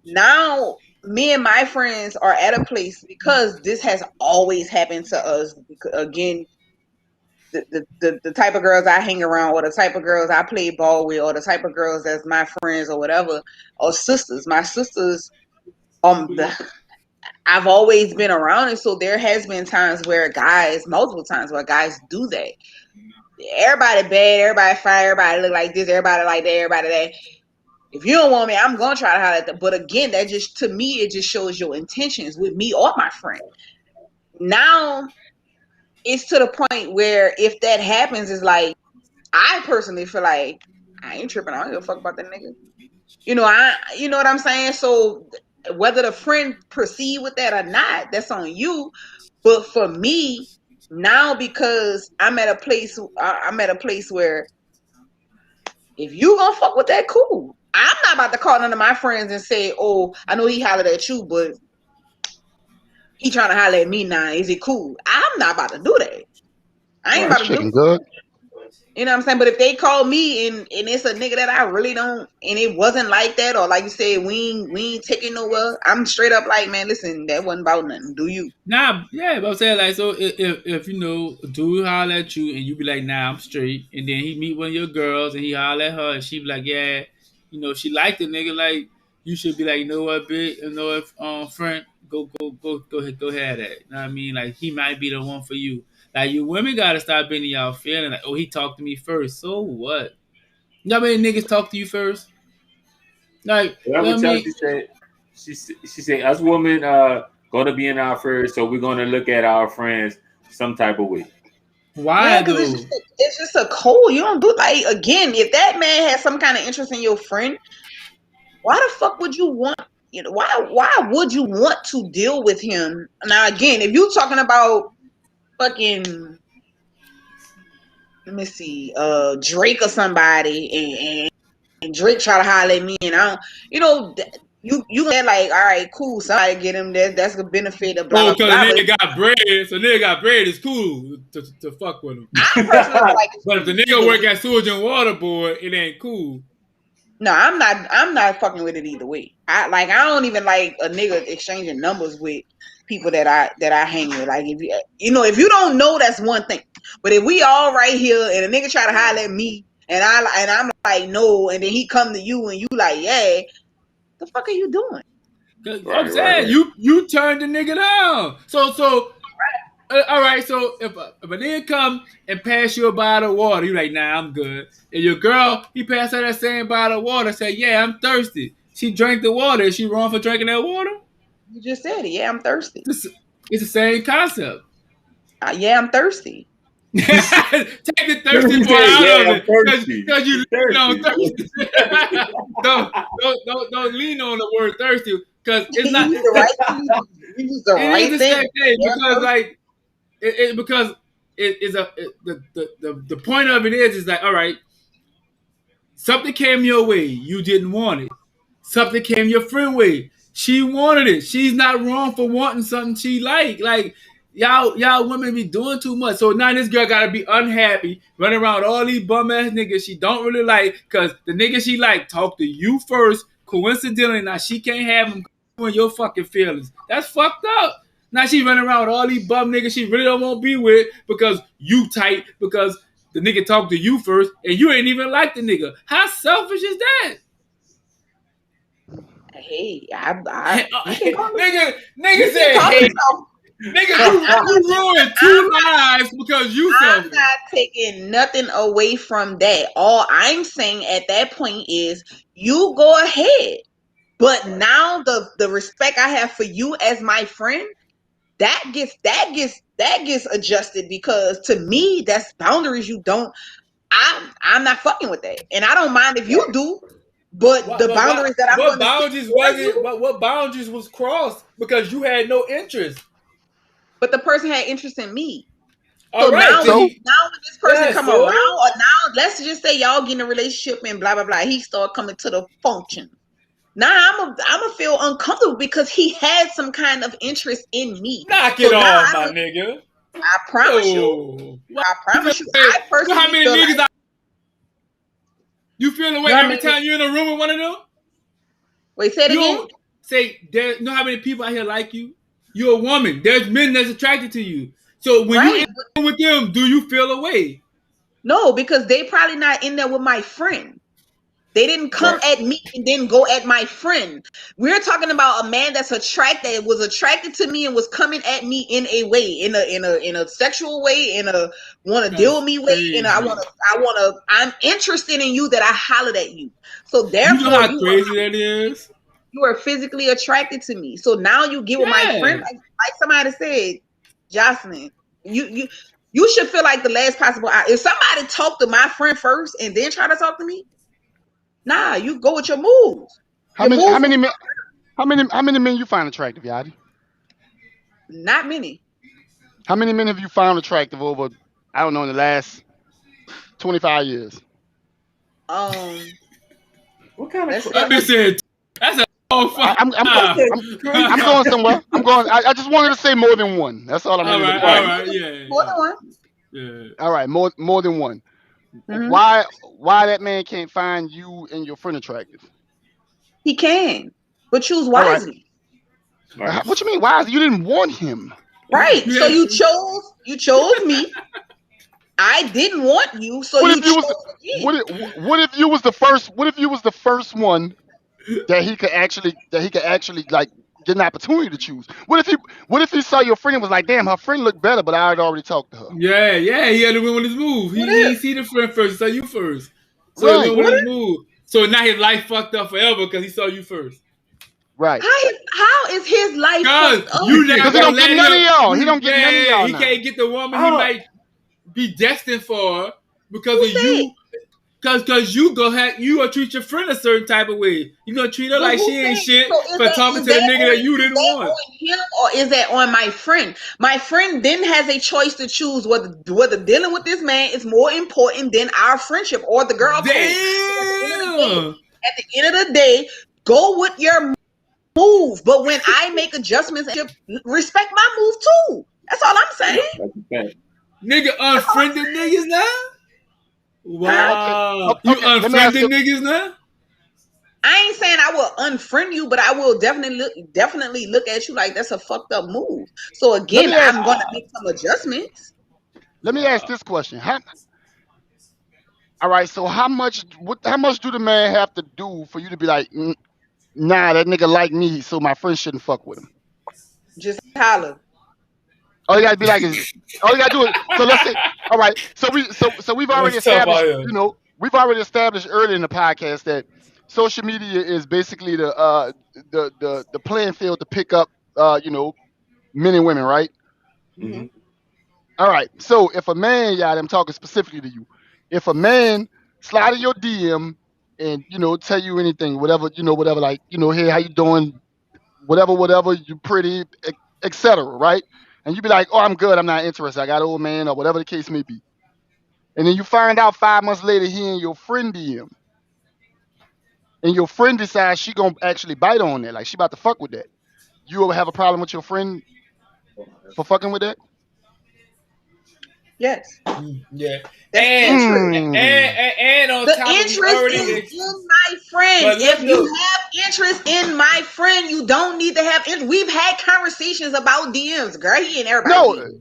B: Now, me and my friends are at a place because this has always happened to us. Again, the type of girls I hang around, or the type of girls I play ball with, or the type of girls that's my friends or whatever, or sisters. My sisters, I've always been around it, so there has been times where multiple times where guys do that. Everybody bad, everybody fine, everybody look like this, everybody like that, everybody that. If you don't want me, I'm gonna try to holler at them. But again, that just, to me, it just shows your intentions with me or my friend. Now it's to the point where if that happens, it's like, I personally feel like I ain't tripping. I don't give a fuck about that nigga. You know what I'm saying? So whether the friend proceed with that or not, that's on you. But for me now, because I'm at a place where if you gonna fuck with that, cool. I'm not about to call none of my friends and say, "Oh, I know he hollered at you, but he trying to holler at me now. Is it cool?" I'm not about to do that. I ain't about to do it.
C: Good.
B: You know what I'm saying? But if they call me and it's a nigga that I really don't, and it wasn't like that, or like you said, we ain't taking nowhere, I'm straight up like, man, listen, that wasn't about nothing. Do you?
D: Nah, yeah, but I'm saying like, so if you know, dude holler at you and you be like, nah, I'm straight, and then he meet one of your girls and he holler at her and she be like, yeah, you know, she liked the nigga, like, you should be like, you know what, bitch, you know what, friend, go ahead at it. You know what I mean? Like, he might be the one for you. Like, you women gotta stop being y'all feeling like, oh, he talked to me first, so what? You know how many niggas talk to you first? Like, you know what I mean?
A: She said us women gonna be in our first, so we're gonna look at our friends some type of way.
D: Why
B: Yeah, because it's just a code. You don't do, like, again, if that man has some kind of interest in your friend, why the fuck would you want, why would you want to deal with him? Now again, if you talking about fucking, let me see, Drake or somebody, and Drake try to holler at me, and I don't, you like, all right, cool, somebody get him that, that's a benefit of blah,
D: oh,
B: blah,
D: because
B: blah.
D: the nigga got bread, so nigga got bread, it's cool to fuck with him.
B: I personally feel like,
D: but if the nigga work at Sewage and Water Board, it ain't cool.
B: No, I'm not fucking with it either way. I don't even like a nigga exchanging numbers with people that I hang with. Like, if you don't know, that's one thing. But if we all right here and a nigga try to holler at me and I'm like, no, and then he come to you and you like, yeah, the fuck are you doing?
D: I'm saying you turned the nigga down. So all right. So if a nigga come and pass you a bottle of water, you like, nah, I'm good. And your girl, he passed her that same bottle of water, say, yeah, I'm thirsty. She drank the water. Is she wrong for drinking that water?
B: You just said it. Yeah, I'm thirsty.
D: It's the same concept.
B: Yeah, I'm thirsty.
D: Take the thirsty part out of it, because you lean on thirsty. don't lean on the word thirsty, because it's not
B: the right thing. You use the right thing.
D: Same thing, because like because it is the point of it is like, all right, something came your way, you didn't want it. Something came your friend way, she wanted it. She's not wrong for wanting something she like y'all women be doing too much. So now this girl gotta be unhappy, running around with all these bum ass niggas she don't really like, because the nigga she like talk to you first. Coincidentally, now she can't have him in your fucking feelings. That's fucked up. Now she running around with all these bum niggas she really don't want to be with because you tight, because the nigga talked to you first and you ain't even like the nigga. How selfish is that?
B: Hey,
D: nigga said, hey. Nigga, you ruined two lives because you selfish.
B: I'm not taking nothing away from that. All I'm saying at that point is you go ahead. But now the respect I have for you as my friend, that gets adjusted, because to me, that's boundaries you don't. I'm not fucking with that. And I don't mind if you do. But boundaries that I'm
D: what boundaries was it? What boundaries was crossed because you had no interest?
B: But the person had interest in me.
D: All
B: so
D: right,
B: now when this person come around, or now let's just say y'all get in a relationship and blah blah blah, he start coming to the function. Now I'm gonna feel uncomfortable because he had some kind of interest in me.
D: Knock it off, my nigga.
B: I promise you. I promise you. I personally
D: how many
B: feel
D: niggas
B: like,
D: you feel the way every time you're in a room with one of them?
B: Wait, say it again.
D: Say there. Know how many people out here like you? You're a woman. There's men that's attracted to you. So when you in with them, do you feel a way?
B: No, because they probably not in there with my friend. They didn't come at me and then go at my friend. We're talking about a man that's was attracted to me and was coming at me in a way, in a sexual way, in a want to deal with me way, and I'm interested in you that I hollered at you. So therefore,
D: you know how crazy that is.
B: You are physically attracted to me. So now you get with my friend, like somebody said, Jocelyn, you should feel like the last possible. If somebody talk to my friend first and then try to talk to me, nah, you go with your moves.
C: How many men you find attractive, Yadi?
B: Not many.
C: How many men have you found attractive over, I don't know, in the last 25 years?
A: What kind of?
D: That's a.
C: I'm going somewhere. I just wanted to say more than one. That's all I'm
D: all
C: really
D: right, yeah.
B: More than one.
D: Yeah.
C: All right, more than one. Mm-hmm. Why that man can't find you and your friend attractive?
B: He can, but choose wisely.
C: Right. What you mean wisely? You didn't want him.
B: Right. So you chose me. I didn't want you, so what
C: what if you was the first one that he could actually like get an opportunity to choose? What if he saw your friend and was like, damn, her friend looked better, but I had already talked to her?
D: Yeah, he had to win with his move. He see the friend first, he saw you first. So he went with his move. So now his life fucked up forever because he saw you first.
C: Right.
B: How is his life fucked up?
C: Because he don't get none of y'all. He don't get none of y'all.
D: He can't get the woman he might be destined for because of you. Because you gonna treat your friend a certain type of way. You gonna treat her like she ain't shit for talking to the nigga that you didn't want.
B: On him or is that on my friend? My friend then has a choice to choose whether dealing with this man is more important than our friendship or the girl.
D: Damn.
B: At the end of the day, go with your move. But when I make adjustments, respect my move too. That's all I'm saying.
D: Nigga unfriended niggas now? Wow. Okay. You unfriended niggas now?
B: I ain't saying I will unfriend you, but I will definitely look at you like that's a fucked up move. So again, I'm gonna make some adjustments.
C: Let me ask this question. All right, so how much do the man have to do for you to be like, nah, that nigga like me, so my friend shouldn't fuck with him?
B: Just holler.
C: All you gotta be like is, all you gotta do is, so let's say, all right, so we've already established, we've already established early in the podcast that social media is basically the playing field to pick up, men and women, right?
B: Mm-hmm.
C: All right, so if a man, I'm talking specifically to you, if a man slide in your DM and tell you anything, whatever, like, hey, how you doing, whatever, you pretty, etc., right? And you be like, oh, I'm good, I'm not interested, I got an old man, or whatever the case may be. And then you find out 5 months later he and your friend DM. And your friend decides she gonna actually bite on that, like she about to fuck with that. You ever have a problem with your friend for fucking with that?
B: Yes.
D: Yeah. And on
B: the
D: top
B: interest
D: of
B: is in my friend. If you have interest in my friend, you don't need to have interest. We've had conversations about DMs, girl. He ain't everybody.
C: No.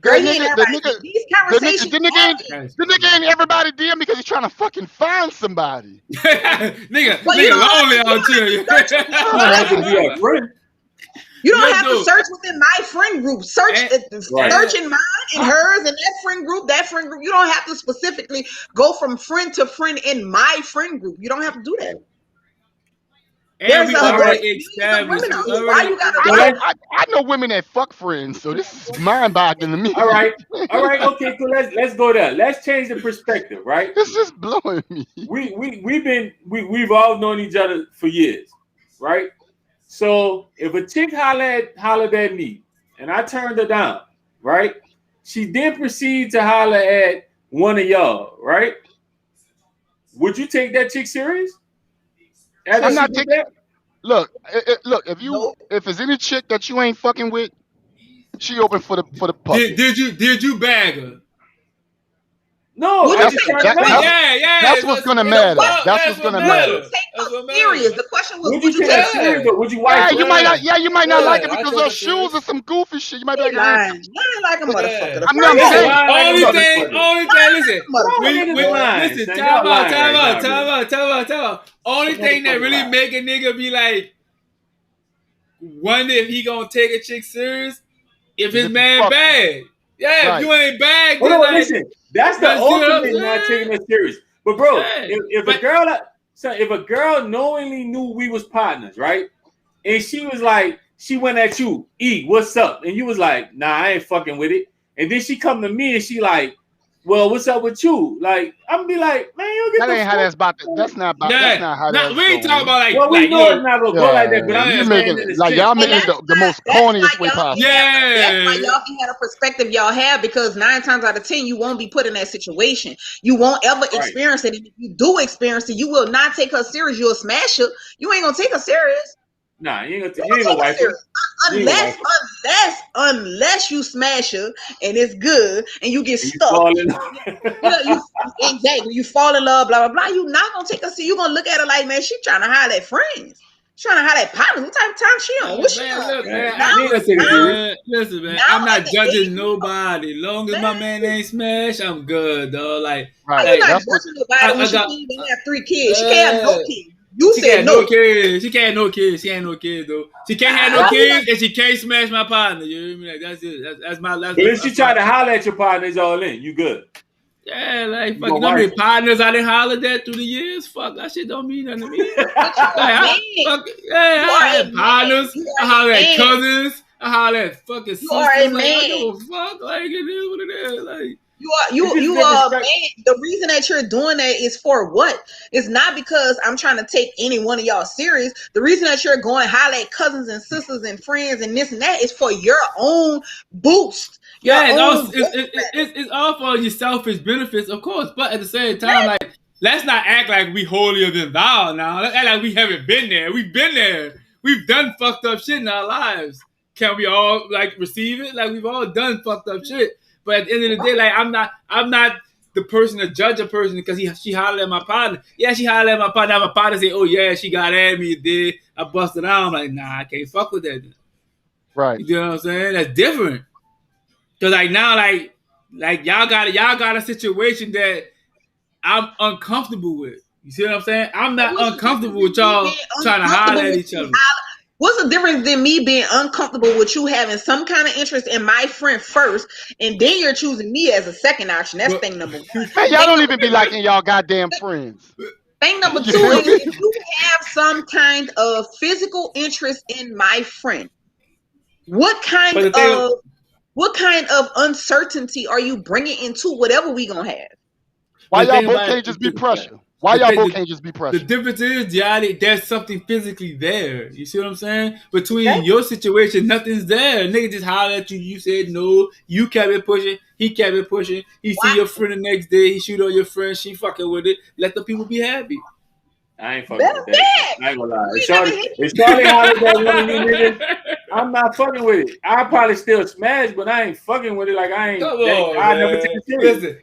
B: Girl, he ain't everybody. These conversations.
C: The nigga ain't everybody DM because he's trying to fucking find somebody.
D: nigga lonely out here.
B: You don't have to search within my friend group. Search in mine and hers and that friend group. You don't have to specifically go from friend to friend in my friend group. You don't have to do that.
D: And we already established.
C: I know women that fuck friends, so this is mind-boggling to me.
A: All right, okay, so let's go there. Let's change the perspective, right?
C: It's just blowing me.
A: We've all known each other for years, right? So if a chick hollered at me and I turned her down, right? She then proceeded to holler at one of y'all, right? Would you take that chick serious?
C: I'm not taking look, if it's any chick that you ain't fucking with, she open for the puppy.
D: Did you bag her?
A: No,
C: that's what's gonna matter. That's what's gonna matter.
B: Serious. The question was,
A: would you take her serious? Would you wife her?
C: You might not like it because her shoes are some goofy shit. You might be like,
B: lying like a motherfucker.
C: I'm not saying.
D: Only thing. Listen. Time out. Only thing that really make a nigga be like, wonder if he gonna take a chick serious if his man bad. Yeah, right. If you ain't bag,
A: then listen, that's the ultimate not taking it serious. But bro, if a girl knowingly knew we was partners, right? And she was like, she went at you, E, what's up? And you was like, nah, I ain't fucking with it. And then she come to me and she like, well, what's up with you? Like, I'm gonna be like, man, you get
C: that ain't how that's about. That's not how that's.
D: We ain't talking about like.
A: Well, we know it's not gonna go like that, but I'm just
C: making it like y'all making it the most corniest way possible.
B: That's why y'all can have a perspective y'all have, because 9 times out of 10 you won't be put in that situation. You won't ever experience it, and if you do experience it, you will not take her serious. You'll smash her. You ain't gonna take her serious.
A: Nah, you ain't gonna wife her.
B: Unless you smash her and it's good and you get stuck. Exactly. You fall in love, blah, blah, blah. You're not going to take her. See, you're going to look at her like, man, she trying to hide at friends. She trying to hide at partners. What type of time she on? What she on?
D: Listen, man. I'm not judging nobody. Long as my man ain't smashed, I'm good, dog. Like,
B: you're not judging nobody when she can't even have 3 kids. She can't have no kids. You said no
D: kids. She can't have no kids. She ain't no kids though. She can't have no kids, and she can't smash my partner. You know what I mean? Like, that's it. That's my last.
A: But if she try to holler at your partner, it's all in. You good?
D: Yeah, like fuck. You know how many partners I done hollered at through the years? Fuck, that shit don't mean nothing to me. I had partners. I holler at cousins. I holler at fucking sisters. Like, what the fuck? Like, it is what it is. Like.
B: You are man. The reason that you're doing that is for what? It's not because I'm trying to take any one of y'all serious. The reason that you're going holler at cousins and sisters and friends and this and that is for your own boost.
D: It's all for your selfish benefits, of course. But at the same time, like, let's not act like we holier than thou now. Let's act like we haven't been there. We've been there. We've done fucked up shit in our lives. Can we all like receive it? Like, we've all done fucked up shit. But at the end of the day, like, I'm not the person to judge a person because she hollered at my partner. Yeah, she hollered at my partner. My partner say, oh yeah, she got at me, did I busted out? I'm like, nah, I can't fuck with that.
C: Right.
D: You know what I'm saying? That's different. Cause like now, like y'all got a situation that I'm uncomfortable with. You see what I'm saying? I'm not uncomfortable with y'all trying to holler at each other.
B: What's the difference than me being uncomfortable with you having some kind of interest in my friend first, and then you're choosing me as a second option? That's thing number 1.
C: Man, y'all don't even be liking y'all goddamn friends.
B: Thing number 2 is if you have some kind of physical interest in my friend, what kind of uncertainty are you bringing into whatever we gonna have?
C: Why y'all both can't just be pressure? Why y'all both can't just be pressure?
D: The difference is, there's something physically there. You see what I'm saying? Between your situation, nothing's there. Nigga just hollered at you. You said no. You kept it pushing. He kept it pushing. He see your friend the next day. He shoot on your friend. She fucking with it. Let the people be happy.
A: I ain't fucking with that. I ain't gonna lie. If Charlie hollered at one of you niggas, I'm not fucking with it. I probably still smash, but I ain't fucking with it. Like, I ain't. I never take it serious.
D: Listen,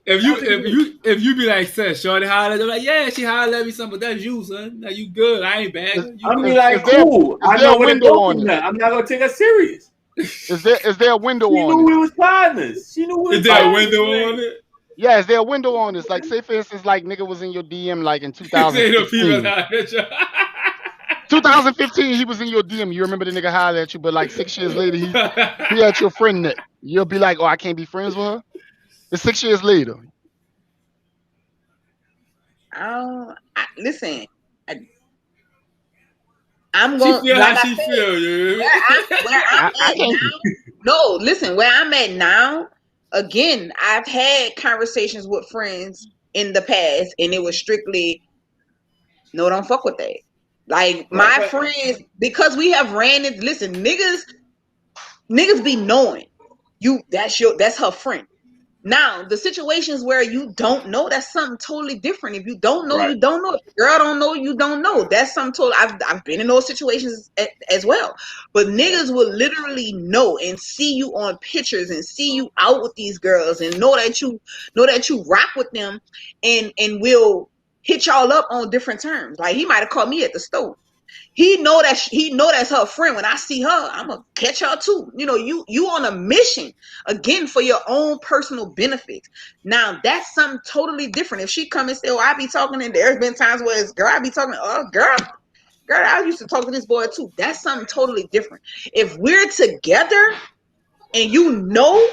D: if you be like, son, Shorty hollered, I'm like, yeah, she hollered at me something, but that's you, son. Now you good. I ain't bad.
A: I'm be like, cool. I know what window on that. I'm not gonna take her serious.
C: Is there a window on it?
A: She knew we was partners. She knew we was
D: partners. Is there a window on it?
C: Yeah, is there a window on this? Like, say for instance, like nigga was in your DM like in 2015. 2015, he was in your DM. You remember the nigga hollered at you, but like 6 years later, he had your friend neck. You'll be like, oh, I can't be friends with her. It's 6 years later.
B: Listen. I'm going.
D: She feel how she feel.
B: No, listen. Where I'm at now. Again, I've had conversations with friends in the past, and it was strictly, no, don't fuck with that. Like, my friends, because we have ran it. Listen, niggas be knowing you. That's her friend. Now, the situations where you don't know, that's something totally different. If you don't know,
A: Right.
B: you don't know. If the girl don't know, you don't know. That's something totally. I've been in those situations as well. But niggas will literally know and see you on pictures and see you out with these girls and know that you rock with them and will hit y'all up on different terms. Like he might have called me at the store. He know that's her friend. When I see her, I'm gonna catch her too. You know, you on a mission again for your own personal benefit. Now that's something totally different. If she come and say, "Oh, I be talking," and there's been times where it's girl, I be talking, "Oh, girl, I used to talk to this boy too." That's something totally different. If we're together and you know,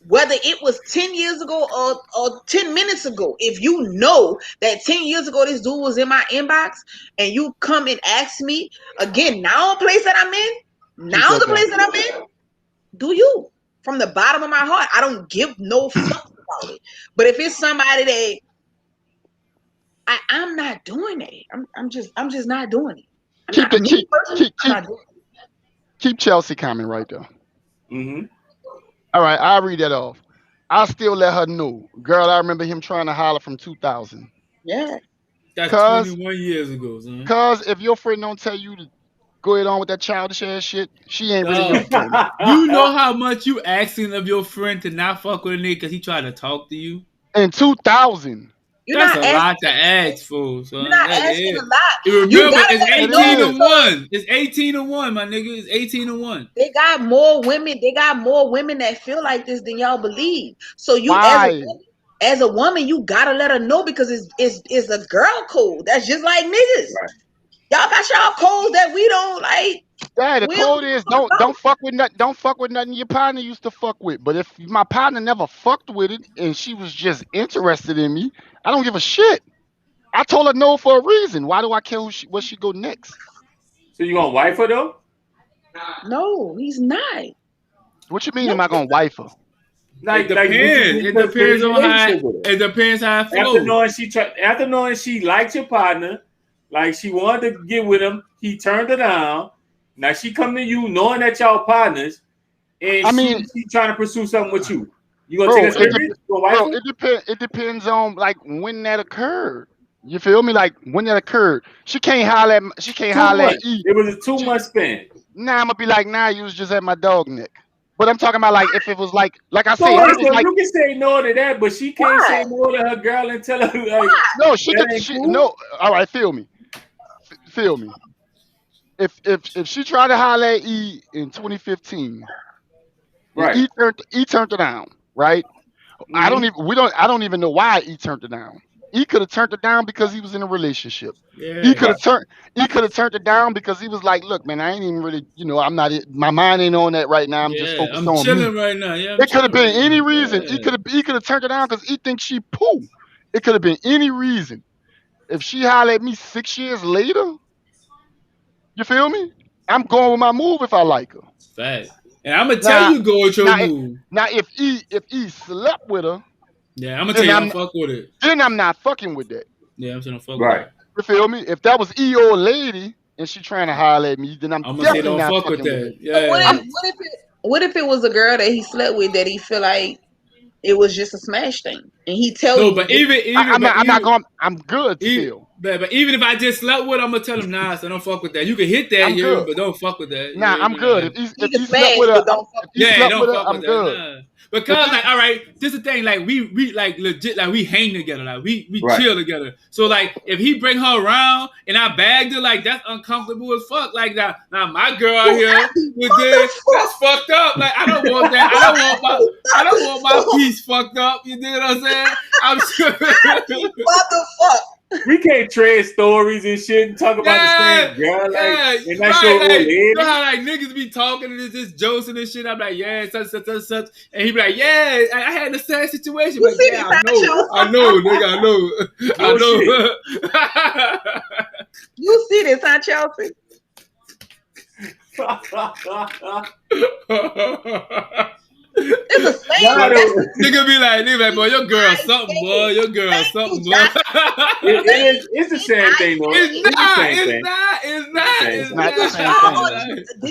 B: whether it was 10 years ago or 10 minutes ago, if you know that 10 years ago this dude was in my inbox and you come and ask me again, now the place that I'm in, do you? From the bottom of my heart, I don't give no fuck about it. But if it's somebody that I'm not doing it, I'm just not doing it.
C: Keep Chelsea comment right there.
A: Mm-hmm.
C: All right, I'll read that off. I'll still let her know. Girl, I remember him trying to holler from 2000.
B: Yeah.
D: That's 21 years ago, son.
C: Because if your friend don't tell you to go ahead on with that childish ass shit, she ain't really your friend.
D: You know how much you asking of your friend to not fuck with a nigga because he tried to talk to you?
C: In 2000.
D: That's a lot to ask for, son.
B: You're not asking a lot.
D: Remember, it's 18-1. It's 18-1, my nigga. It's 18-1.
B: They got more women. They got more women that feel like this than y'all believe. So you, as a woman, you gotta let her know because it's a girl code. That's just like niggas. Right. Y'all got y'all codes that we don't like.
C: Yeah, the code is don't fuck with nothing your partner used to fuck with. But if my partner never fucked with it and she was just interested in me, I don't give a shit. I told her no for a reason. Why do I care where she go next?
A: So you gonna wife her though?
B: No, he's not.
C: What you mean? Am I gonna wife her?
D: It depends on how. It depends how it flows.
A: After knowing she liked your partner, like she wanted to get with him, he turned her down. Now she come to you knowing that y'all partners, and she trying to pursue something with you. You gonna take her serious?
C: It depends on like when that occurred. You feel me? Like when that occurred, she can't holler at E.
A: It was a 2-month span.
C: Nah, I'm gonna be like, nah, you was just at my dog neck. But I'm talking about like if it was like I said,
A: you can say no to that, but she can't say no to her girl and tell her like
C: no, she cool? No. All right, feel me. If she tried to holler at E in 2015, right? E turned her down, right? Mm-hmm. I don't even know why E turned her down. E could have turned her down because he was in a relationship. Yeah, E could have turned her down because he was like, look, man, I ain't even really, I'm not. My mind ain't on that right now. I'm just focused on
D: chilling me. Right now. Yeah,
C: it could have been any reason. E could have turned her down because he thinks she poo. It could have been any reason. If she hollered at me 6 years later, you feel me? I'm going with my move if I like her.
D: Fact. And I'm gonna tell you go with your move.
C: Now if E slept with her.
D: Yeah, I'm gonna tell you I'm fuck with it.
C: Then I'm not fucking with that.
D: Yeah, I'm gonna fuck with it.
C: You feel me? If that was E old lady and she trying to holler at me, then I'm definitely
D: don't
C: not
D: fuck
C: fucking
D: with that.
C: It.
D: Yeah.
B: What if it was a girl that he slept with that he feel like it was just a smash thing, and he tell you?
D: But I'm
C: not going. I'm good still.
D: But even if I just slept with, I'm gonna tell him nah. So don't fuck with that. You can hit that, but don't fuck with that.
C: Nah, I'm good. If he slept with her,
D: don't fuck with
C: good.
D: Nah. Because like, all right, this is the thing. Like we like legit, like we hang together, like we chill together. So like, if he bring her around and I bagged her, like that's uncomfortable as fuck. Like now my girl out here with this, that's fucked up. Like I don't want that. I don't want my piece fucked up. You know what I'm saying? I'm sure.
B: What the fuck?
A: We can't trade stories and shit and talk about the same girl. And that's your old lady.
D: You know how like niggas be talking and this jokes and this shit. I'm like, yeah, such. And he be like, yeah, I had the same situation. Like, yeah, I know, nigga, I know.
B: You see this, huh, Chelsea? It's a thing.
D: Nigga be like, boy, your girl something, boy. Your girl something, boy.
A: It's the same thing, though.
D: It's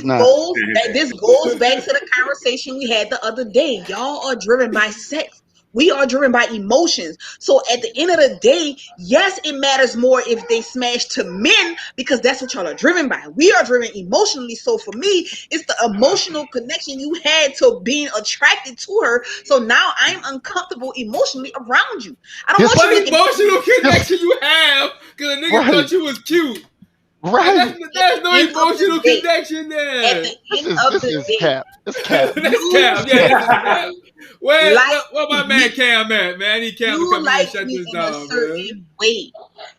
D: not.
B: This goes back to the conversation we had the other day. Y'all are driven by sex. We are driven by emotions. So at the end of the day, yes, it matters more if they smash to men because that's what y'all are driven by. We are driven emotionally. So for me, it's the emotional connection you had to being attracted to her. So now I'm uncomfortable emotionally around you. I don't want you
D: What emotional connection you have because a nigga thought you was cute.
C: Right.
D: There's no emotional connection there.
B: At the end of the day.
C: Cap. It's cap.
D: That's Cap. Yeah, this is Cap. Where my man Cam at, man? I need Cam to come here and shut this down, man.
B: Way.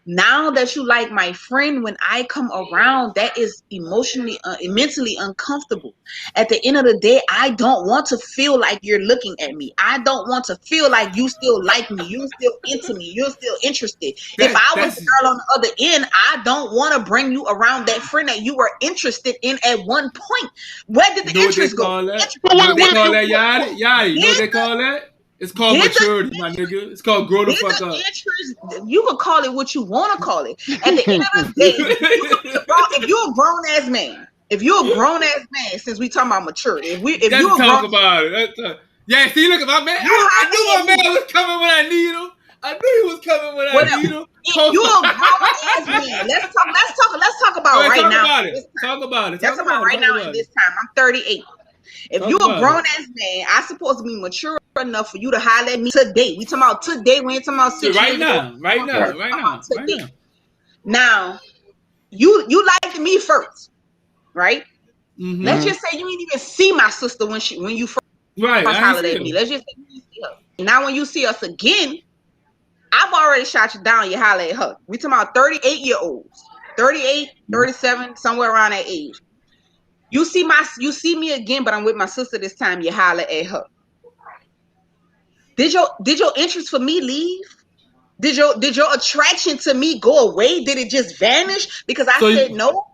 B: Now that you like my friend, when I come around, that is emotionally, mentally uncomfortable. At the end of the day, I don't want to feel like you're looking at me. I don't want to feel like you still like me. You're still into me. You're still interested. If I was a girl on the other end, I don't want to bring you around that friend that you were interested in at one point. Where did the interest go?
D: You know what they call that, Yadi? Yadi, you know what they call that? It's called maturity, my nigga. It's called grow the fuck up.
B: You can call it what you want to call it. At the end of the day, if you're a grown ass man, since we talking about maturity, if you
D: talk about it. Yeah, see, look at my man. I knew my man was coming when I need him. I knew he was coming when I need him.
B: If you're a grown ass man, let's talk about right now.
D: Talk about it.
B: Let's talk about right now at this time. I'm 38. If you're a grown ass man, I'm supposed to be mature enough for you to holler at me today. We talking about today. We ain't talking about 6
D: right
B: years
D: now.
B: ago.
D: Right now.
B: Now, you liked me first, right?
D: Mm-hmm.
B: Let's just say you didn't even see my sister when you first hollered at me. Let's just say you didn't see her. Now, when you see us again, I've already shot you down. You holler at her. We talking about 38-year-olds, 38, 37, somewhere around that age. You see me again, but I'm with my sister this time. You holler at her. Did your interest for me leave? Did your attraction to me go away? Did it just vanish because I said no?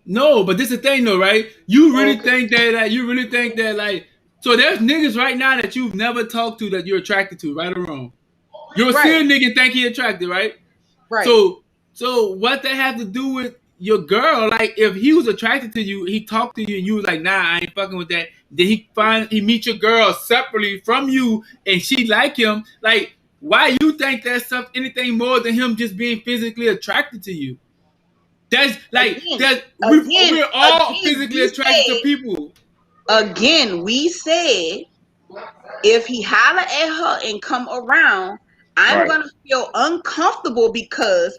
D: No, but this is the thing though, right? You really think that like so there's niggas right now that you've never talked to that you're attracted to, right or wrong? You'll see a nigga think he attracted, right? Right. So what that have to do with your girl? Like if he was attracted to you, he talked to you and you was like, nah, I ain't fucking with that. Then he meet your girl separately from you and she like him. Like, why you think that's anything more than him just being physically attracted to you? That's like we're all physically attracted to people.
B: Again, we said if he holler at her and come around, I'm gonna feel uncomfortable because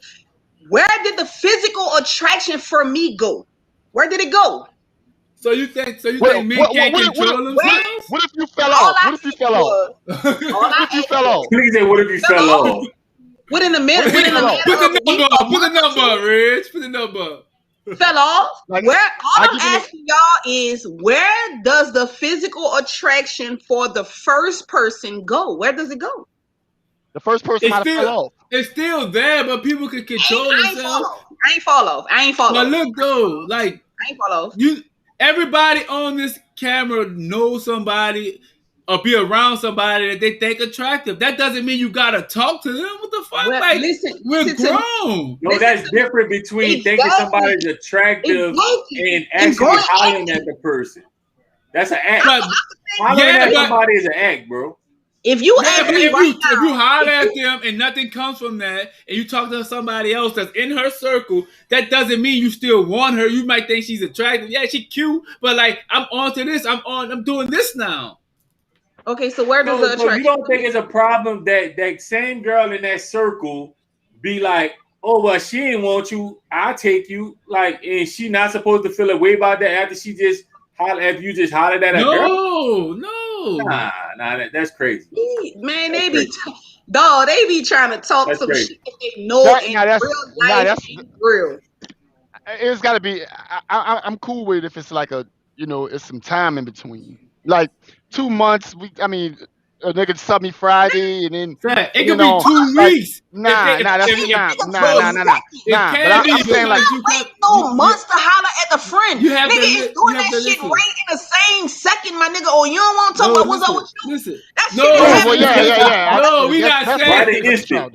B: where did the physical attraction for me go? Where did it go?
D: So you think men can't control themselves?
C: What if you fell off? What if you fell off?
A: Please say, what if you fell off?
B: What in the middle?
D: Put the number up, Rich. Put the number up.
B: Fell off. Like, all I'm asking y'all is where does the physical attraction for the first person go? Where does it go?
C: The first person might have fell off.
D: It's still there, but people can control themselves.
B: I ain't fall off.
D: But look though, like
B: I ain't fall off.
D: Everybody on this camera knows somebody or be around somebody that they think attractive. That doesn't mean you gotta talk to them. What the fuck?
B: Well,
D: like
B: we're
D: grown.
A: No, that's different between thinking somebody's attractive and actually hollering at the person. That's an act. Hollering at somebody is an act, bro.
B: If you
D: holler at them and nothing comes from that, and you talk to somebody else that's in her circle, that doesn't mean you still want her. You might think she's attractive. Yeah, she's cute, but like I'm on to this. I'm doing this now.
B: Okay, so where does the attraction?
A: You don't think it's a problem that same girl in that circle be like, oh well, she didn't want you. I'll take you. Like, and she not supposed to feel a way about that after you just hollered at a girl?
D: No.
A: Nah, that's crazy.
B: Man, they be trying to talk some shit that they know in real life ain't real.
C: It's got to be. I'm cool with it if it's like it's some time in between, like 2 months. A nigga sub me Friday and then
D: it could be 2 weeks.
C: Nah. But I'm saying like
B: you wait no months to holler at the friend. Nigga is doing that shit right in the same second, my nigga. Oh, you don't want to talk about what's up with you?
D: Listen,
C: no,
D: we not saying
A: it.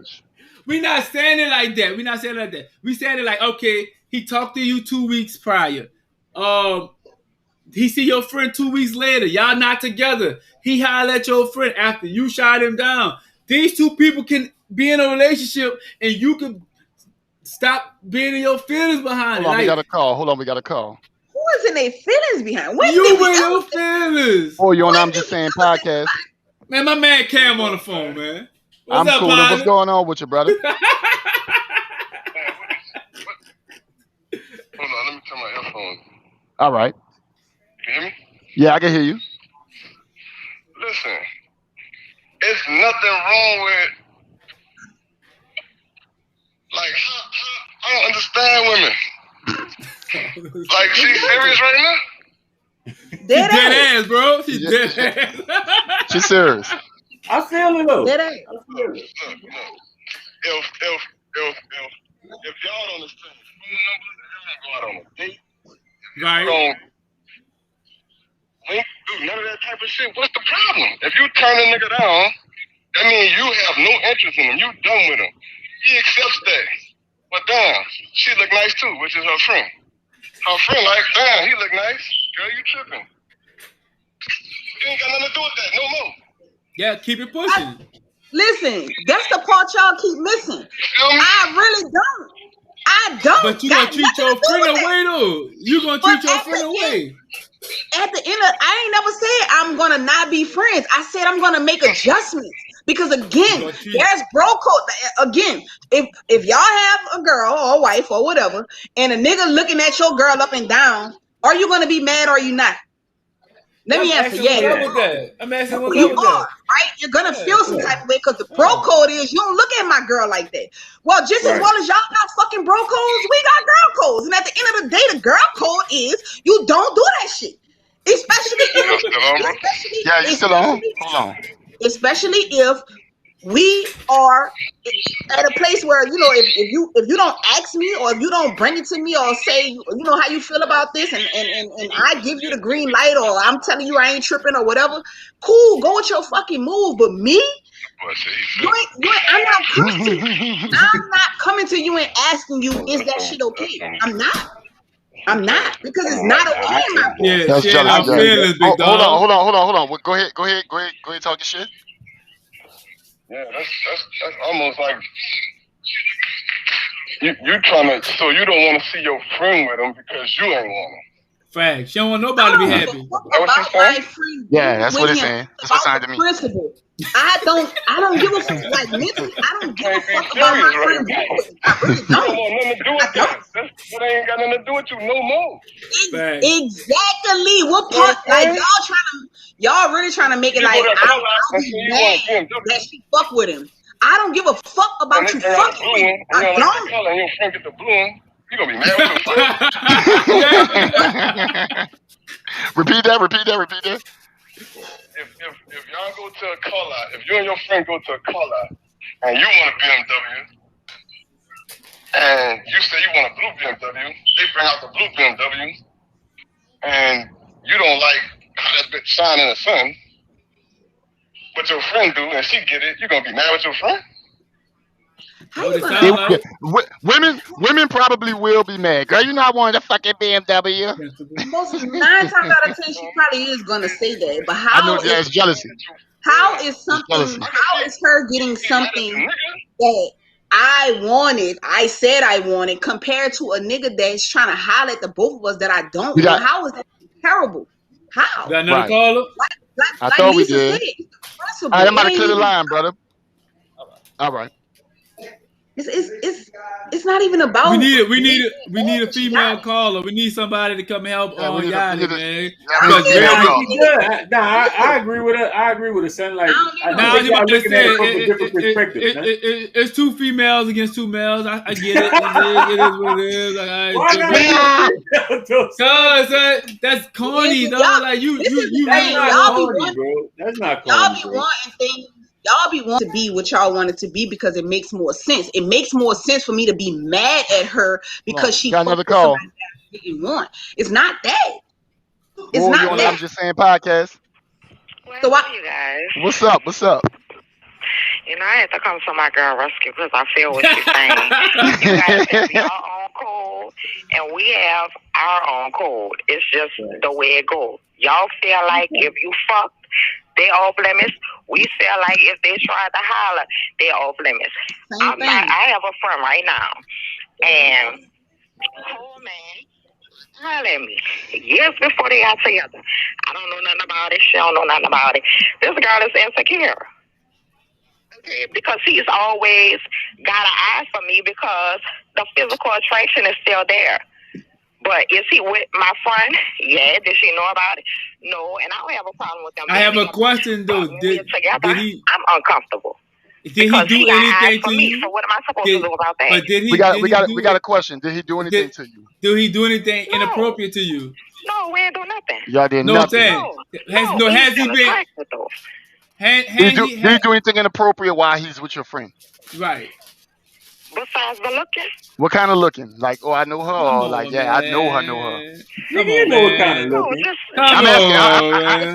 D: We not saying it like that. We saying it like, okay, he talked to you 2 weeks prior. he see your friend 2 weeks later. Y'all not together. He holler at your friend after you shot him down. These two people can be in a relationship, and you can stop being in your feelings behind
C: Hold on,
D: it.
C: we got a call. Hold on, we got a call.
B: Who is in their feelings behind? When
D: You
B: did we
D: in
B: ever
D: your feelings.
C: Oh, you on
B: when
C: I'm
B: did
C: Just
B: we
C: Saying
B: ever say
C: podcast.
D: Man, my man Cam on the phone, man. What's
C: I'm
D: up,
C: cool.
D: partner?
C: What's going on with you, brother?
F: Hold on, let me turn my headphones.
C: All right.
F: Can you hear me?
C: Yeah, I can hear you.
F: Listen, it's nothing wrong with, like, I don't understand women. Like, she's serious right now?
B: Dead
D: Dead
B: ass.
D: ass, bro. She
C: Yeah.
D: dead ass.
C: She's serious.
A: I feel it though.
B: Dead ass.
F: Look. If y'all don't exchange phone numbers, if y'all don't go out on a date,
D: Right.
F: don't link, do none of that type of shit, what's the problem? If you turn a nigga down, that means you have no interest in him. You done with him. He accepts that. But damn, she look nice too, which is her friend. Her friend like, damn, he look nice. Girl, you tripping. You ain't got nothing to do with that, no more.
D: Yeah, keep it pushing.
B: Listen, that's the part y'all keep missing.
F: Feel me?
B: I really don't. I don't.
D: But you
B: got
D: gonna treat
B: nothing
D: your
B: to do
D: friend
B: with that.
D: away though. You gonna
B: But
D: treat your
B: at
D: friend
B: the
D: away.
B: At the end of, I ain't never said I'm gonna not be friends. I said I'm gonna make adjustments because again, there's bro code. Again, if y'all have a girl or a wife or whatever, and a nigga looking at your girl up and down, are you gonna be mad or are you not? Let me answer.
D: What's up
B: Yeah,
D: with that? I'm asking what's
B: you
D: up with
B: are
D: that.
B: right. You're gonna feel some type of way because the bro code is you don't look at my girl like that. Well, just as well as y'all got fucking bro codes, we got girl codes. And at the end of the day, the girl code is you don't do that shit. Especially if,
C: Yeah, you still on? Hold on.
B: especially if we are at a place where you know if you don't ask me or if you don't bring it to me or say you know how you feel about this and I give you the green light or I'm telling you I ain't tripping or whatever, cool, go with your fucking move. But me, I'm not coming to you and asking you is that shit okay? I'm not because it's not okay in my book.
D: Yeah,
C: That's
D: shit,
C: jealous.
D: I'm feeling big dog.
C: Hold on. Go ahead, talk your shit.
F: Yeah, that's almost like you trying to, so you don't want to see your friend with him because you ain't want him.
D: Facts. She don't want nobody to be happy.
B: About my free
C: Yeah, that's what it's
B: him.
C: saying. That's what it sounded to me.
B: Principle. I don't give a fuck. Like mentally, I don't give a fuck about my friend. I really
F: You don't want nothing to do with that. That ain't got nothing to do with you no more.
B: Exactly. What part? Like y'all really trying to make it like I'll be mad that she fuck with him. I don't give a fuck about you fucking with him. I don't.
F: And your friend get the blue one, you gonna be mad with your friend.
C: Repeat that.
F: If y'all go to a call out, if you and your friend go to a call out and you want a BMW and you say you want a blue BMW, they bring out the blue BMW and you don't like how that bitch shine in the sun, but your friend do and she get it, you gonna be mad with your friend?
C: Women probably will be mad. Girl, you know I wanted a fucking BMW.
B: Most 9 times out of 10, she probably is gonna say that. But how
C: it's jealousy.
B: How is something? How is her getting something that I wanted? I said I wanted compared to a nigga that's trying to holler at the both of us that I don't want. How is that terrible? How?
D: Got another caller?
C: I thought
B: Lisa
C: we did.
B: Said,
C: All right, I'm about to clear the line, brother. All right.
B: It's not even about.
D: We need a female caller. We need somebody to come help on Yachty, man.
A: I agree with it. I agree with it. Son, like
D: I think y'all looking at it from a different perspective. It's 2 females against 2 males. I get it. It is what it is. Cause that's corny, though. Like you.
A: That's not corny, bro. That's not corny.
B: Y'all be wanting things. Y'all be wanting to be what y'all wanted to be because it makes more sense. It makes more sense for me to be mad at her because she
C: got another call.
B: That I didn't want. It's not that. It's not that.
C: I'm Just Saying podcast.
G: So what, you guys?
C: What's up?
G: You know, I had to come to my girl rescue because I feel what she's saying. You guys have your own code, and we have our own code. It's just the way it goes. Y'all feel like if you fucked, they off limits. We feel like if they try to holler, they off limits. I have a friend right now, and oh man, holler at me years before they got together. I don't know nothing about it. She don't know nothing about it. This girl is insecure. Okay, because he's always got an eye for me because the physical attraction is still there. But is he with my friend? Yeah. Did she know about it? No. And I don't have a problem with them.
D: I have a question though.
G: Did he? I'm uncomfortable.
D: Did he do anything to you?
G: So what am I supposed to do about that?
D: But did he?
C: We got a question. Did he do anything to you?
D: Did he do anything inappropriate to you?
G: No, we ain't do nothing.
C: Y'all did nothing.
D: Has he been?
C: Did he do anything inappropriate while he's with your friend?
D: Right.
G: Besides the looking?
C: What kind of looking? Like, oh, I know her. Or like, yeah, I know her.
A: You know what kind of looking?
C: I'm asking.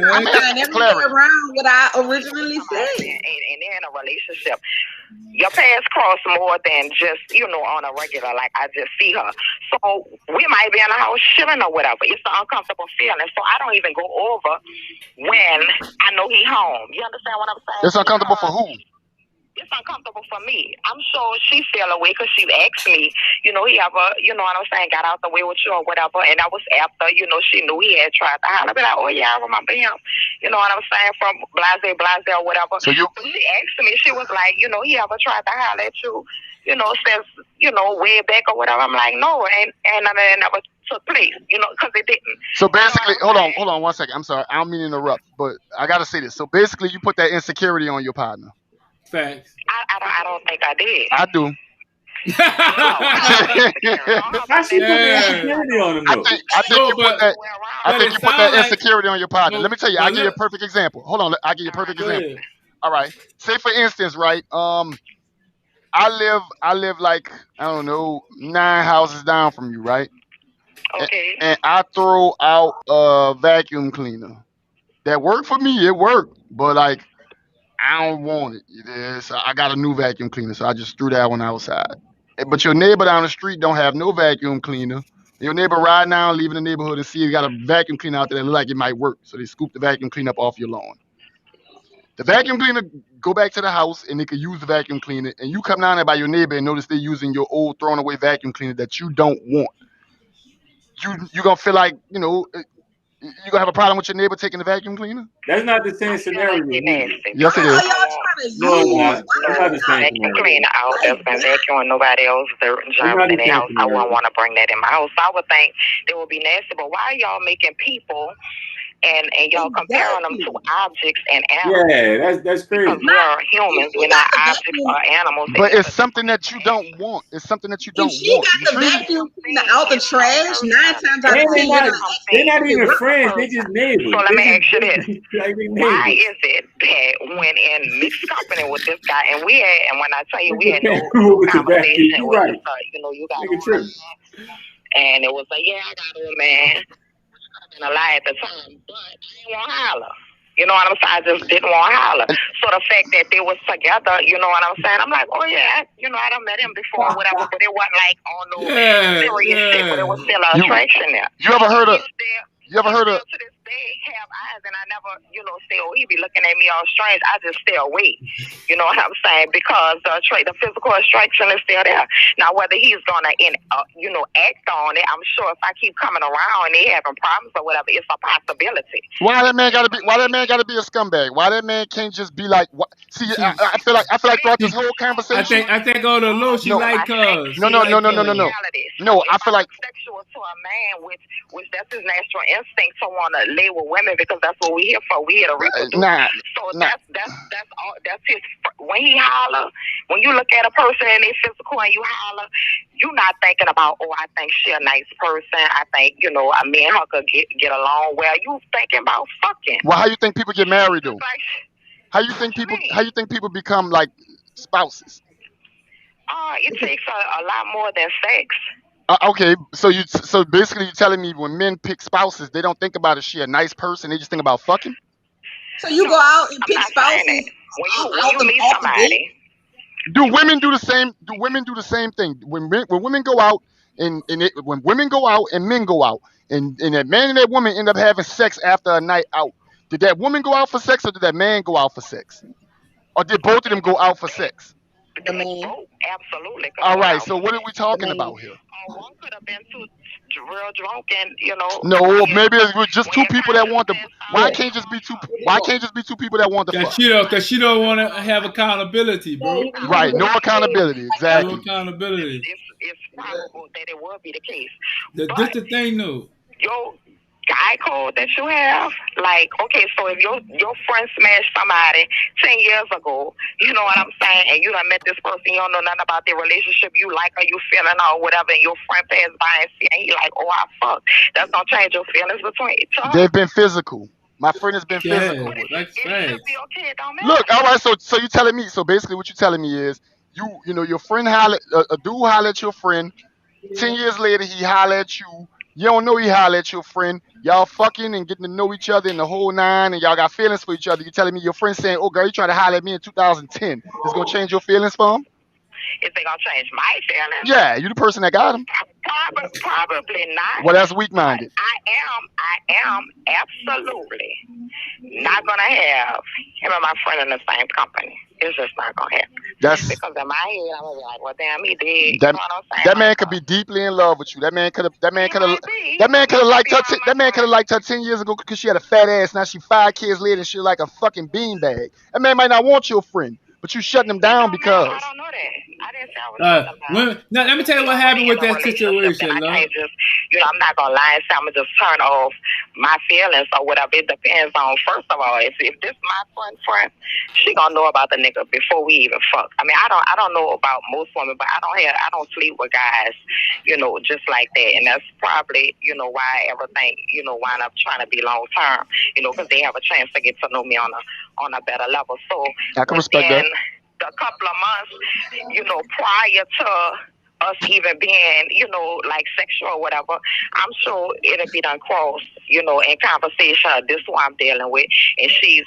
C: I'm
B: asking clarity. Around what I originally said.
G: And they're in a relationship. Your paths cross more than just, on a regular, like I just see her. So we might be in the house chilling or whatever. It's an uncomfortable feeling. So I don't even go over when I know he home. You understand what I'm saying?
C: It's uncomfortable for who?
G: It's uncomfortable for me. I'm sure she feel away because she asked me, he ever, what I'm saying, got out the way with you or whatever. And that was after, she knew he had tried to holler. Be like, oh yeah, I remember him. You know what I'm saying? From blase or whatever. So she asked me, she was like, he ever tried to holler at you, since, way back or whatever. I'm like, no, and it never took place, because it didn't.
C: So basically, hold on 1 second. I'm sorry. I don't mean to interrupt, but I got to say this. So basically, you put that insecurity on your partner.
D: Facts.
G: I don't think I did.
C: I do.
A: I see insecurity on him.
C: I think you put that insecurity on your partner. Let me tell you. I'll give you a perfect example. Hold on. I'll give you a perfect example. All right. Say for instance, right? I live like, I don't know, 9 houses down from you, right?
G: Okay.
C: And I throw out a vacuum cleaner. That worked for me. It worked, but like, I don't want it. So I got a new vacuum cleaner, so I just threw that one outside. But your neighbor down the street don't have no vacuum cleaner. Your neighbor riding down, leaving the neighborhood and see you got a vacuum cleaner out there that look like it might work. So they scoop the vacuum cleaner up off your lawn. The vacuum cleaner go back to the house and they could use the vacuum cleaner. And you come down there by your neighbor and notice they're using your old thrown away vacuum cleaner that you don't want. You gonna feel like, you gonna have a problem with your neighbor taking the vacuum cleaner?
A: That's not the same scenario.
C: Yes, it is.
A: No, it's not the same
G: vacuum cleaner out that's been vacuuming nobody else germs in their house. I wouldn't want to bring that in my house. I would think they would be nasty. But why are y'all making people and y'all comparing them to objects and animals?
A: Yeah, that's crazy.
G: Because we are humans, we're not objects or animals.
C: But it's something that you don't want. It's something that you don't want.
B: She got the vacuum cleaner out the trash 9 times out of 10.
A: They're not even friends. They just neighbors.
G: So let me ask you this: why is it that when in mixed company with this guy, and when I tell you we had no conversation with this, you got a and it was like, yeah, I got a man. And a lie at the time, but I didn't want to holler. You know what I'm saying? I just didn't want to holler. So the fact that they was together, you know what I'm saying? I'm like, oh yeah, I done met him before or whatever, but it wasn't like on no serious shit, but it was still an attraction there.
C: You ever heard of?
G: To this day, have eyes, and I never, say, oh, he be looking at me all strange. I just stay away. You know what I'm saying? Because the physical attraction is still there. Now, whether he's gonna, act on it, I'm sure if I keep coming around and they having problems or whatever, it's a possibility.
C: Why that man gotta be a scumbag? Why that man can't just be like? What? See, I feel like throughout this whole conversation,
D: I think all the low she like cuz.
C: No. No, I feel like
G: sexual to a man, which that's his natural instinct to want to lay with women because that's what we here for. We here to reproduce. That's all. That's his. When he holler, when you look at a person and they physical and you holler, you're not thinking about, oh, I think she a nice person. I think me and her could get along well. You thinking about fucking.
C: Well, how you think people get married though? How you think people become like spouses?
G: It takes a lot more than sex.
C: Okay, so basically you're telling me when men pick spouses, they don't think about is she a nice person, they just think about fucking?
B: So you go out and pick spouses.
G: When you meet somebody.
C: Do women do the same thing? When women go out, and when women go out and men go out, and that man and that woman end up having sex after a night out, did that woman go out for sex or did that man go out for sex? Or did both of them go out for sex?
B: The man.
G: Absolutely.
C: All right, so what are we talking about here?
G: One could have been too real drunk and, you know.
C: No, maybe it was just two people that want to. Why can't just be two? Why can't just be two people that want to fuck?
D: Because she don't want to have accountability, bro.
C: Right, no accountability, exactly.
D: No accountability.
G: It's probable that it would be the case.
D: That's the thing, though.
G: Your guy code that you have, like, okay, so if your friend smashed somebody 10 years ago, you know what I'm saying, and you done met this person, you don't know nothing about their relationship, you like her, you feeling her, or whatever, and your friend passed by and see, and he like, oh, I fuck. That's gonna change your feelings between each other.
C: They've been physical. My friend has been physical.
G: It should be okay, don't matter.
C: Look, all right, so you telling me, so basically what you telling me is, you know, your friend a dude holler at your friend, 10 years later he holler at you, you don't know he holler at your friend, y'all fucking and getting to know each other in the whole nine, and y'all got feelings for each other. You telling me your friend saying, oh girl, you trying to holler at me in 2010, it's gonna change your feelings for him?
G: Is they gonna change my feelings?
C: Yeah, you the person that got him.
G: Probably not.
C: Well, that's weak-minded.
G: I am absolutely not gonna have him and my friend in the same company. It's just not gonna happen.
C: That's
G: because in my head, I'm gonna be like, well, damn, he did.
C: That,
G: you know what I'm saying?
C: that man could be deeply in love with you. That man could have liked her. That man could have liked her 10 years ago because she had a fat ass. Now she 5 kids later and she like a fucking beanbag. That man might not want your friend, but you shutting him down because.
G: I don't know that. I didn't say I was.
D: Now let me tell you what happened with that situation.
G: I can't just, I'm not gonna lie and say I'm gonna just turn off my feelings or whatever. It depends on, first of all, if this my friend, she gonna know about the nigga before we even fuck. I mean, I don't know about most women, but I don't sleep with guys, just like that, and that's probably why everything wind up trying to be long term, because they have a chance to get to know me on a better level. So
C: I can respect that.
G: A couple of months, prior to us even being, like sexual or whatever, I'm sure it'll be done cross, in conversation. This is who I'm dealing with, and she's,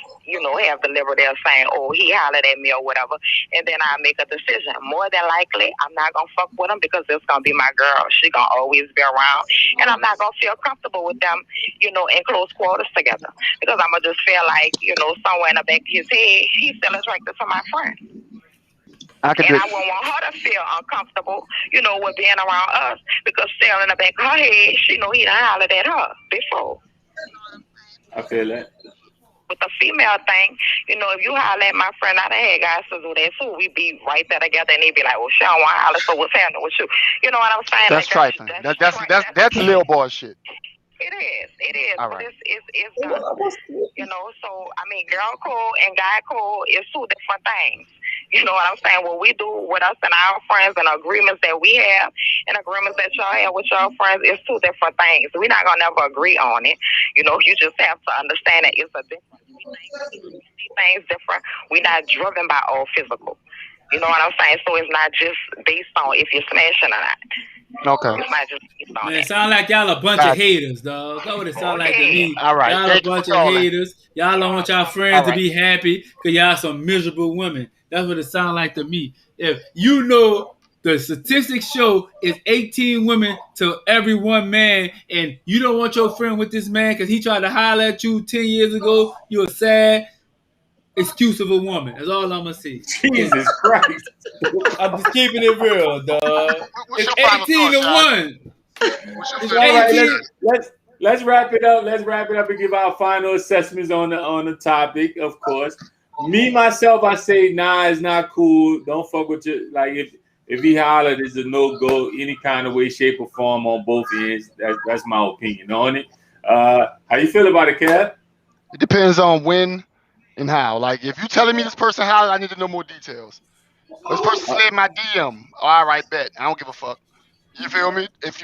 G: have the liberty of saying, oh, he hollered at me or whatever, and then I make a decision. More than likely, I'm not gonna fuck with him because it's gonna be my girl. She gonna always be around, and I'm not gonna feel comfortable with them, in close quarters together, because I'm gonna just feel like, somewhere in the back of his head, he's still attracted to my friend. I wouldn't want her to feel uncomfortable, with being around us, because still in the back of her head, she know he done hollered at her before.
A: I feel that.
G: With the female thing, if you holler at my friend, I done had guys to do that too. We be right there together, and they be like, well, she don't want to holler, so what's happening with you? You know what I'm saying?
C: That's trifling. That's little boy shit.
G: It is.
C: All
G: but
C: right.
G: it's so, I mean, girl code and guy code is two different things. You know what I'm saying? What we do with us and our friends and agreements that we have and agreements that y'all have with your friends is two different things. We're not going to never agree on it. You just have to understand that it's a different things different. We're not driven by all physical. You know what I'm saying? So it's not just based on if you're smashing or not.
C: Okay.
G: It's not just based on
D: Man, it sound like y'all a bunch of haters, dog. That's what it sound like to me.
C: All right.
D: Y'all a bunch of haters. Y'all don't want y'all friends to be happy because y'all some miserable women. That's what it sound like to me. If the statistics show is 18 women to every one man, and you don't want your friend with this man because he tried to holler at you 10 years ago, you're a sad excuse of a woman. That's all I'm going to say.
A: Jesus Christ.
D: I'm just keeping it real, dog. It's 18 to 1.
A: All right, let's wrap it up. Let's wrap it up and give our final assessments on the topic, of course. Me, myself, I say, nah, it's not cool. Don't fuck with you. Like, if he hollered, it's a no-go any kind of way, shape, or form on both ends. That's my opinion on it. How you feel about it, Kev?
C: It depends on when and how. Like, if you telling me this person hollered, I need to know more details. This person slid my DM. All right, bet. I don't give a fuck. You feel me? If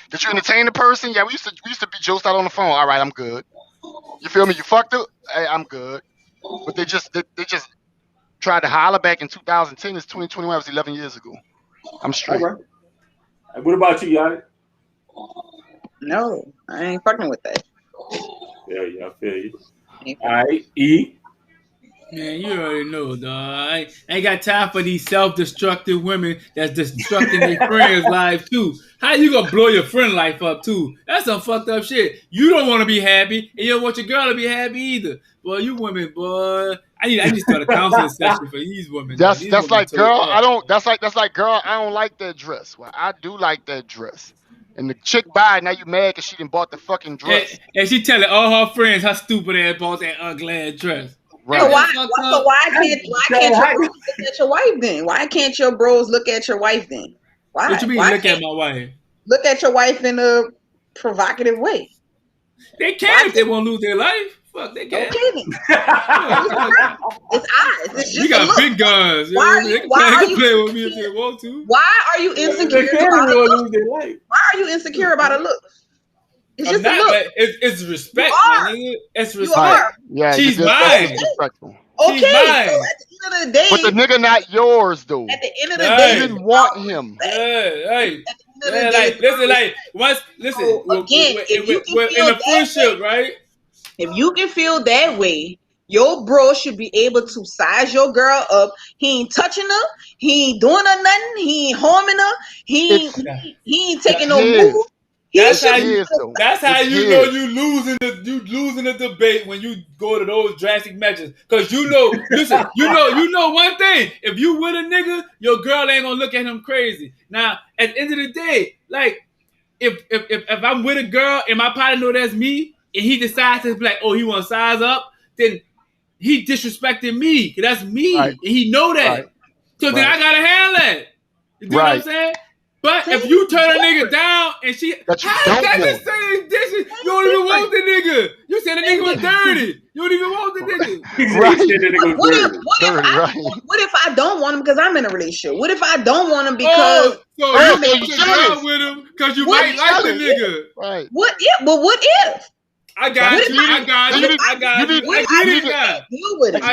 C: did you entertain the person? Yeah, we used to be joked out on the phone. All right, I'm good. You feel me? You fucked up? Hey, I'm good. But they just tried to holler back in 2010. It's 2021. It was 11 years ago. I'm straight.
A: Right. What about you, Yanni?
B: No, I ain't fucking with that.
A: Yeah, I feel you. All right, E.
D: Man, you already know, dog. I ain't got time for these self-destructive women that's destructing their friends' life too. How you gonna blow your friend life up too? That's some fucked up shit. You don't want to be happy, and you don't want your girl to be happy either. Boy, you women, boy. I need to start a counseling session for these women.
C: That's like, girl, I don't. That's like, girl, I don't like that dress. Well, I do like that dress. And the chick buy it, now you mad because she didn't bought the fucking dress.
D: And she telling all her friends how stupid ass bought that ugly ass dress.
B: Right. So why can't your bros look at your wife then? Why can't your bros look at your wife then? Why?
D: What you mean look at my wife?
B: Look at your wife in a provocative way.
D: They can if they want to lose their life. Fuck, they can.
B: It's eyes. It's just
D: we got big guns. They can play with me if they want to.
B: Why are you insecure about a look? Why are you insecure about a look? It's just a look.
D: It's respect, man. It's
B: respect.
C: Yeah,
D: she's mine.
B: Okay, so at the end of the day,
C: but the nigga not yours though.
B: At the end of the day,
C: you didn't want him.
D: Listen. Again, in a friendship, right?
B: If you can feel that way, your bro should be able to size your girl up. He ain't touching her. He ain't doing her nothing. He ain't harming her. He ain't taking no move.
D: That's how you know you losing the debate when you go to those drastic matches. Cause you know one thing. If you with a nigga, your girl ain't gonna look at him crazy. Now, at the end of the day, like if I'm with a girl and my partner know that's me, and he decides to be like, oh, he want to size up, then he disrespecting me. Cause that's me. Right. And he know that. Right. So then I gotta handle that. You know what I'm saying? But if you turn a nigga down and she, how is that the same dishes? You don't even want the nigga. You said the nigga was dirty. You don't even want the nigga.
B: What if I don't want him because I'm in a relationship? What if I don't want him because
D: I'm with him because you might like the nigga?
B: Right. What if?
D: I got you. I got you. I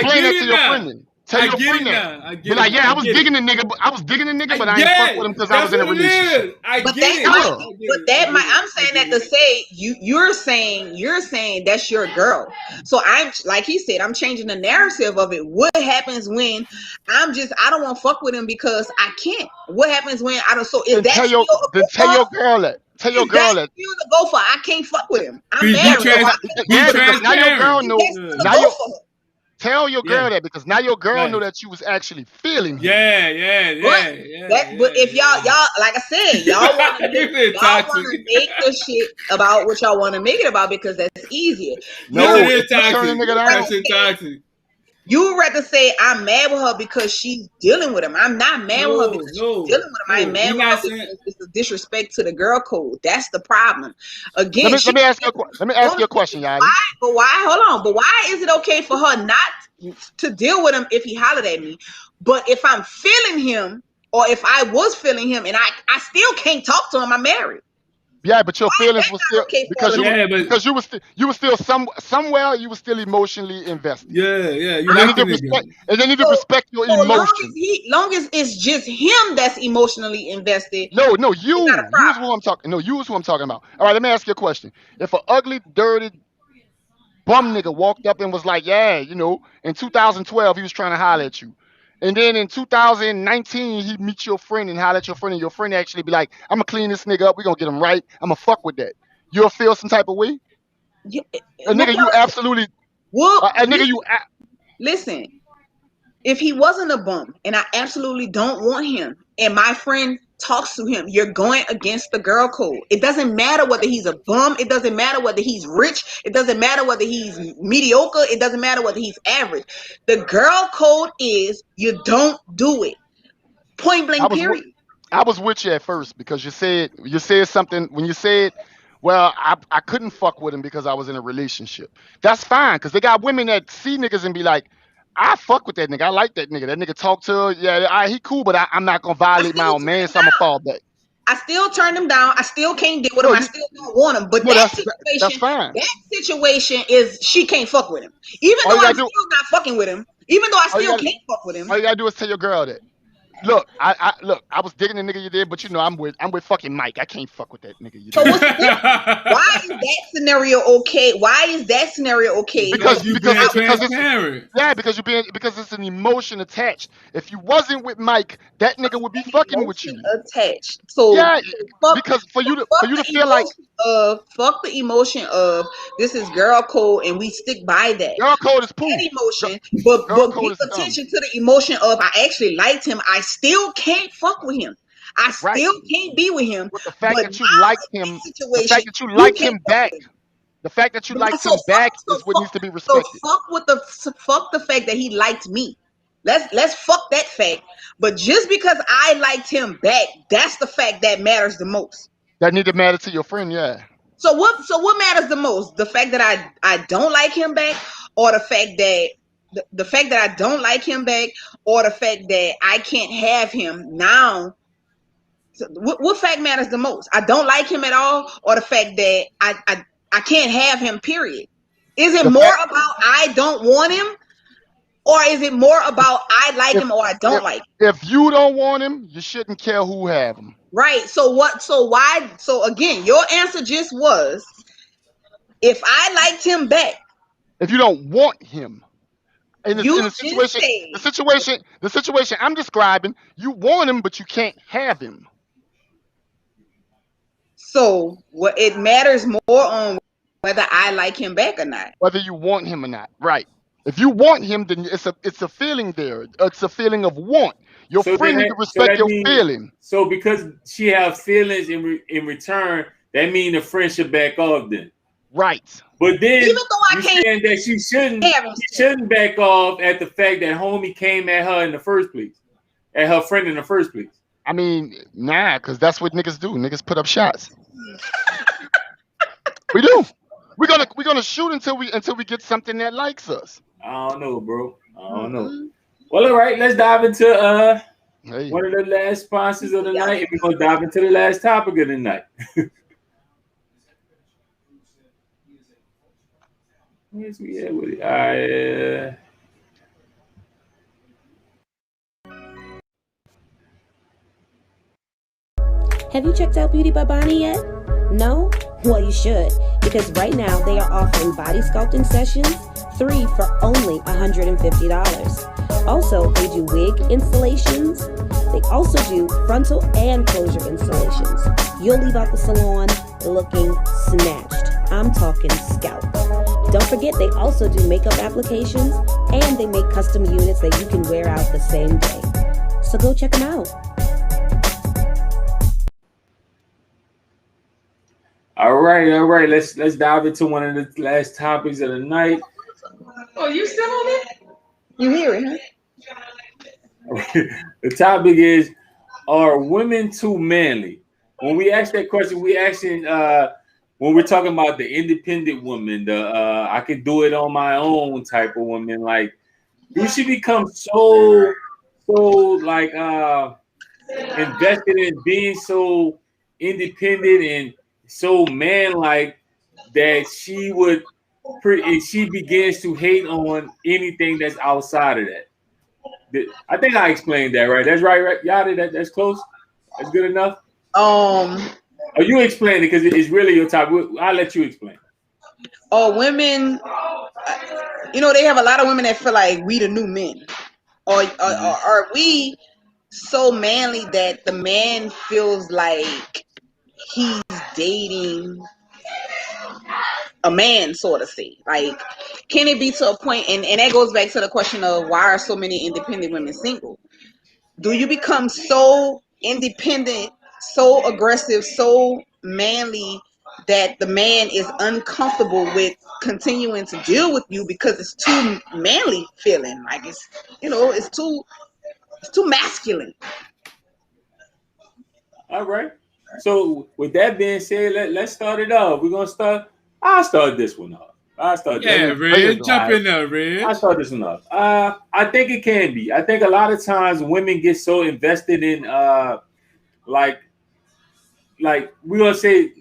D: get it now.
C: Tell your friend that. Be like, yeah, I was digging the nigga, but I ain't fuck with him because I was in a relationship.
B: I'm saying that to say you're saying that's your girl. So I'm like he said, I'm changing the narrative of it. What happens when I don't want to fuck with him because I can't? What happens when I don't? So is that
C: tell your girl that. Tell your girl that.
B: You to go for. I can't fuck with him. I'm married.
C: Now your girl knows. Tell your girl that because now your girl know that you was actually feeling him.
B: But if y'all like I said, y'all want to make the shit about what y'all want to make it about because that's easier.
D: No, it's toxic.
B: You would rather say I'm mad with her because she's dealing with him. I'm not mad with her because she's dealing with him. I'm mad with her because it's a disrespect to the girl code. That's the problem. Again,
C: let me ask you a question, Yanni.
B: But why is it okay for her not to deal with him if he hollered at me? But if I'm feeling him, or if I was feeling him, and I still can't talk to him, I'm married.
C: Yeah, but your feelings were still because you were still somewhere you were still emotionally invested.
D: You
C: need to respect your emotions.
B: Long as it's just him that's emotionally invested.
C: No, you. Use who I'm talking. No, use who I'm talking about. All right, let me ask you a question. If an ugly, dirty bum nigga walked up and was like, yeah, in 2012 he was trying to holler at you. And then in 2019, he meets your friend and holler at your friend, and your friend actually be like, I'm going to clean this nigga up. We're going to get him right. I'm going to fuck with that. You'll feel some type of way?
B: Listen, if he wasn't a bum and I absolutely don't want him and my friend talks to him, you're going against the girl code. It doesn't matter whether he's a bum. It doesn't matter whether he's rich. It doesn't matter whether he's mediocre. It doesn't matter whether he's average. The girl code is you don't do it. Point blank, period.
C: I was with you at first because you said something when you said, well, I couldn't fuck with him because I was in a relationship. That's fine because they got women that see niggas and be like, I fuck with that nigga. I like that nigga. That nigga talk to her. Yeah, he cool, but I'm not gonna violate my own man, so I'm gonna fall back.
B: I still turned him down. I still can't deal with him. I still don't want him. But that's fine. That situation is she can't fuck with him. Even though I'm still not fucking with him. Even though I still can't fuck with him.
C: All you gotta do is tell your girl that. Look, I was digging the nigga you did, but you know I'm with fucking Mike. I can't fuck with that nigga you
B: So
C: did.
B: what's the difference? Why is that scenario okay? Why is that scenario okay?
C: Because
D: you
C: because
D: being
C: it, because it's
D: transparent.
C: yeah, because it's an emotion attached. If you wasn't with Mike, that nigga would be fucking with you.
B: Emotion attached. So
C: Yeah,
B: fuck,
C: because for you to
B: the
C: feel like
B: fuck the emotion of this is girl code and we stick by that.
C: girl code is poo.
B: That emotion,
C: Girl
B: but
C: code
B: give
C: is dumb.
B: attention to the emotion of I actually liked him. I still can't fuck with him. I
C: Right.
B: still can't be with him.
C: With the fact
B: But
C: that you
B: now
C: liked
B: in
C: him,
B: this
C: the
B: situation,
C: fact that you liked
B: can't
C: him
B: fuck
C: back,
B: with him.
C: the fact that you liked
B: So
C: him back is what needs to be
B: So
C: respected.
B: fuck the fact that he liked me. Let's fuck that fact. But just because I liked him back, that's the fact that matters the most.
C: That need to matter to your friend, yeah.
B: So what matters the most? The fact that I don't like him back, or the fact that the fact that I don't like him back, or the fact that I can't have him now. So what fact matters the most? I don't like him at all, or the fact that I can't have him, period. Is it
C: The
B: more
C: fact,
B: about I don't want him, or is it more about I like
C: if
B: him or I don't like him?
C: if you don't want him, you shouldn't care who have him.
B: Right. So what? So why? So again, your answer just was if I liked him back.
C: If you don't want him. In
B: You
C: the
B: just
C: situation,
B: said
C: the situation I'm describing, you want him, but you can't have him.
B: so. What it matters more on whether I like him back or not.
C: Whether you want him or not. Right. If you want him, then it's a feeling there. It's a feeling of want. Your
A: So
C: friend
A: then
C: need to
A: that, so
C: respect
A: that
C: your
A: means
C: feeling.
A: so because she has feelings in return, that means the friendship back off then.
C: Right.
A: But then
B: Even though I
A: you
B: can't
A: saying that she
B: have him still.
A: shouldn't back off at the fact that homie came at her in the first place, at her friend in the first place.
C: I mean, nah, because that's what niggas do. Niggas put up shots. We do. We're gonna shoot until we get something that likes us.
A: I don't know, bro. I don't know. Well, all right, let's dive into
C: Hey.
A: one of the last sponsors of the night, and we're gonna dive into the last topic of the night. Where's we at with it?
H: Have you checked out Beauty by Bonnie yet? No? Well, you should, because right now they are offering body sculpting sessions, 3 for only $150. Also, they do wig installations. They also do frontal and closure installations. You'll leave out the salon looking snatched. I'm talking scalp. Don't forget, they also do makeup applications, and they make custom units that you can wear out the same day. So go check them out.
A: All right. Let's dive into one of the last topics of the night.
B: Oh, you still on it? You hear it, huh?
A: The topic is: are women too manly? When we ask that question, we asking when we're talking about the independent woman, the I can do it on my own type of woman. Like, do she become so like invested in being so independent and so man-like that she begins to hate on anything that's outside of that? I think I explained that right. That's right? Yada, that's close. That's good enough. Are you explaining it because it's really your topic? I'll let you explain.
B: Women, they have a lot of women that feel like we the new men, or are we so manly that the man feels like he's dating a man, sort of say? Like, can it be to a point, and that goes back to the question of why are so many independent women single? Do you become so independent, so aggressive, so manly that the man is uncomfortable with continuing to deal with you because it's too manly feeling? Like it's too masculine.
A: All right. So with that being said, let's start it off. I'll start this one off.
D: Yeah, Red, jump in there, Red.
A: I'll start this one off. I think it can be. I think a lot of times women get so invested in like we're gonna say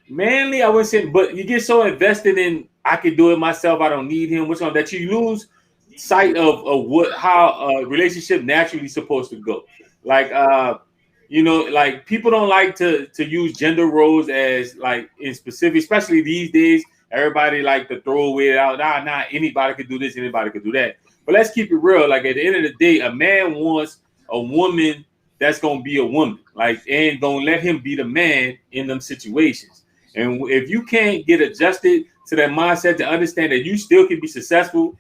A: manly, I wouldn't say, but you get so invested in I can do it myself, I don't need him, which one that you sight of how a relationship naturally supposed to go. Like like people don't like to use gender roles as like in specific, especially these days. Everybody like to throw away out. Nah, anybody could do this, anybody could do that. But let's keep it real. Like at the end of the day, a man wants a woman that's gonna be a woman, like, and gonna let him be the man in them situations. And if you can't get adjusted to that mindset to understand that you still can be successful,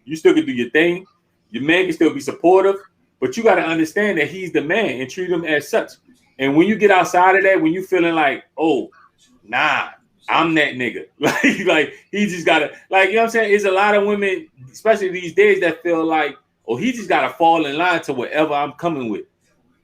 A: you still can do your thing, your man can still be supportive, but you got to understand that he's the man and treat him as such. And when you get outside of that, when you feeling like, oh, nah, I'm that nigga, like he just gotta, like, you know what I'm saying? There's a lot of women, especially these days, that feel like, oh, he just gotta fall in line to whatever I'm coming with.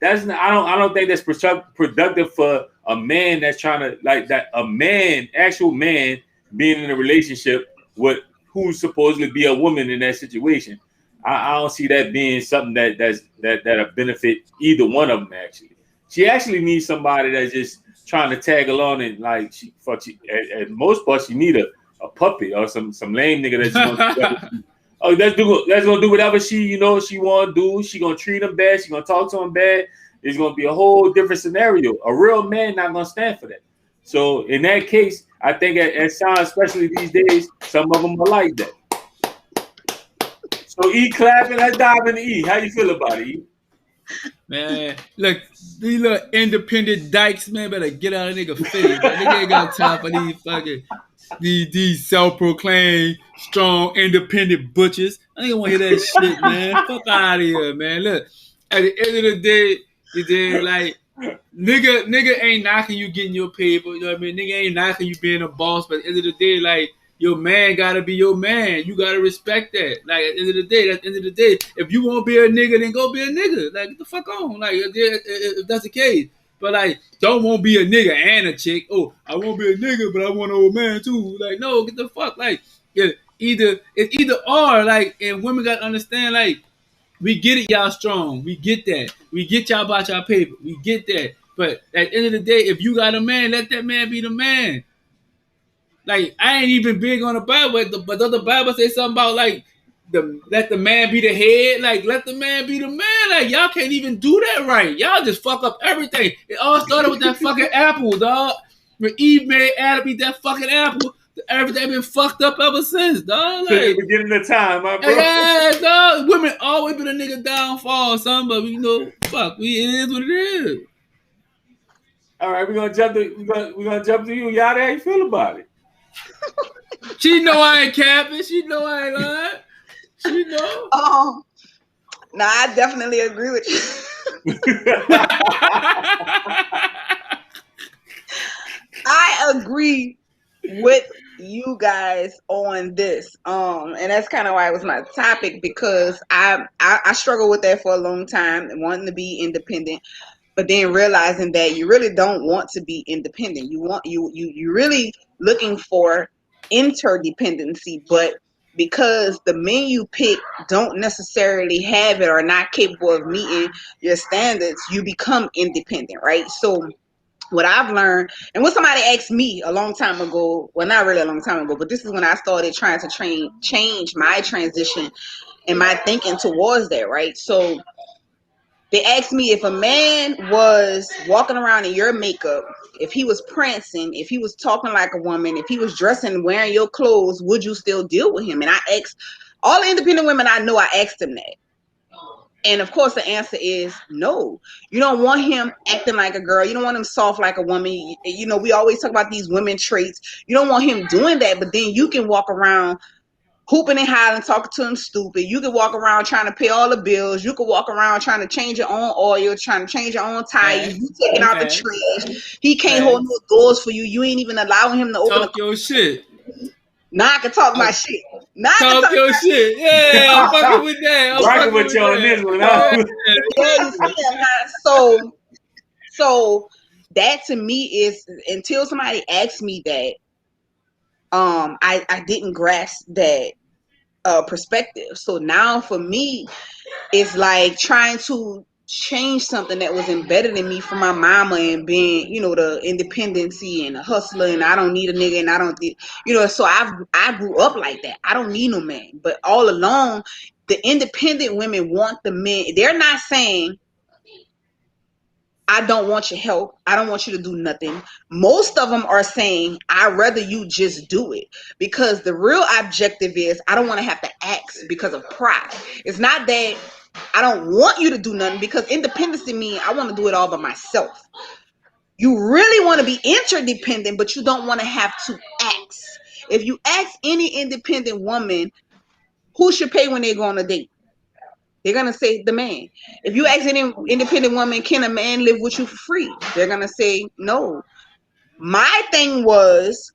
A: That's not, I don't think that's productive for a man that's trying to, like, that a man, actual man, being in a relationship with who's supposedly be a woman in that situation. I don't see that being something that'll benefit either one of them. Actually, she actually needs somebody that's just trying to tag along, and like at most part she need a puppet or some lame nigga that's gonna do whatever she want to do. She gonna treat him bad. She gonna talk to him bad. It's gonna be a whole different scenario. A real man not gonna stand for that. So in that case, I think at times, especially these days, some of them are like that. So E clapping, let's dive into E. How you feel about it, E?
D: Man, look, these little independent dykes, man, better get out of nigga face. Nigga ain't got time for these fucking these self-proclaimed strong independent butchers. I ain't want to hear that shit, man. Fuck out of here, man. Look, at the end of the day, like, nigga ain't knocking you getting your paper. You know what I mean? Nigga ain't knocking you being a boss. But at the end of the day, like, your man gotta be your man. You gotta respect that. Like, at the end of the day, if you won't be a nigga, then go be a nigga. Like, get the fuck on. Like, if that's the case. But like, don't want to be a nigga and a chick. Oh, I won't be a nigga, but I want an old man too. Like, no, get the fuck. Like, it's either or. Like, and women gotta understand. Like, we get it, y'all strong. We get that. We get y'all about y'all paper. We get that. But at the end of the day, if you got a man, let that man be the man. Like, I ain't even big on the Bible, but does the Bible say something about, like, let the man be the head? Like, let the man be the man. Like, y'all can't even do that right. Y'all just fuck up everything. It all started with that fucking apple, dog. When Eve made Adam eat that fucking apple, everything been fucked up ever since, dog. Like,
A: the beginning of time, my bro.
D: Yeah, dog. Women always been a nigga downfall, son, but fuck, it is what it is.
A: All right, we're gonna jump to you. Yada, how you feel about it?
D: She know I ain't capping. She know I ain't lying. She know.
B: Nah, I definitely agree with you. I agree with you guys on this. And that's kind of why it was my topic, because I struggled with that for a long time, wanting to be independent, but then realizing that you really don't want to be independent. You really looking for interdependency, but because the men you pick don't necessarily have it or not capable of meeting your standards, you become independent, right? So what I've learned, and what somebody asked me a long time ago, well, not really a long time ago, but this is when I started trying to change my transition and my thinking towards that, right? So they asked me, if a man was walking around in your makeup, if he was prancing, if he was talking like a woman, if he was dressing and wearing your clothes, would you still deal with him? And I asked all the independent women I know, I asked them that. And of course, the answer is no. You don't want him acting like a girl. You don't want him soft like a woman. We always talk about these women traits. You don't want him doing that, but then you can walk around hooping and hollering, talking to him stupid. You can walk around trying to pay all the bills. You can walk around trying to change your own oil, trying to change your own tires. You taking out the trash. He can't hold no doors for you. You ain't even allowing him to open
D: your shit.
B: Now I can talk my shit. Now
D: talk your shit. Yeah, I'm fucking with that. I'm
A: rocking with you on this
B: one. So that to me is, until somebody asks me that, I didn't grasp that perspective. So now for me, it's like trying to change something that was embedded in me from my mama, and being, the independency and the hustler, and I don't need a nigga, and I don't, so I grew up like that. I don't need no man. But all along, the independent women want the men. They're not saying, I don't want your help. I don't want you to do nothing. Most of them are saying, I'd rather you just do it. Because the real objective is, I don't want to have to ask because of pride. It's not that I don't want you to do nothing, because independence in me, I want to do it all by myself. You really want to be interdependent, but you don't want to have to ask. If you ask any independent woman, who should pay when they go on a date? They're going to say the man. If you ask any independent woman, can a man live with you for free? They're going to say no. My thing was,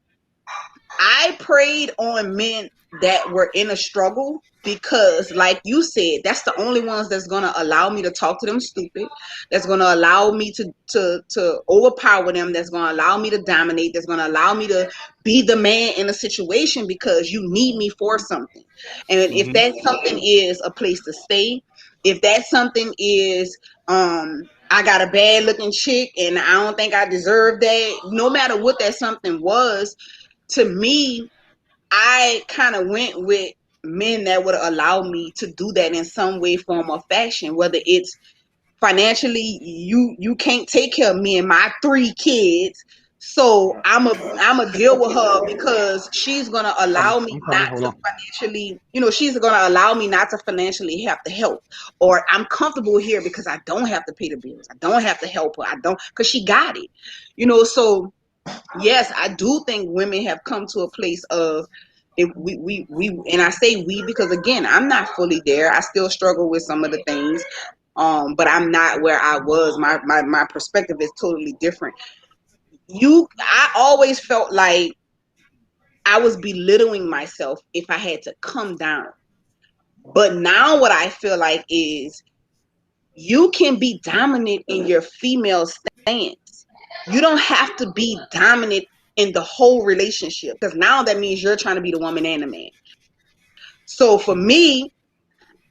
B: I preyed on men that were in a struggle because, like you said, that's the only ones that's going to allow me to talk to them stupid, that's going to allow me to overpower them, that's going to allow me to dominate, that's going to allow me to be the man in a situation because you need me for something. And if that something is a place to stay, if that something is I got a bad looking chick and I don't think I deserve that, no matter what that something was, to me, I kind of went with men that would allow me to do that in some way, form, or fashion. Whether it's financially, you can't take care of me and my 3 kids, so I'm a deal with her because she's gonna allow me not to financially, she's gonna allow me not to financially have to help, or I'm comfortable here because I don't have to pay the bills, I don't have to help her, I don't, because she got it, so. Yes, I do think women have come to a place of, if we and I say we because, again, I'm not fully there. I still struggle with some of the things, but I'm not where I was. My perspective is totally different. I always felt like I was belittling myself if I had to come down. But now what I feel like is you can be dominant in your female stance. You don't have to be dominant in the whole relationship, because now that means you're trying to be the woman and the man. So for me,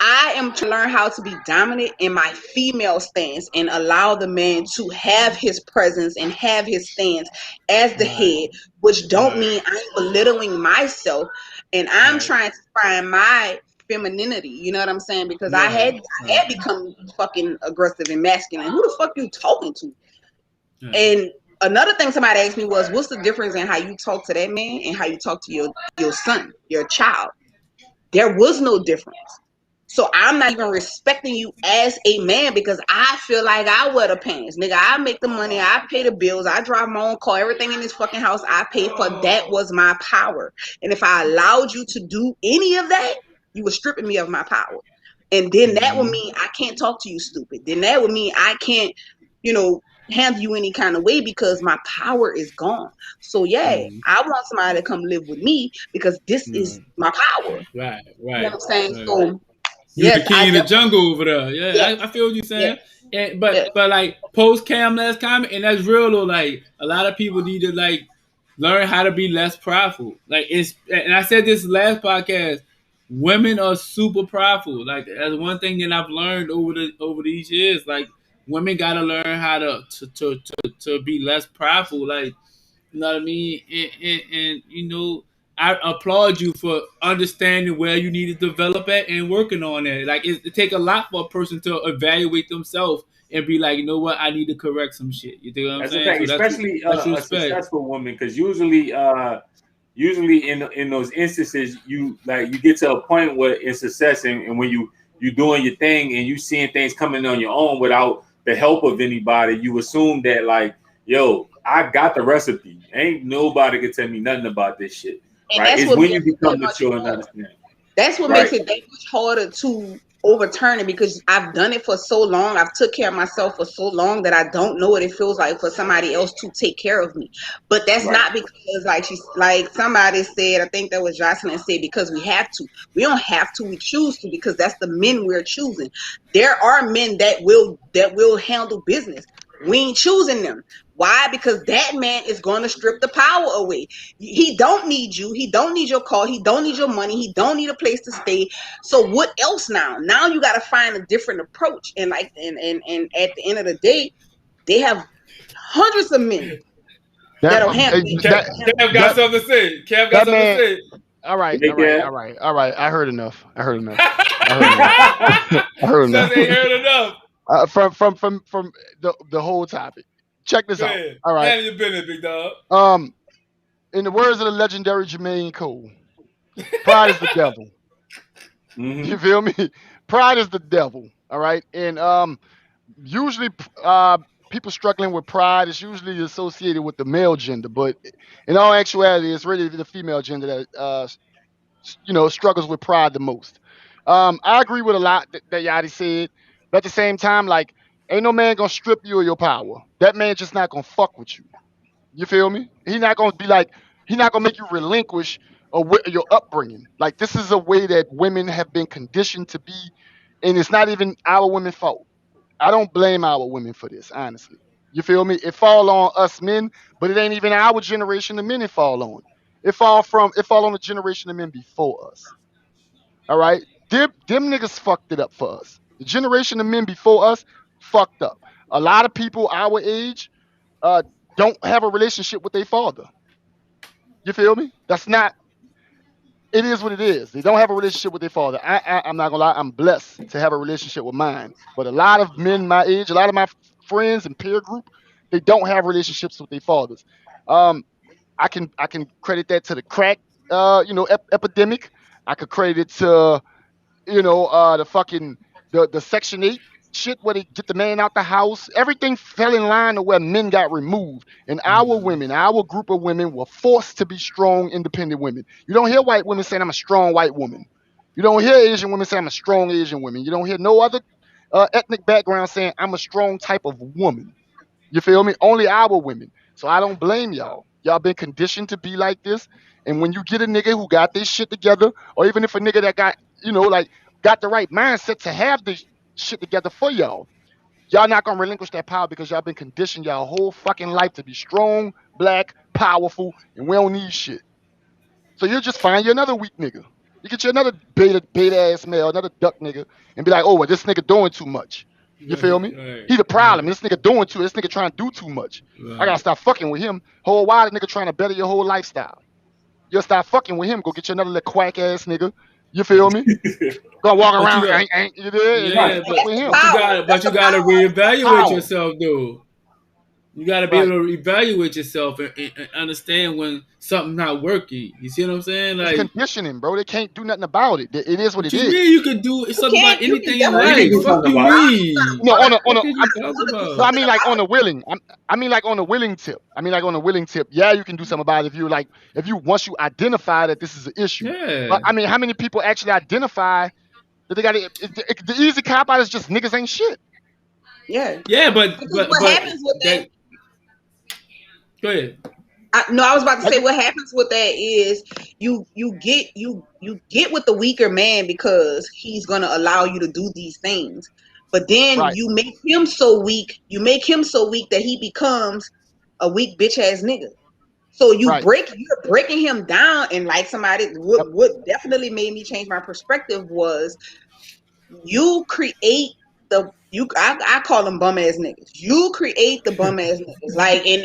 B: I am to learn how to be dominant in my female stance and allow the man to have his presence and have his stance as the head, which don't mean I'm belittling myself, and I'm trying to find my femininity, you know what I'm saying? Because I had become fucking aggressive and masculine. Who the fuck you talking to? And another thing somebody asked me was, what's the difference in how you talk to that man and how you talk to your son, your child? There was no difference. So I'm not even respecting you as a man because I feel like I wear the pants. Nigga, I make the money, I pay the bills, I drive my own car, everything in this fucking house I pay for. That was my power. And if I allowed you to do any of that, you were stripping me of my power. And then that would mean I can't talk to you stupid. Then that would mean I can't, handle you any kind of way because my power is gone. So I want somebody to come live with me because this is my power.
D: Right.
B: You know what I'm saying?
D: Right.
B: So
D: you're the king in the jungle over there. Yeah. I feel what you're saying. And, but like post Cam last comment, and that's real though. Like a lot of people need to like learn how to be less prideful. Like and I said this last podcast. Women are super prideful. Like that's one thing that I've learned over these years. Like women gotta learn how to be less prideful. Like, you know what I mean? And I applaud you for understanding where you need to develop at and working on it. Like it take a lot for a person to evaluate themselves and be like, you know what, I need to correct some shit. You think what I'm saying?
A: So especially a successful woman, because usually in those instances you get to a point where it's success, and when you're doing your thing and you seeing things coming on your own without the help of anybody, you assume that like, yo, I got the recipe. Ain't nobody can tell me nothing about this shit.
B: And
A: right?
B: It's
A: when you become mature and understand.
B: That's what makes it that much harder to overturn it, because I've done it for so long. I've took care of myself for so long that I don't know what it feels like for somebody else to take care of me. But that's not because like somebody said, I think that was Jocelyn said, because we have to. We don't have to, we choose to, because that's the men we're choosing. There are men that will handle business. We ain't choosing them. Why? Because that man is going to strip the power away. He don't need you. He don't need your car. He don't need your money. He don't need a place to stay. So what else now? Now you got to find a different approach. And at the end of the day, they have hundreds of men that'll handle it.
D: Kev got something to say.
C: All right.
A: Take care.
C: I heard enough. I heard enough. I heard enough.
D: Ain't heard enough.
C: From the whole topic. Check this
D: Go
C: out.
D: ahead.
C: All right.
D: Handle your business, big dog.
C: In the words of the legendary Jermaine Cole, pride is the devil.
A: Mm-hmm.
C: You feel me? Pride is the devil. All right. And usually people struggling with pride is usually associated with the male gender, but in all actuality, it's really the female gender that struggles with pride the most. I agree with a lot that Yachty said, but at the same time, like, ain't no man gonna strip you of your power. That man just not gonna fuck with you. You feel me? He not gonna be like, he not gonna make you relinquish your upbringing. Like, this is a way that women have been conditioned to be, and it's not even our women's fault. I don't blame our women for this, honestly. You feel me? It fall on us men, but it ain't even our generation of men it fall on. It fall on the generation of men before us. All right? Them niggas fucked it up for us. The generation of men before us fucked up. A lot of people our age don't have a relationship with their father. You feel me? That's not. It is what it is. They don't have a relationship with their father. I'm not gonna lie. I'm blessed to have a relationship with mine. But a lot of men my age, a lot of my friends and peer group, they don't have relationships with their fathers. I can credit that to the crack, epidemic. I could credit it to, the Section 8 shit where they get the man out the house. Everything fell in line to where men got removed. And our women, our group of women were forced to be strong, independent women. You don't hear white women saying, I'm a strong white woman. You don't hear Asian women saying, I'm a strong Asian woman. You don't hear no other ethnic background saying, I'm a strong type of woman. You feel me? Only our women. So I don't blame y'all. Y'all been conditioned to be like this. And when you get a nigga who got this shit together, or even if a nigga that got the right mindset to have this shit together for y'all not gonna relinquish that power because y'all been conditioned y'all whole fucking life to be strong, black, powerful, and we don't need shit. So you'll just find you another weak nigga. You get you another beta ass male, another duck nigga, and be like, oh, well, this nigga doing too much. You feel me?
D: Right.
C: He the problem. This nigga this nigga trying to do too much.
D: Right.
C: I gotta stop fucking with him. Whole why the nigga trying to better your whole lifestyle. You'll stop fucking with him. Go get you another little quack ass nigga. You feel me? Go walk around. You did.
D: Yeah, but you gotta reevaluate yourself, though. You gotta be able to evaluate yourself and understand when something's not working. You see what I'm saying? Like,
C: it's conditioning, bro. They can't do nothing about it. It is what it is.
D: You can do something about anything in life. Fuck you mean?
C: No, I mean like on a willing. I mean like on a willing tip. Yeah, you can do something about it if you once you identify that this is an issue.
D: Yeah.
C: But I mean, how many people actually identify that they got it? The easy cop out is just niggas ain't shit.
B: Yeah.
D: Yeah, but
B: what happens with that?
D: Go ahead.
B: I was about to say what happens with that is you get with the weaker man because he's gonna allow you to do these things, but then you make him so weak. You make him so weak that he becomes a weak bitch ass nigga. So you're breaking him down, and like somebody what definitely made me change my perspective was you create I call them bum ass niggas. You create the bum ass niggas, like and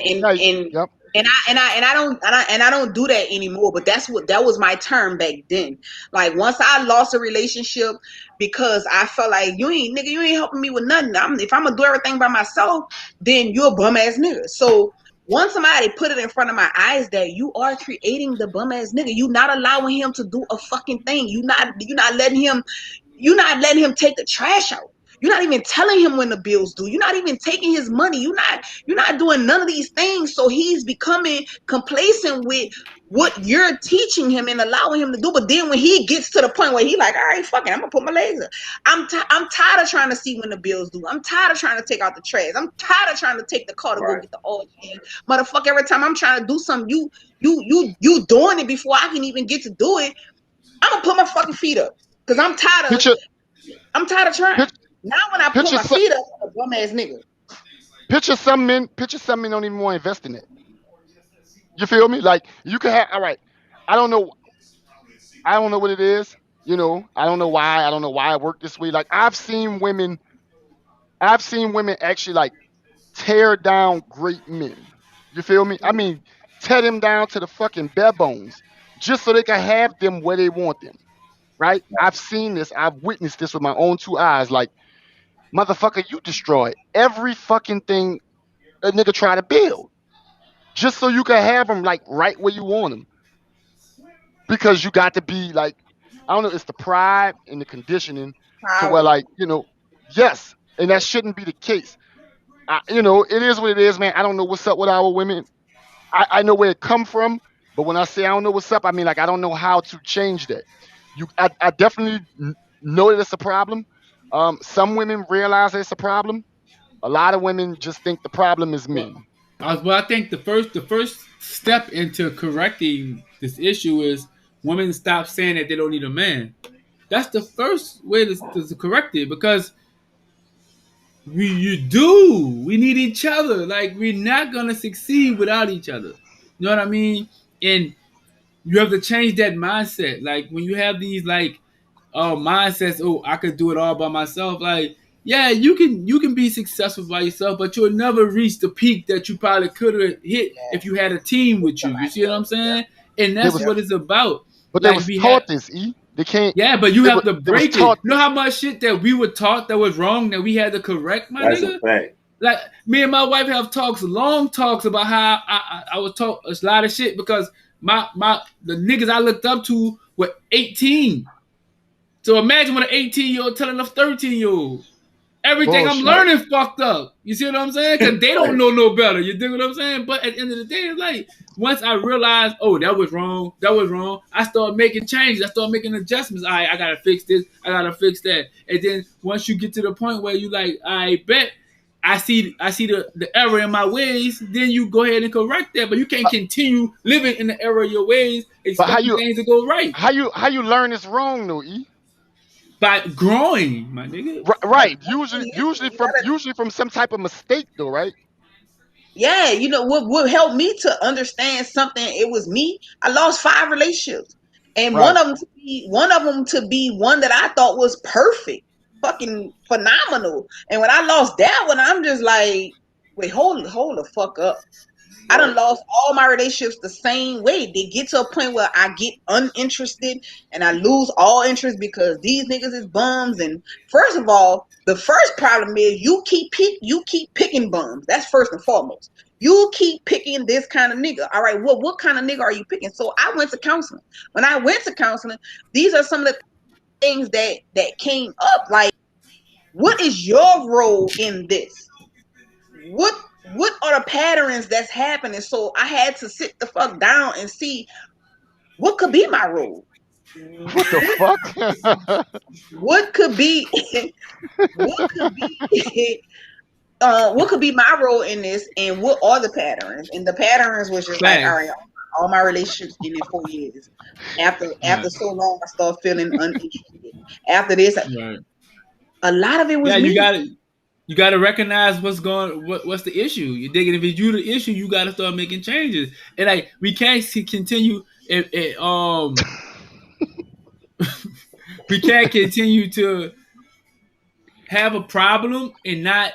B: I don't do that anymore. But that was my term back then. Like once I lost a relationship because I felt like you ain't helping me with nothing. If I'm gonna do everything by myself, then you're a bum ass nigga. So once somebody put it in front of my eyes that you are creating the bum ass nigga, you not allowing him to do a fucking thing. You not letting him take the trash out. You're not even telling him when the bills due. You're not even taking his money. You're not doing none of these things. So he's becoming complacent with what you're teaching him and allowing him to do. But then when he gets to the point where he like, all right, fuck it, I'm gonna put my legs up. I'm tired of trying to see when the bills due. I'm tired of trying to take out the trash. I'm tired of trying to take the car to go get the oil change. Motherfucker, every time I'm trying to do something, you doing it before I can even get to do it. I'm gonna put my fucking feet up because I'm tired of trying. Now when I put my feet up, I'm a bum ass nigga.
C: Picture some men don't even want to invest in it. You feel me? Like you can have all right. I don't know what it is. I don't know why it worked this way. Like I've seen women actually like tear down great men. You feel me? I mean, tear them down to the fucking bare bones. just so they can have them where they want them. Right? I've seen this. I've witnessed this with my own two eyes. Like, motherfucker, you destroy every fucking thing a nigga try to build, just so you can have them like right where you want them. Because you got to be like, I don't know, it's the pride and the conditioning to where, like, yes, and that shouldn't be the case. It is what it is, man. I don't know what's up with our women. I know where it come from, but when I say I don't know what's up, I mean, like, I don't know how to change that. I definitely know that it's a problem. Some women realize it's a problem. A lot of women just think the problem is men.
D: Well, I think the first step into correcting this issue is women stop saying that they don't need a man. That's the first way to correct it, because we need each other. Like, we're not gonna succeed without each other. You know what I mean? And you have to change that mindset. Like, when you have these mindsets, I could do it all by myself. Like, yeah, you can be successful by yourself, but you'll never reach the peak that you probably could have hit if you had a team with you. You see what I'm saying? And that's what it's about.
C: But they was taught this, E. They can't.
D: Yeah, but you have to break it. You know how much shit that we were taught that was wrong that we had to correct, my nigga?
A: A fact.
D: Like, me and my wife have long talks about how I was taught a lot of shit because the niggas I looked up to were 18. So imagine what an 18-year-old telling a 13-year-old. Everything I'm learning fucked up. You see what I'm saying? Because they don't know no better. You dig what I'm saying? But at the end of the day, it's like, once I realized, that was wrong, I started making changes. I started making adjustments. All right, I got to fix this. I got to fix that. And then once you get to the point where you like, I bet I see the error in my ways, then you go ahead and correct that. But you can't continue living in the error of your ways, expecting things to go right.
C: How you learn it's wrong, though, E?
D: By growing, my nigga.
C: Right. Usually from some type of mistake, though, right?
B: Yeah, what helped me to understand something? It was me. I lost 5 relationships, and one of them to be one that I thought was perfect, fucking phenomenal. And when I lost that one, I'm just like, wait, hold the fuck up. I done lost all my relationships the same way. They get to a point where I get uninterested and I lose all interest because these niggas is bums. And first of all, the first problem is you keep picking bums. That's first and foremost. You keep picking this kind of nigga. All right, what kind of nigga are you picking? So I went to counseling. When I went to counseling, these are some of the things that came up. Like, what is your role in this? What are the patterns that's happening? So I had to sit the fuck down and see what could be my role.
C: What the fuck?
B: What could be what could be my role in this, and what are the patterns? And the patterns was just like, all right, all my relationships in 4 years. After so long, I started feeling uninterested. After this, a lot of it was me.
D: You got to recognize what's the issue. You dig it? If it's you the issue, you got to start making changes. And like, we can't continue. We can't continue to have a problem and not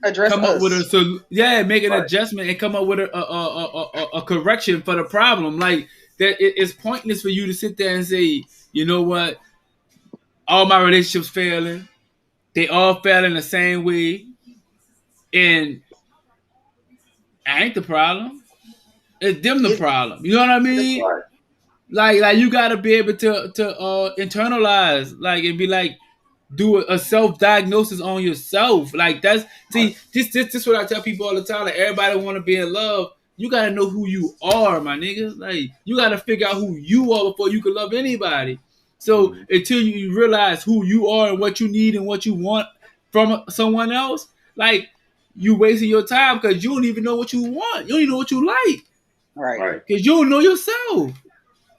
B: address
D: come up with make an adjustment and come up with a correction for the problem. Like, that it's pointless for you to sit there and say, you know what, all my relationships failing. They all fell in the same way, and I ain't the problem. It's them the problem. You know what I mean? Like you gotta be able to internalize, like, and be like, do a self-diagnosis on yourself. Like, this what I tell people all the time. Like, everybody want to be in love. You gotta know who you are, my niggas. Like, you gotta figure out who you are before you can love anybody. So until you realize who you are and what you need and what you want from someone else, like, you wasting your time because you don't even know what you want. You don't even know what you like.
B: Right.
D: Because you don't know yourself.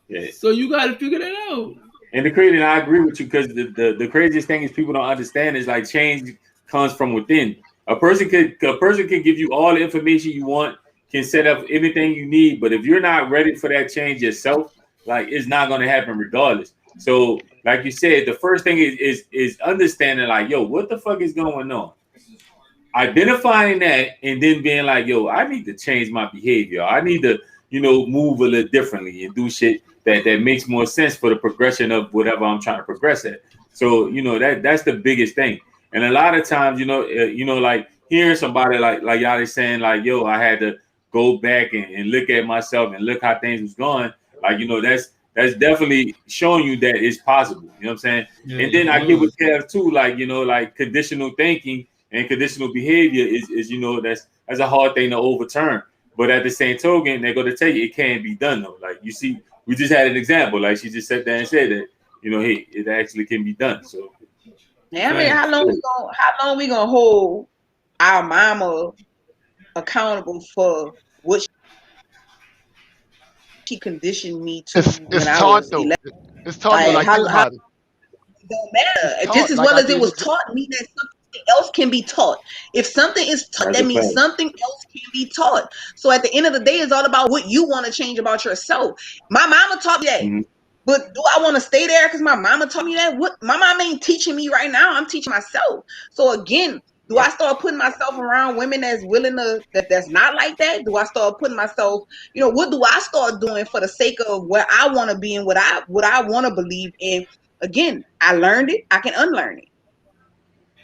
A: Yeah.
D: So you got to figure that out.
A: And I agree with you, because the craziest thing is people don't understand is, like, change comes from within. A person can give you all the information you want, can set up anything you need, but if you're not ready for that change yourself, like, it's not going to happen regardless. So, like you said, the first thing is understanding, like, yo, what the fuck is going on? Identifying that, and then being like, yo, I need to change my behavior. I need to, move a little differently and do shit that makes more sense for the progression of whatever I'm trying to progress at. So, that's the biggest thing. And a lot of times, like hearing somebody like y'all is saying like, yo, I had to go back and look at myself and look how things was going. Like, that's definitely showing you that it's possible. You know what I'm saying? Yeah, and then I get with Kev too, like, like conditional thinking and conditional behavior is that's a hard thing to overturn. But at the same token, they're going to tell you it can't be done though. Like you see, we just had an example. Like she just sat there and said that, hey, it actually can be done. So
B: yeah, I mean, how long we gonna hold our mama accountable for what she conditioned me to when I was 11?
C: It's taught like think about it.
B: It don't matter. Just as well as it was taught me that something else can be taught. If something is taught, that means something else can be taught. So at the end of the day, it's all about what you want to change about yourself. My mama taught me that. Mm-hmm. But do I want to stay there because my mama taught me that? What my mama ain't teaching me right now. I'm teaching myself. So again, do I start putting myself around women that's willing to that's not like that? Do I start putting myself, what do I start doing for the sake of where I want to be and what I want to believe in? Again, I learned it. I can unlearn it.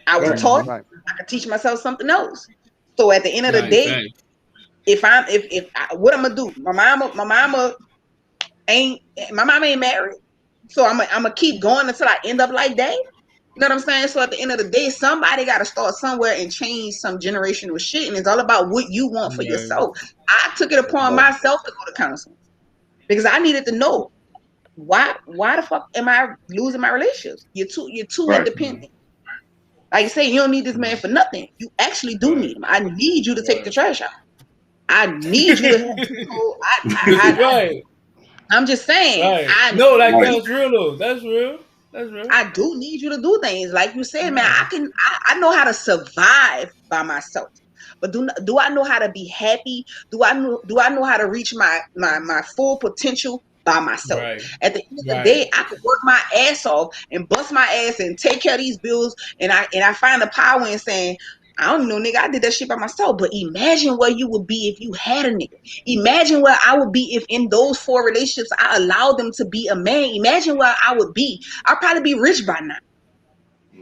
B: I was taught. Right. I can teach myself something else. So at the end of the day, if what I'm gonna do, my mama ain't married, so I'm gonna keep going until I end up like that. You know what I'm saying? So at the end of the day, somebody got to start somewhere and change some generational shit, and it's all about what you want for yourself. I took it upon myself to go to counseling because I needed to know why the fuck am I losing my relationships? You're too independent. Like you say, you don't need this man for nothing. You actually do need him. I need you to take the trash out. I need you to. I'm just saying.
D: That's real though. That's real.
B: I do need you to do things like you said, man. I know how to survive by myself, but do I know how to be happy? Do I know how to reach my full potential by myself? Right. At the end of the day, I could work my ass off and bust my ass and take care of these bills, and I find the power in saying, I don't know, nigga, I did that shit by myself. But imagine where you would be if you had a nigga. Imagine where I would be if in those 4 relationships I allowed them to be a man. Imagine where I would be. I'd probably be rich by now.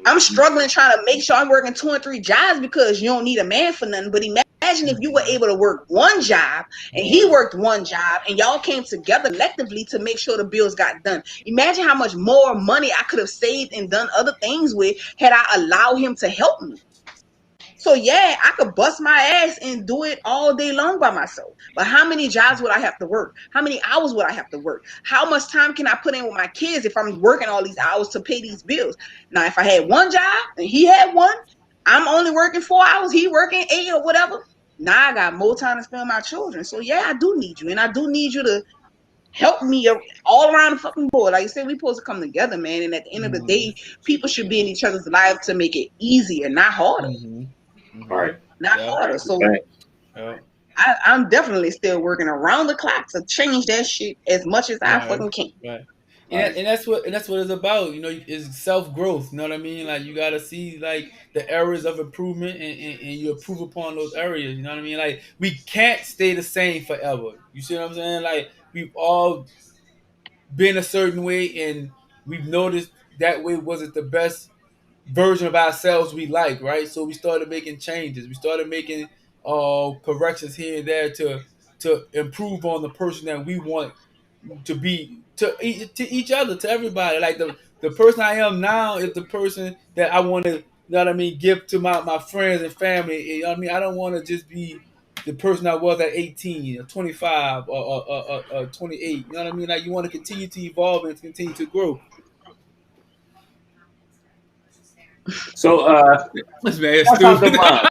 B: I'm struggling trying to make sure I'm working 2 and 3 jobs because you don't need a man for nothing. But imagine if you were able to work 1 job and he worked 1 job and y'all came together collectively to make sure the bills got done. Imagine how much more money I could have saved and done other things with had I allowed him to help me. So yeah, I could bust my ass and do it all day long by myself. But how many jobs would I have to work? How many hours would I have to work? How much time can I put in with my kids if I'm working all these hours to pay these bills? Now, if I had 1 job and he had 1, I'm only working 4 hours, he working 8 or whatever. Now I got more time to spend with my children. So yeah, I do need you. And I do need you to help me all around the fucking board. Like you said, we supposed to come together, man. And at the end of the day, people should be in each other's lives to make it easier, not harder.
A: Right.
B: Not harder. So I'm definitely still working around the clock to change that shit as much as I fucking can.
D: Right. And that's what it's about, is self-growth. You know what I mean? Like you gotta see like the areas of improvement and you improve upon those areas. You know what I mean? Like we can't stay the same forever. You see what I'm saying? Like we've all been a certain way and we've noticed that way wasn't the best version of ourselves we like, right? So we started making changes. We started making corrections here and there to improve on the person that we want to be to each other, to everybody. Like the person I am now is the person that I want to, you know what I mean, give to my friends and family. You know what I mean? I don't want to just be the person I was at 18 or 25 or 28. You know what I mean? Like you want to continue to evolve and continue to grow.
A: So, what's on the mind?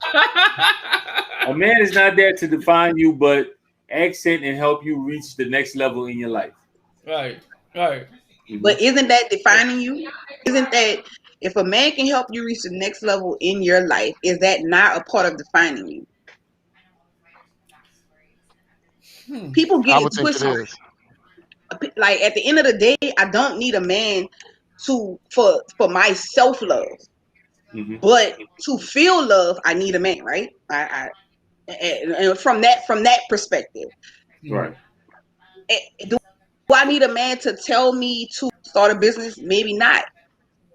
A: A man is not there to define you, but accent and help you reach the next level in your life.
D: Right.
B: But isn't that defining you? Isn't that if a man can help you reach the next level in your life, is that not a part of defining you? People get it twisted. Like at the end of the day, I don't need a man for my self-love. Mm-hmm. But to feel love, I need a man, right? And from that perspective,
A: right?
B: Do I need a man to tell me to start a business? Maybe not.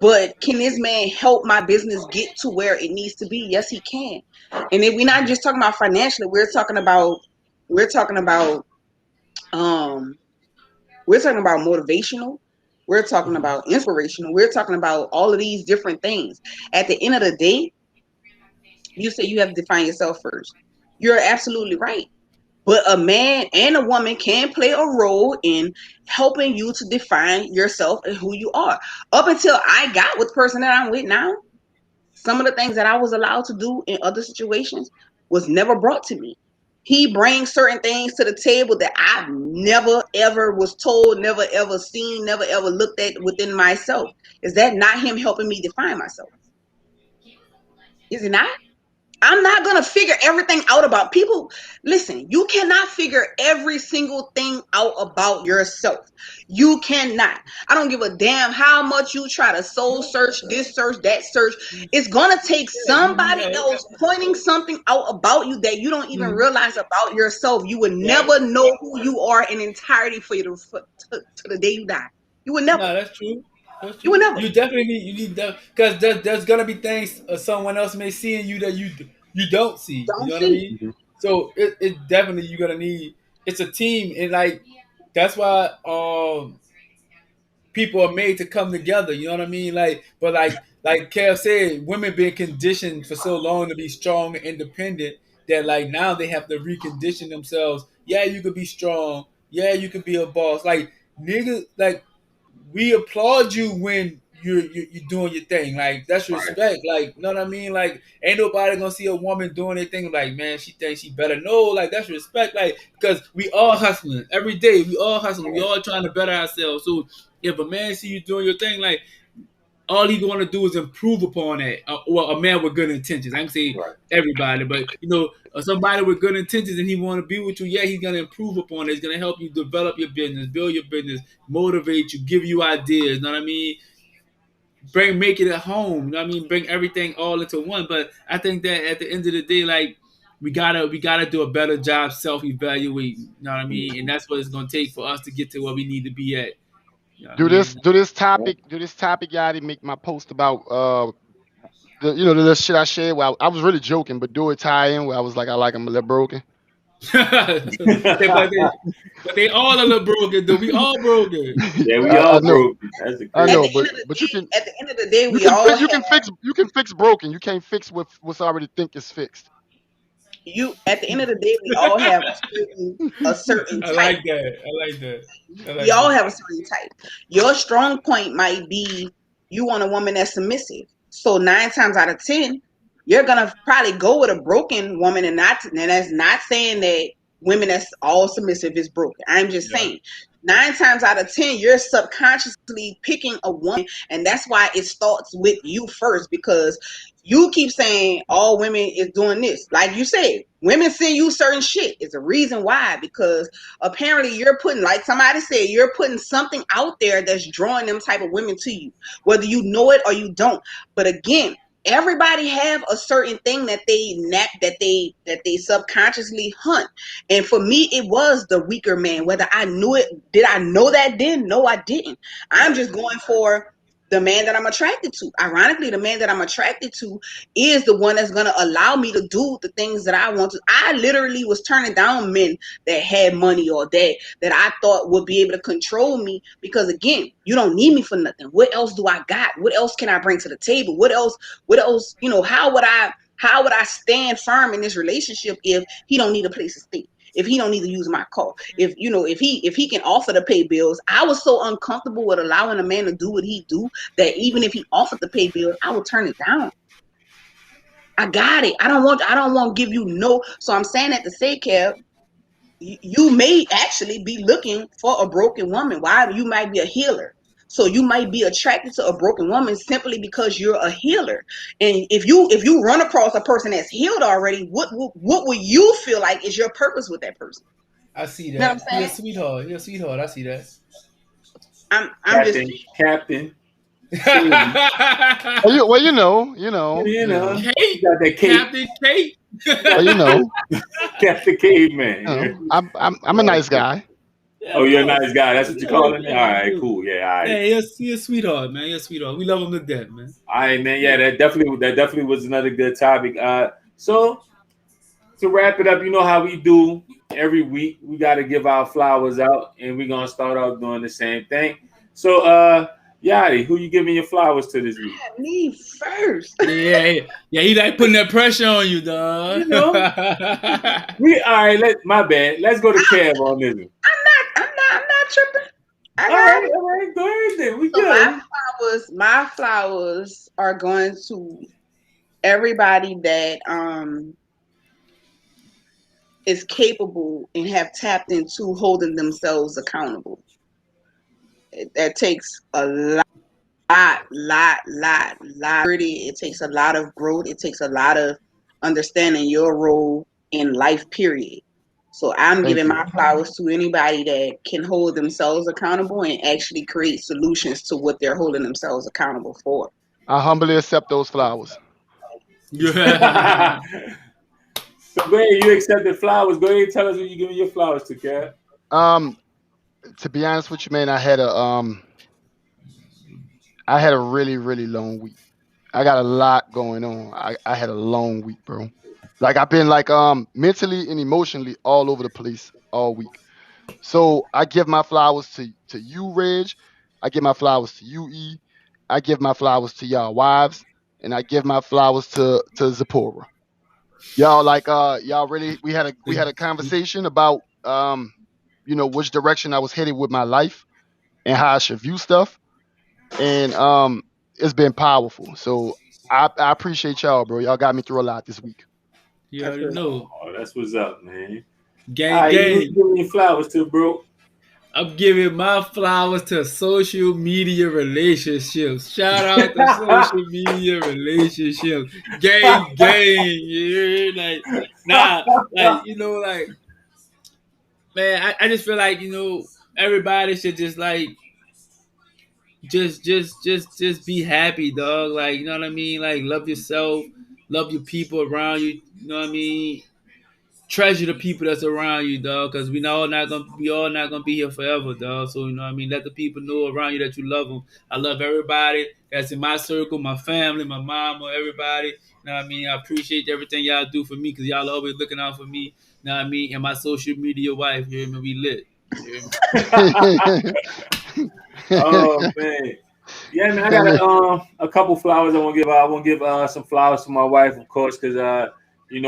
B: But can this man help my business get to where it needs to be? Yes, he can. And if we're not just talking about financially, we're talking about motivational. We're talking about inspirational. We're talking about all of these different things. At the end of the day, you say you have to define yourself first. You're absolutely right. But a man and a woman can play a role in helping you to define yourself and who you are. Up until I got with the person that I'm with now, some of the things that I was allowed to do in other situations was never brought to me. He brings certain things to the table that I've never ever was told, never ever seen, never ever looked at within myself. Is that not him helping me define myself? Is it not? I'm not going to figure everything out about people. Listen, you cannot figure every single thing out about yourself. You cannot. I don't give a damn how much you try to soul search, this search, that search. It's going to take somebody else pointing something out about you that you don't even realize about yourself. You would never know who you are in entirety for you to the day you die. You would never.
D: No, that's true.
B: You would never.
D: You definitely need that, because there's gonna be things someone else may see in you that you don't see. You know what I mean? Mm-hmm. So it definitely you're gonna need. It's a team, and like that's why people are made to come together. You know what I mean? But Kev said, women been conditioned for so long to be strong and independent that like now they have to recondition themselves. Yeah, you could be strong. Yeah, you could be a boss. Like niggas, like. We applaud you when you're doing your thing. Like that's respect. Like, you know what I mean? Like, ain't nobody gonna see a woman doing anything like, man, she thinks she better. No, like that's respect. Like, because we all hustling every day. We all hustling. We all trying to better ourselves. So if a man see you doing your thing, like all he gonna do is improve upon that. Well, a man with good intentions. I can say everybody, but you know, somebody with good intentions and he want to be with you. Yeah, he's gonna improve upon it. He's gonna help you develop your business, build your business, motivate you, give you ideas. You know what I mean? Make it at home. You know what I mean? Bring everything all into one. But I think that at the end of the day, like we gotta do a better job self-evaluating. You know what I mean? And that's what it's gonna take for us to get to where we need to be at. You know
C: do this topic, y'all didn't make my post about the shit I shared. Well, I was really joking, but do it tie in where I was like, I like them a little broken.
D: but they all a little broken, though. We all broken.
A: Yeah, we all broken.
C: I know, but you can.
B: At the end of the day,
C: you can fix broken. You can't fix what's already think is fixed.
B: At the end of the day, we all have a certain type.
D: I like that.
B: We all have a certain type. Your strong point might be you want a woman that's submissive. So 9 times out of 10, you're gonna probably go with a broken woman, and that's not saying that women that's all submissive is broken. I'm just saying 9 times out of 10, you're subconsciously picking a woman, and that's why it starts with you first, because you keep saying all women is doing this. Like you said, women send you certain shit. It's a reason why, because apparently you're putting, like somebody said, you're putting something out there that's drawing them type of women to you, whether you know it or you don't. But again, everybody have a certain thing that they subconsciously hunt. And for me, it was the weaker man. Whether I knew it, did I know that then? No, I didn't. I'm just going for the man that I'm attracted to. Ironically, the man that I'm attracted to is the one that's going to allow me to do the things that I want to. I literally was turning down men that had money or that I thought would be able to control me, because again, you don't need me for nothing. What else do I got? What else can I bring to the table? What else, you know, how would I stand firm in this relationship if he don't need a place to stay? If he don't need to use my car, if he can offer to pay bills. I was so uncomfortable with allowing a man to do what he do that even if he offered to pay bills, I would turn it down. I got it. I don't want to give you no. So I'm saying that to say, Kev, you may actually be looking for a broken woman. Why? You might be a healer. So you might be attracted to a broken woman simply because you're a healer. And if you run across a person that's healed already, what would you feel like is your purpose with that person?
D: I see that.
B: You know what I'm saying?
D: You're a sweetheart. I see that.
B: I'm
A: Captain.
C: Well, you know.
A: You got that
D: Captain Kate.
C: Well, you know.
A: Captain Caveman.
C: I'm a nice guy.
D: Yeah,
A: Oh, you're a nice guy. That's what you're calling me? All right, cool. Yeah, all right.
D: Hey, you're a sweetheart, man. You're a sweetheart. We love him to death, man.
A: All right, man. Yeah, that definitely was another good topic. So to wrap it up, you know how we do every week. We got to give our flowers out, and we're gonna start off doing the same thing. So, Yachty, who you giving your flowers to this week?
B: Me first.
D: Yeah, he like putting that pressure on you, dog.
A: You know, all right. My bad. Let's go to Kev on this one.
B: I'm not tripping.
A: All right, go ahead then. We good.
B: My flowers are going to everybody that is capable and have tapped into holding themselves accountable. That takes a lot. It takes a lot of growth. It takes a lot of understanding your role in life, period. So I'm giving my flowers to anybody that can hold themselves accountable and actually create solutions to what they're holding themselves accountable for.
C: I humbly accept those flowers.
A: Yeah. So go ahead, you accepted flowers. Go ahead and tell us who you giving your flowers to, Kev.
C: To be honest with you, man, I had a really, really long week. I got a lot going on. I had a long week, bro. Like I've been like mentally and emotionally all over the place all week. So I give my flowers to you, Reg. I give my flowers to you, E. I give my flowers to y'all wives, and I give my flowers to Zipporah. Y'all like y'all really we had a conversation about which direction I was headed with my life and how I should view stuff. And it's been powerful. So I appreciate y'all, bro. Y'all got me through a lot this week.
D: You already know.
A: Oh, that's what's up, man.
D: Gang.
A: You giving your flowers to, bro?
D: I'm giving my flowers to social media relationships. Shout out to social media relationships. Gang. Yeah, man, I just feel like, everybody should just just be happy, dog. Like, you know what I mean? Like, love yourself, love your people around you. You know what I mean? Treasure the people that's around you, dog, because we all not gonna be here forever, dog. So, you know what I mean? Let the people know around you that you love them. I love everybody that's in my circle, my family, my mama, everybody. You know what I mean? I appreciate everything y'all do for me because y'all always looking out for me. You know what I mean? And my social media wife, you hear me? We lit.
A: Oh man, yeah, man. I got a couple flowers I want to give. I want to give some flowers to my wife, of course, because we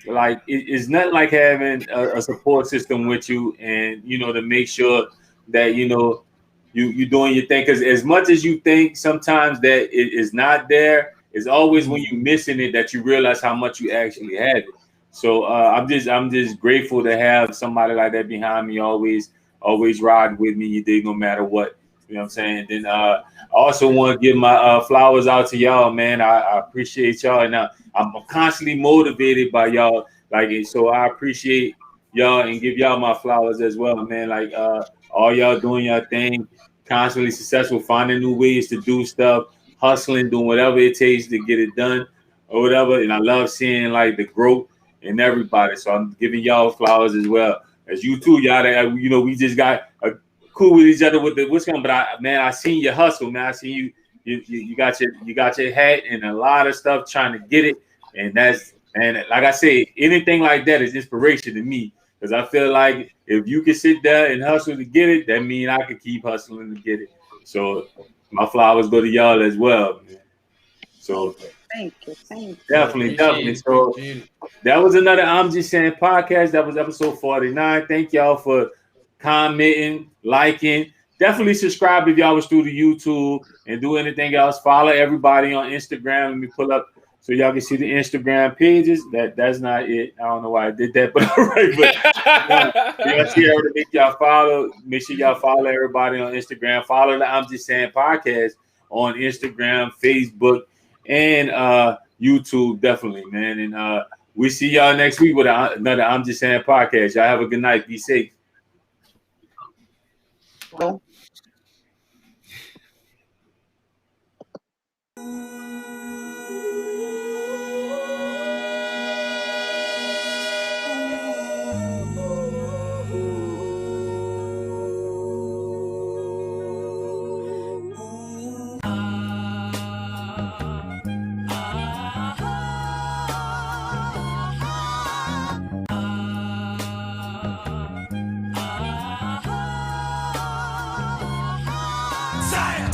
A: like it's not like having a support system with you, and to make sure that you doing your thing. Because as much as you think sometimes that it is not there, it's always when you missing it that you realize how much you actually have it. So I'm just grateful to have somebody like that behind me, always ride with me. You dig, no matter what. You know what I'm saying? Then I also want to give my flowers out to y'all, man. I appreciate y'all, and I'm constantly motivated by y'all. Like, so I appreciate y'all and give y'all my flowers as well, man. Like all y'all doing your thing, constantly successful, finding new ways to do stuff, hustling, doing whatever it takes to get it done or whatever. And I love seeing like the growth in everybody. So I'm giving y'all flowers as well. As you too, y'all. We just got cool with each other with the what's coming. But I seen your hustle, man. I seen you got your hat and a lot of stuff trying to get it. And like I said, anything like that is inspiration to me. Because I feel like if you can sit there and hustle to get it, that means I could keep hustling to get it. So my flowers go to y'all as well, man. So
B: thank you.
A: Definitely. So that was another I'm Just Saying podcast. That was episode 49. Thank y'all for commenting, liking. Definitely subscribe if y'all was through the YouTube and do anything else. Follow everybody on Instagram. Let me pull up so y'all can see the Instagram pages. That's not it. I don't know why I did that, but all right. But y'all see to make y'all follow. Make sure y'all follow everybody on Instagram. Follow the I'm Just Saying podcast on Instagram, Facebook, and YouTube. Definitely, man. And we see y'all next week with another I'm Just Saying podcast. Y'all have a good night. Be safe.
B: Well.
I: Sayin.